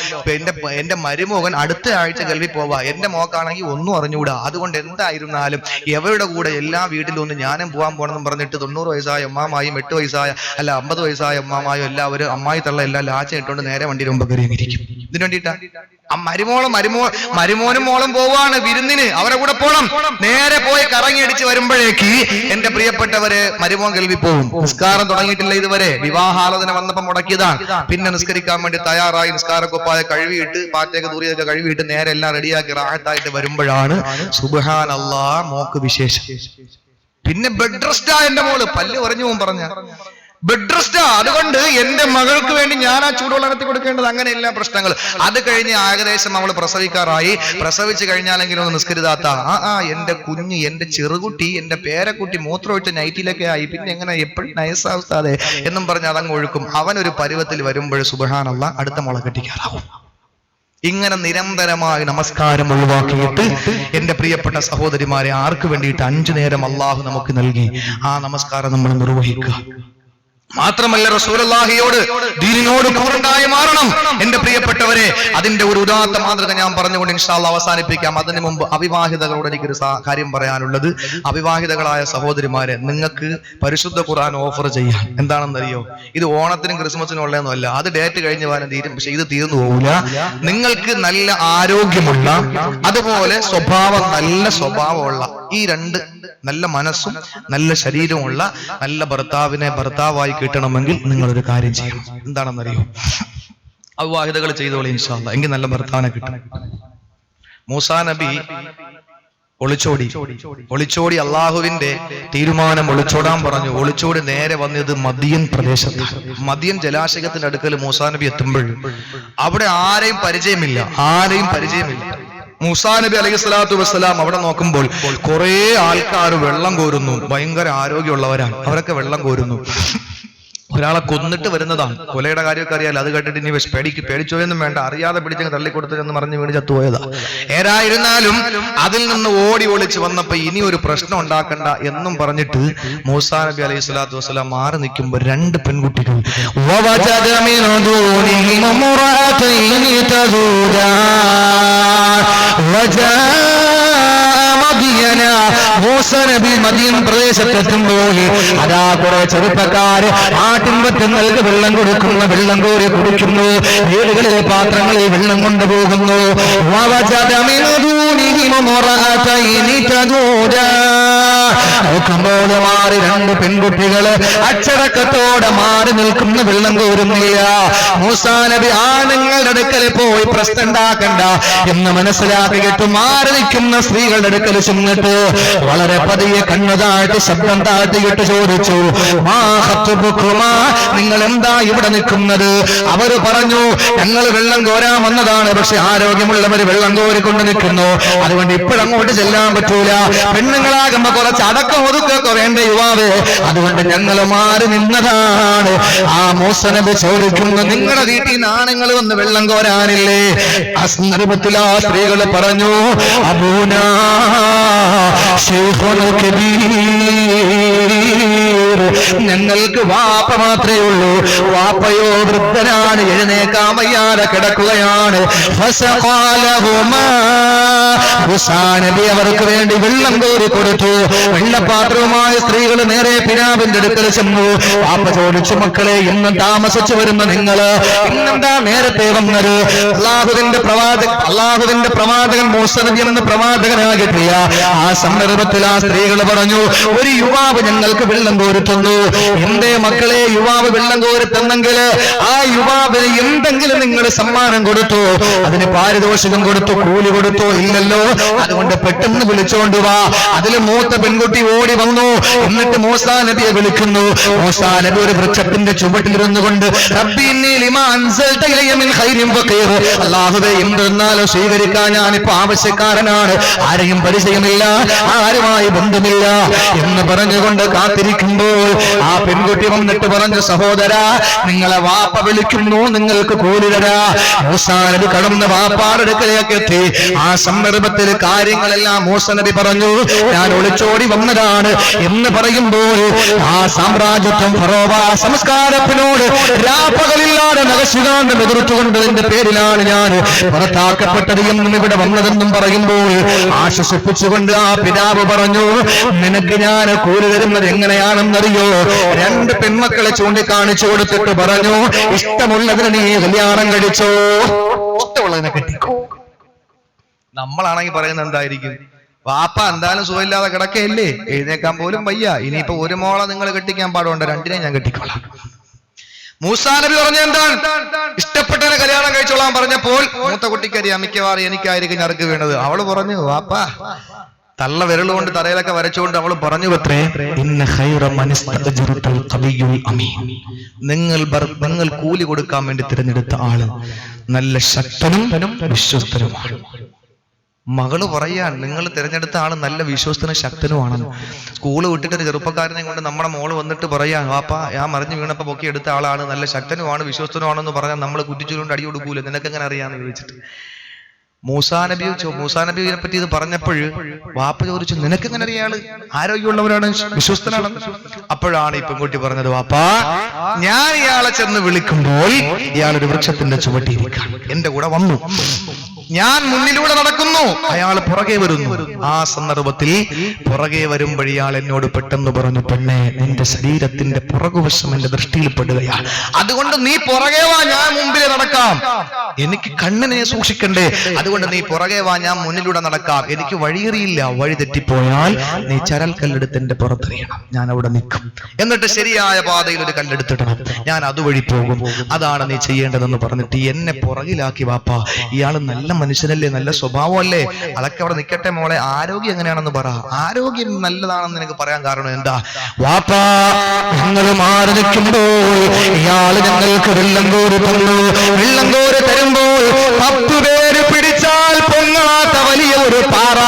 എന്റെ മരുമോഹൻ അടുത്ത ആഴ്ച ഗൾഫിൽ പോവാ, എന്റെ മോക്കാണെങ്കിൽ ഒന്നും അറിഞ്ഞുകൂടാ, അതുകൊണ്ട് എന്തായിരുന്നാലും എവരുടെ കൂടെ എല്ലാ വീട്ടിലും ഒന്ന് ഞാനും പോകാൻ പോകണമെന്ന് പറഞ്ഞിട്ട് 90 വയസ്സായ അമ്മാമായും 8 വയസ്സായ 50 വയസ്സായ അമ്മാമായും എല്ലാവരും അമ്മായി തള്ള എല്ലാം ലാച്ച ഇട്ടുകൊണ്ട് നേരെ വണ്ടിയുടെ മുമ്പ് കയറിയിരിക്കും. ഇതിനു വേണ്ടിയിട്ടാ ആ മരുമോനും മോളും പോവാണ് വിരുന്നിന്, അവരെ കൂടെ പോണം. നേരെ പോയി കറങ്ങിയടിച്ച് വരുമ്പോഴേക്ക് എന്റെ പ്രിയപ്പെട്ടവര് മരുമോൻ ഗൾഫിൽ പോകും. നിസ്കാരം തുടങ്ങിയിട്ടില്ല ഇതുവരെ, വിവാഹാലോചന വന്നപ്പോൾ മുടക്കിയതാണ്. പിന്നെ നിസ്കരിക്കാൻ വേണ്ടി തയ്യാറായി നിസ്കാരക്കൊപ്പായ കഴുകിയിട്ട് പാറ്റയൊക്കെ ദൂരിയൊക്കെ കഴുകിയിട്ട് നേരെ എല്ലാം റെഡിയാക്കി റാഹത്തായിട്ട് വരുമ്പോഴാണ് സുബ്ഹാനല്ലാഹ് മോക്ക് വിശേഷം. പിന്നെ ബെഡ് റെസ്റ്റാ എന്റെ മോള്, പല്ല് പറഞ്ഞു പോകും പറഞ്ഞ ബെഡ് റെസ്റ്റാ. അതുകൊണ്ട് എന്റെ മകൾക്ക് വേണ്ടി ഞാൻ ആ ചൂടുവെള്ളത്തി കൊടുക്കേണ്ടത്, അങ്ങനെ എല്ലാ പ്രശ്നങ്ങൾ. അത് കഴിഞ്ഞ് ഏകദേശം അവൾ പ്രസവിക്കാറായി. പ്രസവിച്ച് കഴിഞ്ഞാലെങ്കിലും ഒന്ന് നിസ്കരിതാത്ത എന്റെ കുഞ്ഞ്, എന്റെ ചെറുകുട്ടി, എന്റെ പേരക്കുട്ടി മൂത്രമൊഴിച്ച നൈറ്റിലൊക്കെ ആയി, പിന്നെ എങ്ങനെ എപ്പോഴും നയസാവസ്ഥാതെ എന്നും പറഞ്ഞ് അതങ്ങ് ഒഴുക്കും. അവനൊരു പരുവത്തിൽ വരുമ്പോൾ സുബ്ഹാനല്ലാഹ് അടുത്ത മുള കെട്ടിക്കാറാവും. ഇങ്ങനെ നിരന്തരമായി നമസ്കാരം ഒഴിവാക്കിയിട്ട് എന്റെ പ്രിയപ്പെട്ട സഹോദരിമാരെ, ആർക്ക് വേണ്ടിയിട്ട് 5 നേരം അള്ളാഹു നമുക്ക് നൽകി, ആ നമസ്കാരം നമ്മൾ നിർവഹിക്കുക. മാത്രമല്ല റസൂലുള്ളാഹിയോട്, ദീനിനോട് കൂറുണ്ടായി മാറണം എന്റെ പ്രിയപ്പെട്ടവരെ. അതിന്റെ ഒരു ഉദാത്ത മാതൃക ഞാൻ പറഞ്ഞുകൊണ്ട് ഇൻഷാ അല്ലാഹ് അവസാനിപ്പിക്കാം. അതിനു മുമ്പ് അവിവാഹിതകളോട് എനിക്കൊരു കാര്യം പറയാനുള്ളത്, അവിവാഹിതകളായ സഹോദരിമാരെ, നിങ്ങൾക്ക് പരിശുദ്ധ ഖുർആൻ ഓഫർ ചെയ്യാം. എന്താണെന്നറിയോ, ഇത് ഓണത്തിനും ക്രിസ്മസിനും ഉള്ളതൊന്നും അല്ല, അത് ഡേറ്റ് കഴിഞ്ഞ് പോകാനും തീരും, പക്ഷെ ഇത് തീർന്നു പോകില്ല. നിങ്ങൾക്ക് നല്ല ആരോഗ്യമുള്ള, അതുപോലെ നല്ല സ്വഭാവമുള്ള, ഈ 2 നല്ല മനസ്സും നല്ല ശരീരമുള്ള നല്ല ഭർത്താവായി കിട്ടണമെങ്കിൽ നിങ്ങളൊരു കാര്യം ചെയ്യണം. എന്താണെന്നറിയോ, അവിവാഹിതകൾ ചെയ്തോളി ഇൻഷാ അല്ലാഹ്, എങ്കിൽ നല്ല ഭർത്താവിനെ കിട്ടും. മൂസാ നബി ഒളിച്ചോടി അള്ളാഹുവിന്റെ തീരുമാനം ഒളിച്ചോടാൻ പറഞ്ഞു. ഒളിച്ചോടി നേരെ വന്നത് മദിയൻ പ്രദേശത്ത്. മദിയൻ ജലാശയത്തിന്റെ അടുക്കൽ മൂസാ നബി എത്തുമ്പോൾ അവിടെ ആരെയും പരിചയമില്ല. മൂസാ നബി അലൈഹി സ്വലാത്തു വസ്സലാം അവിടെ നോക്കുമ്പോൾ കുറെ ആൾക്കാർ വെള്ളം കോരുന്നു. ഭയങ്കര ആരോഗ്യമുള്ളവരാണ്, അവരൊക്കെ വെള്ളം കോരുന്നു. ഒരാളെ കൊന്നിട്ട് വരുന്നതാണ്, കൊലയുടെ കാര്യമൊക്കെ അറിയാലോ. അത് കേട്ടിട്ട് ഇനി പേടിച്ചോയൊന്നും വേണ്ട, അറിയാതെ പിടിച്ചങ്ങ് തള്ളിക്കൊടുത്തെന്ന് പറഞ്ഞ് വീണ് ചത്തുപോയതാ. ഏതായിരുന്നാലും അതിൽ നിന്ന് ഒളിച്ച് വന്നപ്പോ ഇനി ഒരു പ്രശ്നം ഉണ്ടാക്കണ്ട എന്നും പറഞ്ഞിട്ട് മൂസാ നബി അലൈഹി സ്വലാത്തു വസ്സലാം മാറി നിൽക്കുമ്പോൾ 2 പെൺകുട്ടികൾ മൂസാ നബി മദീൻ പ്രദേശത്തെത്തുമ്പോൾ അതാ കുറെ ചെറുപ്പക്കാര് ആട്ടിൻപറ്റങ്ങൾക്ക് വെള്ളം കൊടുക്കുന്നു, വെള്ളം കോരി കുടിക്കുന്നു, വീടുകളിലെ പാത്രങ്ങളിൽ വെള്ളം കൊണ്ടുപോകുന്നു. മാറി 2 പെൺകുട്ടികള് അച്ചടക്കത്തോടെ മാറി നിൽക്കുന്ന, വെള്ളം കോരുന്നില്ല. മൂസാ നബി ആണുങ്ങളുടെ അടുക്കൽ പോയി പ്രശ്നം ഉണ്ടാക്കണ്ട എന്ന് മനസ്സിലാക്കിയിട്ട് മാറി നിൽക്കുന്ന സ്ത്രീകളുടെ അടുക്കൽ ചെന്നിട്ട് വളരെ വളരെ പതിയെ കണ്ണു താഴ്ത്തി ശബ്ദം താഴ്ത്തിയിട്ട് ചോദിച്ചു, മാ ഖത്ബുകുമാ, നിങ്ങൾ എന്താ ഇവിടെ നിൽക്കുന്നത്? അവര് പറഞ്ഞു, ഞങ്ങൾ വെള്ളം കോരാൻ വന്നതാണ്, പക്ഷെ ആരോഗ്യമുള്ളവർ വെള്ളം കോരിക്കൊണ്ട് നിൽക്കുന്നു, അതുകൊണ്ട് ഇപ്പോഴങ്ങോട്ട് ചെല്ലാൻ പറ്റൂല. പെണ്ണുങ്ങളാകുമ്പോ കുറച്ച് അടക്കം ഒതുക്കൊക്കെ വേണ്ട യുവാവേ, അതുകൊണ്ട് ഞങ്ങൾ മാറി നിന്നതാണ്. ആ മൂസ നബി ചോദിക്കുന്നു, നിങ്ങളുടെ വീട്ടിൽ നിന്ന് ആണുങ്ങൾ വന്ന് വെള്ളം കോരാനില്ലേ? ആ സന്ദർഭത്തിൽ ആ സ്ത്രീകൾ പറഞ്ഞു, അബൂനാ ശൈഖുൻ കബീർ, ഞങ്ങൾക്ക് വാപ്പ മാത്രമേ ഉള്ളൂ. വാപ്പയോ വൃദ്ധനാണ്, എഴുന്നേക്കാൻ വയ്യാതെ കിടക്കുകയാണ്. നബി അവർക്ക് വേണ്ടി വെള്ളം കോരി കൊടുത്തു. വെള്ളപാത്രവുമായി സ്ത്രീകൾ നേരെ പിതാവിന്റെ അടുക്കൽ ചെന്നു. വാപ്പ ചോദിച്ചു, മക്കളെ ഇന്നും താമസിച്ചു വരുന്ന നിങ്ങള് ഇന്നെന്താ നേരത്തെ വന്നത്? അള്ളാഹുവിന്റെ പ്രവാചകൻ മൂസ നബി എന്ന പ്രവാചകനാകിട്ടില്ല. ആ സന്ദർഭത്തിൽ ആ സ്ത്രീകൾ പറഞ്ഞു, ഒരു യുവാവ് ഞങ്ങൾക്ക് വെള്ളം കോരിത്തുന്നു. എന്തേ മക്കളെ, യുവാവ് വെള്ളം കോരിത്തെന്നെങ്കിൽ ആ യുവാവിന് എന്തെങ്കിലും നിങ്ങൾ സമ്മാനം കൊടുത്തു, അതിന് പാരിതോഷികം കൊടുത്തു, കൂലി കൊടുത്തു? ഇല്ലല്ലോ. അതുകൊണ്ട് പെട്ടെന്ന് വിളിച്ചോണ്ട് വാ. അതിൽ മൂത്ത പെൺകുട്ടി ഓടി വന്നു. എന്നിട്ട് മൂസാ നബിയെ വിളിക്കുന്നു. മൂസാ നബി ഒരു വൃക്ഷത്തിന്റെ ചുവട്ടിലിരുന്നു കൊണ്ട്, അല്ലാഹുവേ, എന്തെന്നാലും സ്വീകരിക്കാൻ ഞാനിപ്പോ ആവശ്യക്കാരനാണ്, ആരെയും പരിചയമില്ല, ആരുമായി ബന്ധമില്ല എന്ന് പറഞ്ഞുകൊണ്ട് കാത്തിരിക്കുമ്പോൾ ആ പെൺകുട്ടി വന്നിട്ട് പറഞ്ഞു, സഹോദരാ, നിങ്ങളെ വാപ്പ വിളിക്കുന്നു, നിങ്ങൾക്ക് കൂലി തരാ. മൂസാ നബി കടന്ന് വാപ്പാടെ അടുക്കലേക്ക് എത്തി. ആ സന്ദർഭത്തിൽ കാര്യങ്ങളെല്ലാം മൂസ നബി പറഞ്ഞു, ഞാൻ ഒളിച്ചോടി വന്നതാണ് എന്ന് പറയുമ്പോൾ ആ സാമ്രാജ്യത്വം ഫറോവ സംസ്കാരത്തിനോട് രാപ്പകലില്ലാതെ നഖശികാന്തം എതിർത്തുകൊണ്ടതിന്റെ പേരിലാണ് ഞാൻ പുറത്താക്കപ്പെട്ടത് എന്നും ഇവിടെ വന്നതെന്നും പറയുമ്പോൾ ആശ്വസിപ്പിച്ചുകൊണ്ട് ആ പിതാവ് പറഞ്ഞു, നിനക്ക് ഞാൻ കൂലി തരുന്നത് എങ്ങനെയാണെന്നറിയോ? രണ്ട് പെൺമക്കളെ ചൂണ്ടിക്കാണിച്ചു കൊടുത്തിട്ട് പറഞ്ഞു, ഇഷ്ടമുള്ളതിന് നീ കല്യാണം കഴിച്ചോ, ഇഷ്ടമുള്ളതിനെ കെട്ടിക്കോ. നമ്മളാണെങ്കിൽ പറയുന്നത് എന്തായിരിക്കും? വാപ്പ എന്തായാലും സുഖമില്ലാതെ കിടക്കയില്ലേ, എഴുന്നേക്കാൻ പോലും വയ്യ, ഇനിയിപ്പോ ഒരു മോളെ നിങ്ങൾ കെട്ടിക്കാൻ പാടുണ്ട്, രണ്ടിനെ ഞാൻ കെട്ടിക്കോളാം. മൂസാ നബി പറഞ്ഞ എന്താണ്? ഇഷ്ടപ്പെട്ടതിനെ കല്യാണം കഴിച്ചോളാൻ പറഞ്ഞപ്പോൾ മൂത്ത കുട്ടിക്കറിയാം മിക്കവാറും എനിക്കായിരിക്കും ഞറുക്ക് വീണത്. അവള് പറഞ്ഞു, വാപ്പ തള്ള വിരലുകൊണ്ട് തറയിലൊക്കെ വരച്ചുകൊണ്ട് അവൾ പറഞ്ഞു, അത്രേ, നിങ്ങൾ കൂലി കൊടുക്കാൻ വേണ്ടി തിരഞ്ഞെടുത്ത ആള് നല്ല ശക്തനും വിശ്വസ്തനുമാണ്. മകള് പറയാൻ, നിങ്ങൾ തിരഞ്ഞെടുത്ത ആള് നല്ല വിശ്വസ്തനും ശക്തനുമാണെന്ന്. സ്കൂള് വിട്ടിട്ട് ഒരു ചെറുപ്പക്കാരനെ കൊണ്ട് നമ്മുടെ മോള് വന്നിട്ട് പറയാ, വാപ്പാ ഞാൻ മറിഞ്ഞു വീണപ്പോ പൊക്കി എടുത്ത ആളാണ്, നല്ല ശക്തനുമാണ് വിശ്വസ്തനുമാണെന്ന് പറഞ്ഞാൽ നമ്മൾ കുറ്റിച്ചുകൊണ്ട് അടി കൊടുക്കൂല, നിനക്കെങ്ങനെ അറിയാന്ന് ചോദിച്ചിട്ട് മൂസാ നബിയെ പറ്റി ഇത് പറഞ്ഞപ്പോൾ വാപ്പ ചോദിച്ചു, നിനക്കെങ്ങനെ അറിയാള് ആരോഗ്യമുള്ളവരാണ്, വിശ്വസ്തനാണെന്ന്? അപ്പോഴാണ് ഈ പെൺകുട്ടി പറഞ്ഞത്, വാപ്പാ, ഞാൻ ഇയാളെ ചെന്ന് വിളിക്കുമ്പോൾ ഇയാളൊരു വൃക്ഷത്തിന്റെ ചുവട്ടിയിരിക്കാം, എന്റെ കൂടെ വന്നു, ഞാൻ മുന്നിലൂടെ നടക്കുന്നു, അയാൾ പുറകെ വരുന്നു. ആ സന്ദർഭത്തിൽ പുറകെ വരുമ്പോൾ ഇയാൾ എന്നോട് പെട്ടെന്ന് പറഞ്ഞു, പെണ്ണെ, നിന്റെ ശരീരത്തിന്റെ പുറകുവശം എന്റെ ദൃഷ്ടിയിൽപ്പെടുകയാണ്, അതുകൊണ്ട് നീ പുറകെ വാ, ഞാൻ മുമ്പിൽ നടക്കാം, എനിക്ക് കണ്ണിനെ സൂക്ഷിക്കണ്ടേ, അതുകൊണ്ട് നീ പുറകെ വാ, ഞാൻ മുന്നിലൂടെ നടക്കാം, എനിക്ക് വഴിയറിയില്ല, വഴി തെറ്റിപ്പോയാൽ നീ ചരൽ കല്ലെടുത്ത് എന്റെ പുറത്തെറിയണം, ഞാൻ അവിടെ നിൽക്കും, എന്നിട്ട് ശരിയായ പാതയിൽ ഒരു കല്ലെടുത്തിടണം, ഞാൻ അതുവഴി പോകും, അതാണ് നീ ചെയ്യേണ്ടതെന്ന് പറഞ്ഞിട്ട് എന്നെ പുറകിലാക്കി. വാപ്പ, ഇയാള് നല്ല മനുഷ്യനല്ലേ, നല്ല സ്വഭാവമല്ലേ, അതൊക്കെ അവിടെ നിൽക്കട്ടെ മോളെ, ആരോഗ്യം എങ്ങനെയാണെന്ന് പറ. ആരോഗ്യം നല്ലതാണെന്ന് എനിക്ക് പറയാൻ കാരണം എന്താ? വാപ്പാ, ഞങ്ങൾ മാറി നിൽക്കുമ്പോൾ ഇയാള് ഞങ്ങൾക്ക് വെള്ളം കോരി തന്നു. വെള്ളം കോരി തരുമ്പോൾ 10 പേര് പിടിച്ചാൽ പൊങ്ങാത്ത വലിയ ഒരു പാറ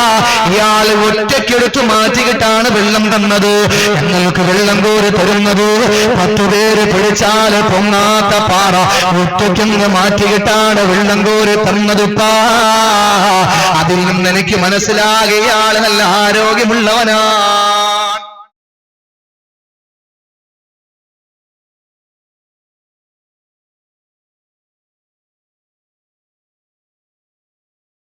ഇയാള് ഒറ്റയ്ക്കെടുത്ത് മാറ്റിക്കിട്ടാണ് വെള്ളം തന്നത്. ഞങ്ങൾക്ക് വെള്ളം കോരി തരുന്നത് 10 പേര് പിടിച്ചാൽ പൊങ്ങാത്ത പാറ ഒറ്റയ്ക്കൊന്ന് മാറ്റിക്കിട്ടാണ് വെള്ളം കോരി തന്നത്. അതിൽ നിന്ന് എനിക്ക് മനസ്സിലാകിയ ആള് നല്ല ആരോഗ്യമുള്ളവനാ.